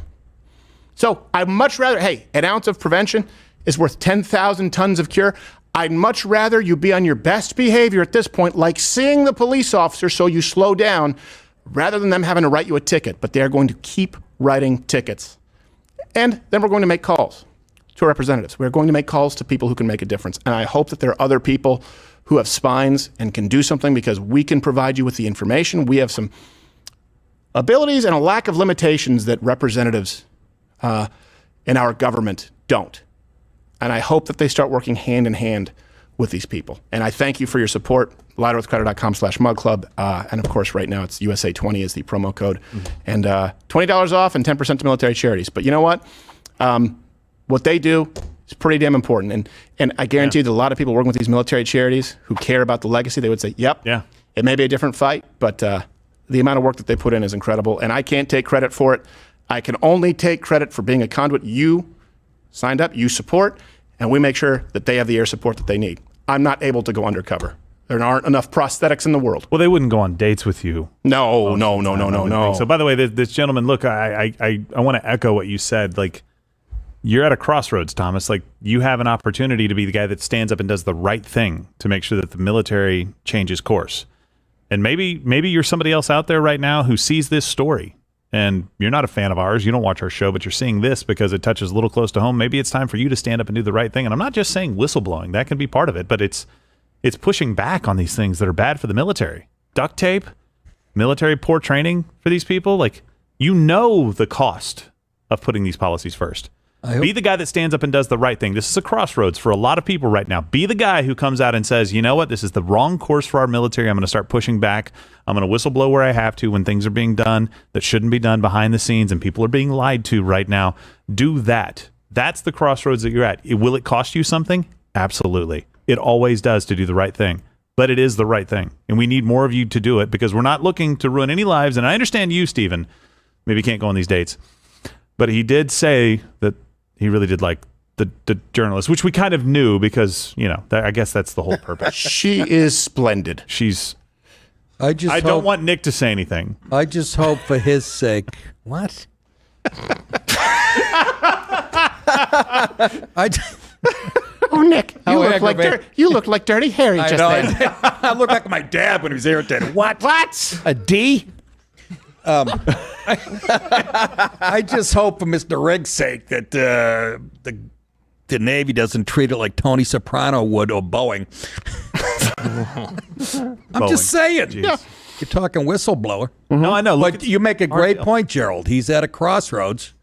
So I'd much rather, hey, an ounce of prevention is worth 10,000 tons of cure. I'd much rather you be on your best behavior at this point, like seeing the police officer so you slow down, rather than them having to write you a ticket. But they're going to keep writing tickets. And then we're going to make calls to our representatives. We're going to make calls to people who can make a difference. And I hope that there are other people who have spines and can do something, because we can provide you with the information. We have some abilities and a lack of limitations that representatives in our government don't. And I hope that they start working hand in hand with these people. And I thank you for your support. LighterWithCrowder.com/MugClub. And of course, right now it's USA20 is the promo code. And $20 off and 10% to military charities. But you know what? What they do is pretty damn important. And I guarantee that a lot of people working with these military charities who care about the legacy, they would say, yep, it may be a different fight, but the amount of work that they put in is incredible. And I can't take credit for it. I can only take credit for being a conduit. You signed up, you support, and we make sure that they have the air support that they need. I'm not able to go undercover. There aren't enough prosthetics in the world. Well, they wouldn't go on dates with you. No. So, by the way, this gentleman, look, I want to echo what you said. Like, you're at a crossroads, Thomas. Like, you have an opportunity to be the guy that stands up and does the right thing to make sure that the military changes course. And maybe you're somebody else out there right now who sees this story, and you're not a fan of ours. You don't watch our show, but you're seeing this because it touches a little close to home. Maybe it's time for you to stand up and do the right thing. And I'm not just saying whistleblowing. That can be part of it, but it's pushing back on these things that are bad for the military. Duct tape, military poor training for these people. Like, you know the cost of putting these policies first. Be the guy that stands up and does the right thing. This is a crossroads for a lot of people right now. Be the guy who comes out and says, you know what, this is the wrong course for our military. I'm going to start pushing back. I'm going to whistleblow where I have to when things are being done that shouldn't be done behind the scenes and people are being lied to right now. Do that. That's the crossroads that you're at. Will it cost you something? Absolutely. It always does to do the right thing. But it is the right thing. And we need more of you to do it because we're not looking to ruin any lives. And I understand you, Stephen, maybe can't go on these dates. But he did say that he really did like the journalist, which we kind of knew because, you know, I guess that's the whole purpose. She is splendid. I don't want Nick to say anything. I just hope for his sake. What? Oh, Nick, you look like Dirty Harry just then. I look like my dad when he was irritated. What? A D? I just hope for Mr. Riggs' sake that the Navy doesn't treat it like Tony Soprano would or Boeing. I'm just saying. Yeah. You're talking whistleblower. Mm-hmm. No, I know. But you make a great point, Gerald. He's at a crossroads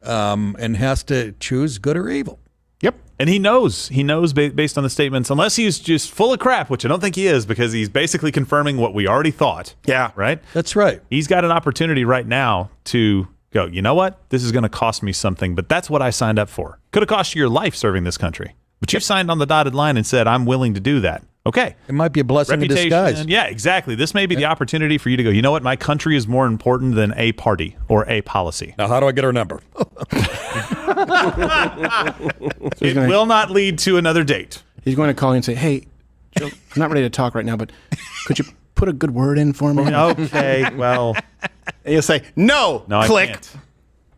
and has to choose good or evil. Yep. And he knows based on the statements, unless he's just full of crap, which I don't think he is because he's basically confirming what we already thought. Yeah. Right? That's right. He's got an opportunity right now to go, you know what? This is going to cost me something, but that's what I signed up for. Could have cost you your life serving this country. But you've signed on the dotted line and said, I'm willing to do that. Okay. It might be a blessing in disguise. Yeah, exactly. This may be the opportunity for you to go, you know what? My country is more important than a party or a policy. Now, how do I get her number? It will not lead to another date. He's going to call you and say, hey, Joe, I'm not ready to talk right now, but could you put a good word in for me? Okay, well. And you'll say, no, click. I can't.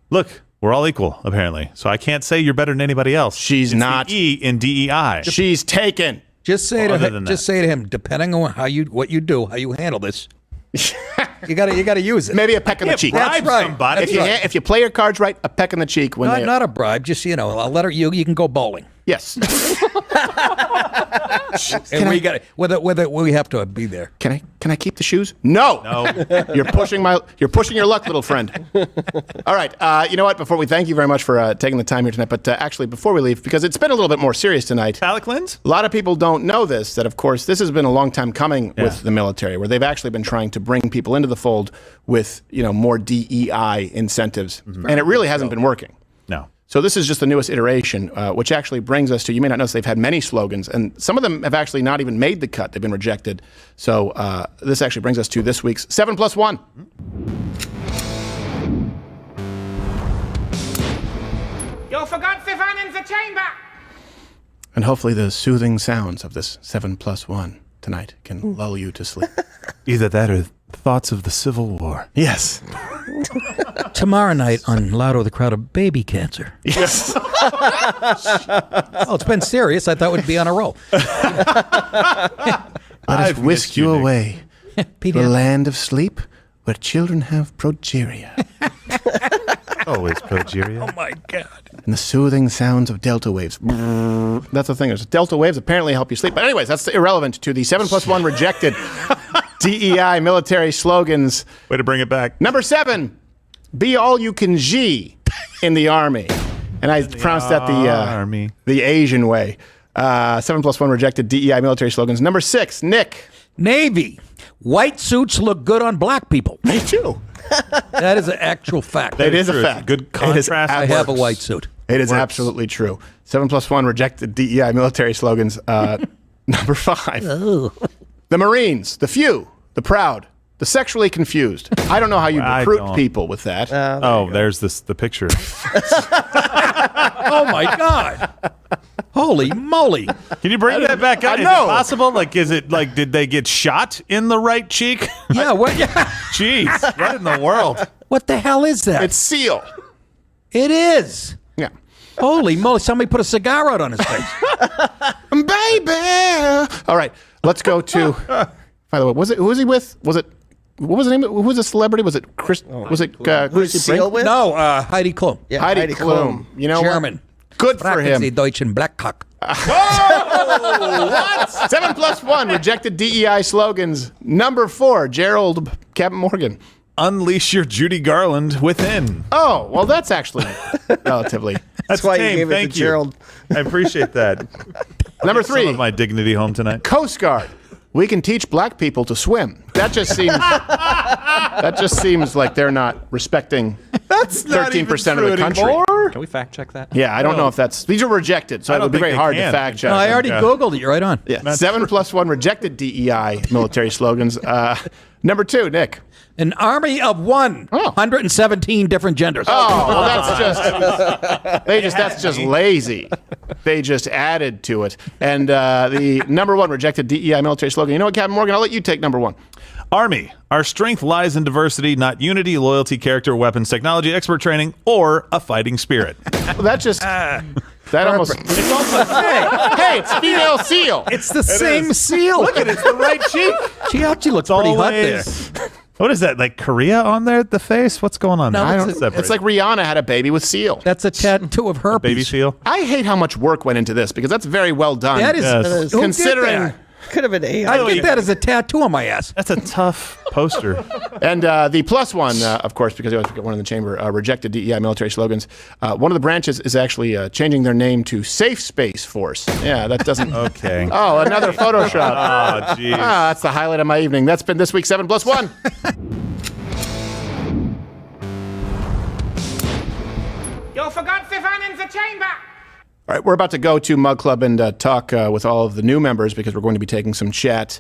Look, we're all equal, apparently. So I can't say you're better than anybody else. She's it's not. The E in DEI. She's taken. Just say to him, depending on what you do, how you handle this, you gotta use it. Maybe a peck in the cheek. That's right. Somebody. If you play your cards right, a peck in the cheek. Not a bribe. Just I'll let her. You can go bowling. Yes. And we have to be there. Can I keep the shoes? No. You're pushing your luck, little friend. All right. You know what? Before we thank you very much for taking the time here tonight, but actually before we leave, because it's been a little bit more serious tonight. Palate cleanse? A lot of people don't know this, that of course this has been a long time coming with the military, where they've actually been trying to bring people into the fold with more DEI incentives, and it really hasn't been working. No. So this is just the newest iteration, which actually brings us to, you may not notice they've had many slogans, and some of them have actually not even made the cut. They've been rejected. So this actually brings us to this week's 7+1. You forgot Stefan in the chamber. And hopefully the soothing sounds of this 7+1 tonight can lull you to sleep. Either that or thoughts of the Civil War. Yes. Tomorrow night on Loud the Crowd of baby cancer. Yes. Oh, it's been serious. I thought we'd be on a roll. Let us whisk you away to a land of sleep where children have progeria. Always progeria. Oh, my God. And the soothing sounds of delta waves. That's the thing. There's delta waves apparently help you sleep. But anyways, that's irrelevant to the 7+1 rejected DEI military slogans. Way to bring it back. Number 7, be all you can G in the Army. And I pronounced that the Asian way. 7+1 rejected DEI military slogans. Number 6, Nick. Navy. White suits look good on black people. They do. That is an actual fact. It is a fact. Good contrast. I have a white suit. It is absolutely true. 7+1 rejected DEI military slogans. Number 5. Oh. The Marines, the few, the proud, the sexually confused. I don't know how you recruit people with that. There's the picture. Oh, my God. Holy moly. Can you bring that back up? Is it possible? Did they get shot in the right cheek? Yeah, what? Yeah. Jeez, what in the world? What the hell is that? It's SEAL. It is. Yeah. Holy moly, somebody put a cigar out on his face. Baby. All right, let's go to, by the way, who was he with? What was the name? Who was the celebrity? Was it Chris? Was it who's SEAL with? No, Heidi Klum. Yeah, Heidi Klum. You know German. Good for him. Deutschen Blackcock. Oh, what? 7+1 rejected DEI slogans. Number 4, Gerald Captain Morgan. Unleash your Judy Garland within. Oh, well, that's actually relatively. That's why you gave it to Gerald. I appreciate that. Number 3. Some of my dignity home tonight. Coast Guard. We can teach black people to swim. That just seems like they're not respecting 13% of the country. Anymore. Can we fact check that? Yeah, I don't know if these are rejected, so it would be very hard to fact check. No, I already Googled it. You're right on. Yeah, 7+1 rejected DEI military slogans. Number 2, Nick. An army of one. 117 different genders. Oh, well, that's just lazy. They just added to it. And the number 1 rejected DEI military slogan. You know what, Captain Morgan? I'll let you take number 1. Army. Our strength lies in diversity, not unity, loyalty, character, weapons, technology, expert training, or a fighting spirit. Well, that just... That almost... It's also... Hey, it's female SEAL. It's the same SEAL. Look at it. It's the right cheek. She looks pretty hot there. What is that, like Korea on there at the face? What's going on there? It's like Rihanna had a baby with SEAL. That's a tattoo of herpes. Baby SEAL? I hate how much work went into this because that's very well done. That is considering... Could have been AI. I get that as a tattoo on my ass. That's a tough poster. And the +1, of course, because I always forget one in the chamber, rejected DEI military slogans. One of the branches is actually changing their name to Safe Space Force. Yeah, that doesn't... Okay. Oh, another Photoshop. Oh, jeez. That's the highlight of my evening. That's been this week's 7+1. You forgot Stefan in the chamber. All right, we're about to go to Mug Club and talk with all of the new members because we're going to be taking some chat,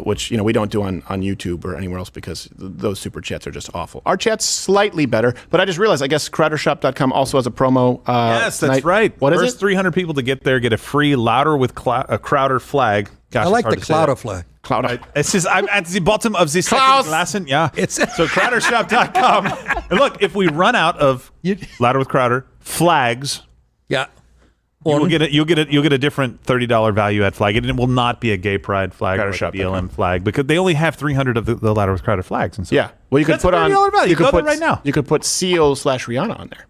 which we don't do on YouTube or anywhere else because those super chats are just awful. Our chat's slightly better, but I just realized, I guess CrowderShop.com also has a promo. Yes, that's tonight. right. What is First it? 300 people to get there get a free Louder with a Crowder flag. Gosh, I like the Clouder flag. Clouder. It's just, I'm at the bottom of the second lesson. Yeah. So CrowderShop.com. And look, if we run out of Louder with Crowder flags, yeah, you'll get a different $30 value add flag, and it will not be a gay pride flag or a BLM flag because they only have 300 of the Louder with Crowder flags. And so Yeah, well, you could that's put a on. $30 value. You could Go put there right now. You could put CO/Rihanna on there.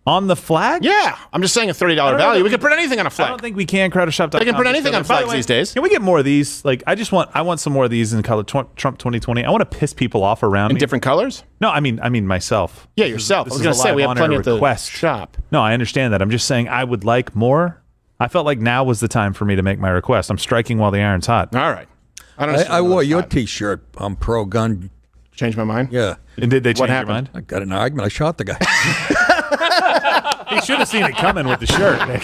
On the flag? Yeah, I'm just saying a $30 value. We could put anything on a flag. I don't think we can. CrowderShop.com. They can put anything on flags these days. Can we get more of these? Like, I want some more of these in color Trump 2020. I want to piss people off around me. In different colors? No, I mean myself. Yeah, yourself. This I was is going to a say live we have on-air plenty at the request. shop. No, I understand that. I'm just saying I would like more. I felt like now was the time for me to make my request. I'm striking while the iron's hot. All right. I wore your T-shirt. I'm pro-gun. Changed my mind? Yeah. And did they change your happened? mind? I got in an argument. I shot the guy. He should have seen it coming with the shirt, Nick.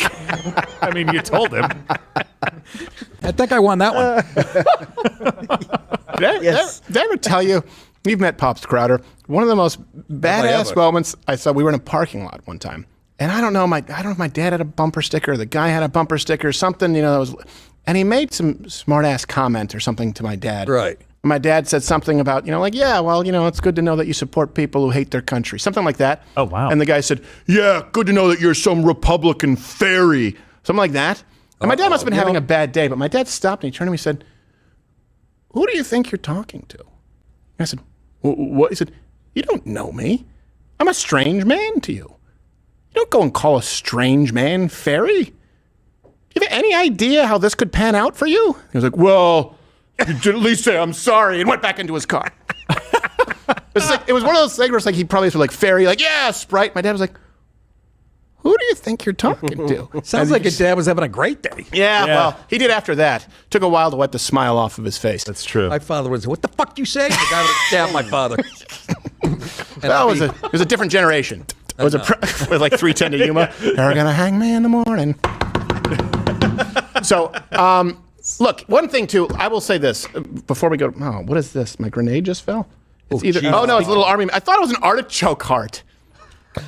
I mean, you told him. I think I won that one. Did I ever tell you, you've met Pops Crowder, one of the most badass moments I saw, we were in a parking lot one time. And I don't know if my dad had a bumper sticker, the guy had a bumper sticker, something, and he made some smart ass comment or something to my dad. Right. And my dad said something about, it's good to know that you support people who hate their country. Something like that. Oh, wow. And the guy said, yeah, good to know that you're some Republican fairy. Something like that. And my dad must have been having a bad day, but my dad stopped and he turned to me and said, who do you think you're talking to? And I said, what? He said, you don't know me. I'm a strange man to you. You don't go and call a strange man fairy. Do you have any idea how this could pan out for you? He was like, well, you did at least say I'm sorry, and went back into his car. It was one of those things where it's like he probably was like fairy, like, yeah, Sprite. My dad was like, who do you think you're talking to? Sounds like your dad was having a great day. Yeah, well, he did after that. Took a while to wipe the smile off of his face. That's true. My father was, what the fuck you say? The guy would have stabbed my father. It was a different generation. It was with like 310 to Yuma. They're going to hang me in the morning. So, look, one thing, too, I will say this before we go. Oh, what is this? My grenade just fell? It's it's a little army. I thought it was an artichoke heart.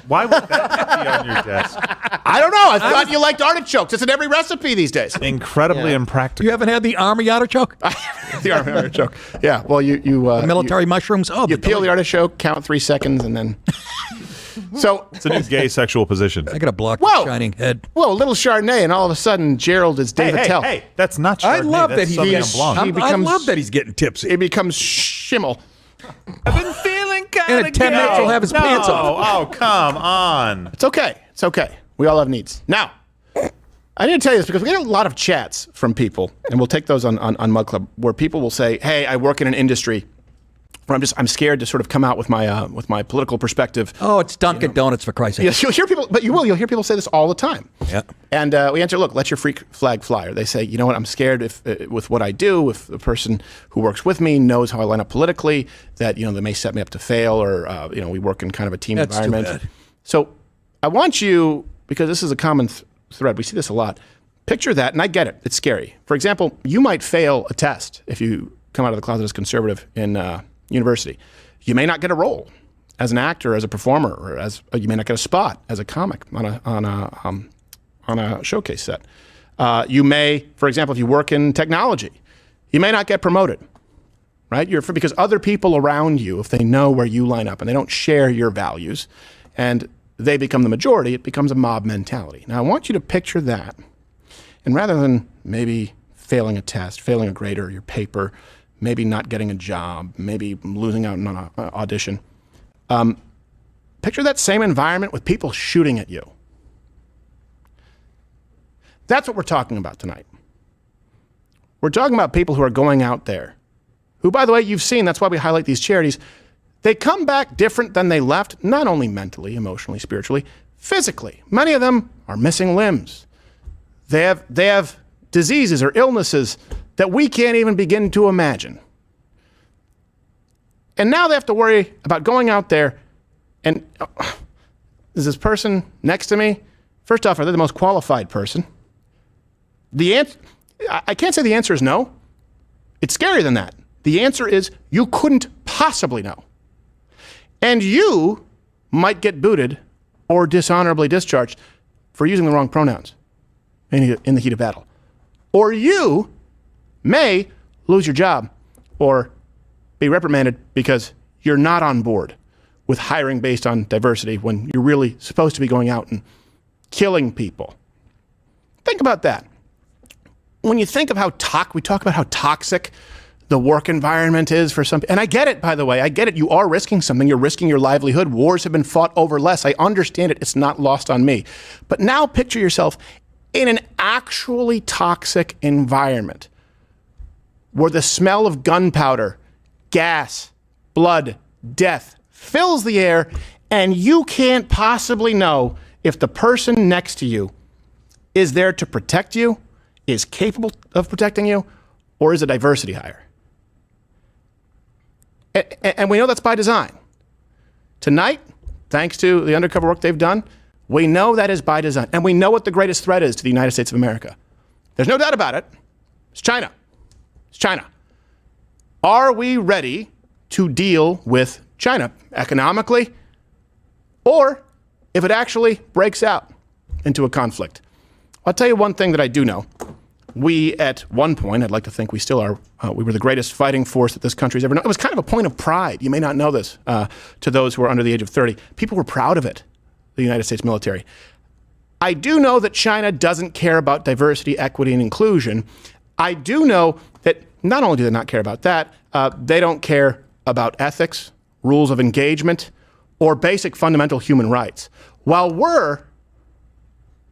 Why would that be on your desk? I don't know. I thought you liked artichokes. It's in every recipe these days. Incredibly impractical. You haven't had the army artichoke? The army artichoke. Yeah, well, you military mushrooms? Oh, you peel the artichoke, count 3 seconds, and then... So it's a new gay sexual position. I got a block the shining head. Whoa, a little Chardonnay, and all of a sudden, Gerald is David Tell. Hey, that's not Chardonnay. I love that he's I love that he's getting tipsy. It becomes Schimmel. I've been feeling kind And in 10 minutes, he'll have his pants off. Oh, come on. It's okay. It's okay. We all have needs. Now, I need to tell you this because we get a lot of chats from people, and we'll take those on Mug Club, where people will say, hey, I work in an industry where I'm scared to sort of come out with my political perspective. Oh, it's Dunkin' Donuts, for Christ's sake. Yes, you'll hear people, you'll hear people say this all the time. Yeah. And we answer, look, let your freak flag fly. Or they say, you know what, I'm scared with what I do, if the person who works with me knows how I line up politically, that, they may set me up to fail, or, we work in kind of a team environment. Too bad. So I want you, because this is a common thread, we see this a lot, picture that, and I get it, it's scary. For example, you might fail a test if you come out of the closet as conservative in university. You may not get a role as an actor, as a performer, or you may not get a spot as a comic on a showcase set. You may, for example, if you work in technology, you may not get promoted, right? Because other people around you, if they know where you line up and they don't share your values, and they become the majority, it becomes a mob mentality. Now, I want you to picture that, and rather than maybe failing a test, failing a grade or your paper, maybe not getting a job, maybe losing out on an audition. Picture that same environment with people shooting at you. That's what we're talking about tonight. We're talking about people who are going out there, who, by the way, you've seen, that's why we highlight these charities. They come back different than they left, not only mentally, emotionally, spiritually, physically. Many of them are missing limbs. They have diseases or illnesses that we can't even begin to imagine. And now they have to worry about going out there and is this person next to me First off, are they the most qualified person? I can't say the answer is no. It's scarier than that. The answer is you couldn't possibly know. And you might get booted or dishonorably discharged for using the wrong pronouns in the heat of battle. Or you may lose your job or be reprimanded because you're not on board with hiring based on diversity when you're really supposed to be going out and killing people. Think about that. When you think of we talk about how toxic the work environment is for some, and I get it, by the way, I get it. You are risking something. You're risking your livelihood. Wars have been fought over less. I understand it. It's not lost on me. But now picture yourself in an actually toxic environment where the smell of gunpowder, gas, blood, death fills the air, and you can't possibly know if the person next to you is there to protect you, is capable of protecting you, or is a diversity hire. And we know that's by design. Tonight, thanks to the undercover work they've done, we know that is by design. And we know what the greatest threat is to the United States of America. There's no doubt about it. It's China. It's China. Are we ready to deal with China economically? Or if it actually breaks out into a conflict? I'll tell you one thing that I do know. We, at one point, I'd like to think we still are, we were the greatest fighting force that this country's ever known. It was kind of a point of pride. You may not know this to those who are under the age of 30. People were proud of it, the United States military. I do know that China doesn't care about diversity, equity, and inclusion. I do know that not only do they not care about that, they don't care about ethics, rules of engagement, or basic fundamental human rights. While we're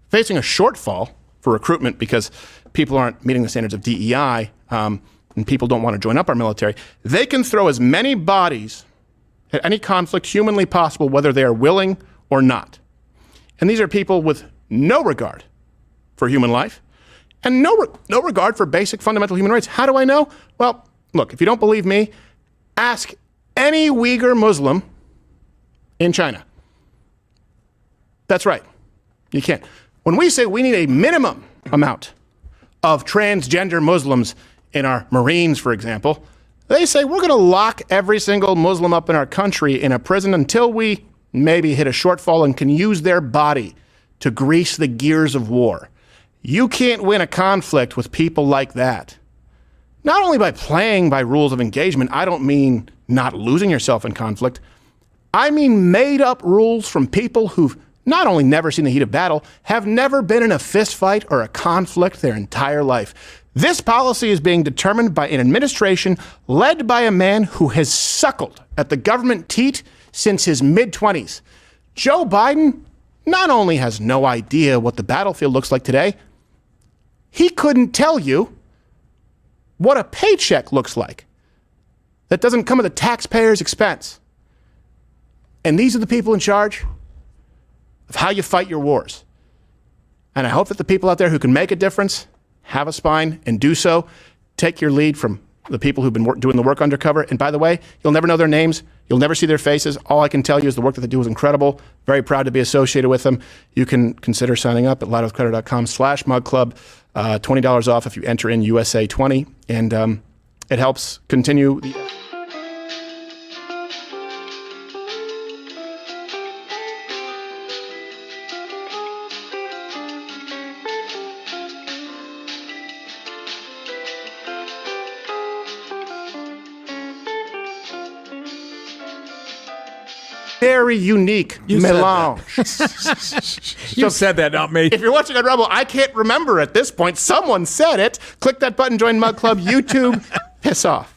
facing a shortfall for recruitment because people aren't meeting the standards of DEI and people don't want to join up our military, they can throw as many bodies at any conflict humanly possible, whether they are willing or not. And these are people with no regard for human life and no regard for basic fundamental human rights. How do I know? Well, look, if you don't believe me, ask any Uyghur Muslim in China. That's right. You can't. When we say we need a minimum amount of transgender Muslims in our Marines, for example, they say we're going to lock every single Muslim up in our country in a prison until we maybe hit a shortfall and can use their body to grease the gears of war. You can't win a conflict with people like that. Not only by playing by rules of engagement, I don't mean not losing yourself in conflict. I mean made up rules from people who've not only never seen the heat of battle, have never been in a fist fight or a conflict their entire life. This policy is being determined by an administration led by a man who has suckled at the government teat since his mid-20s. Joe Biden not only has no idea what the battlefield looks like today, he couldn't tell you what a paycheck looks like that doesn't come at the taxpayer's expense. And these are the people in charge of how you fight your wars. And I hope that the people out there who can make a difference have a spine and do so. Take your lead from the people who've been doing the work undercover. And by the way, you'll never know their names. You'll never see their faces. All I can tell you is the work that they do is incredible. Very proud to be associated with them. You can consider signing up at louderwithcreditor.com/mugclub. $20 off if you enter in USA20. And it helps continue the... very unique melange. You said that, not me. If you're watching on Rebel, I can't remember at this point. Someone said it. Click that button, join Mug Club, YouTube. Piss off.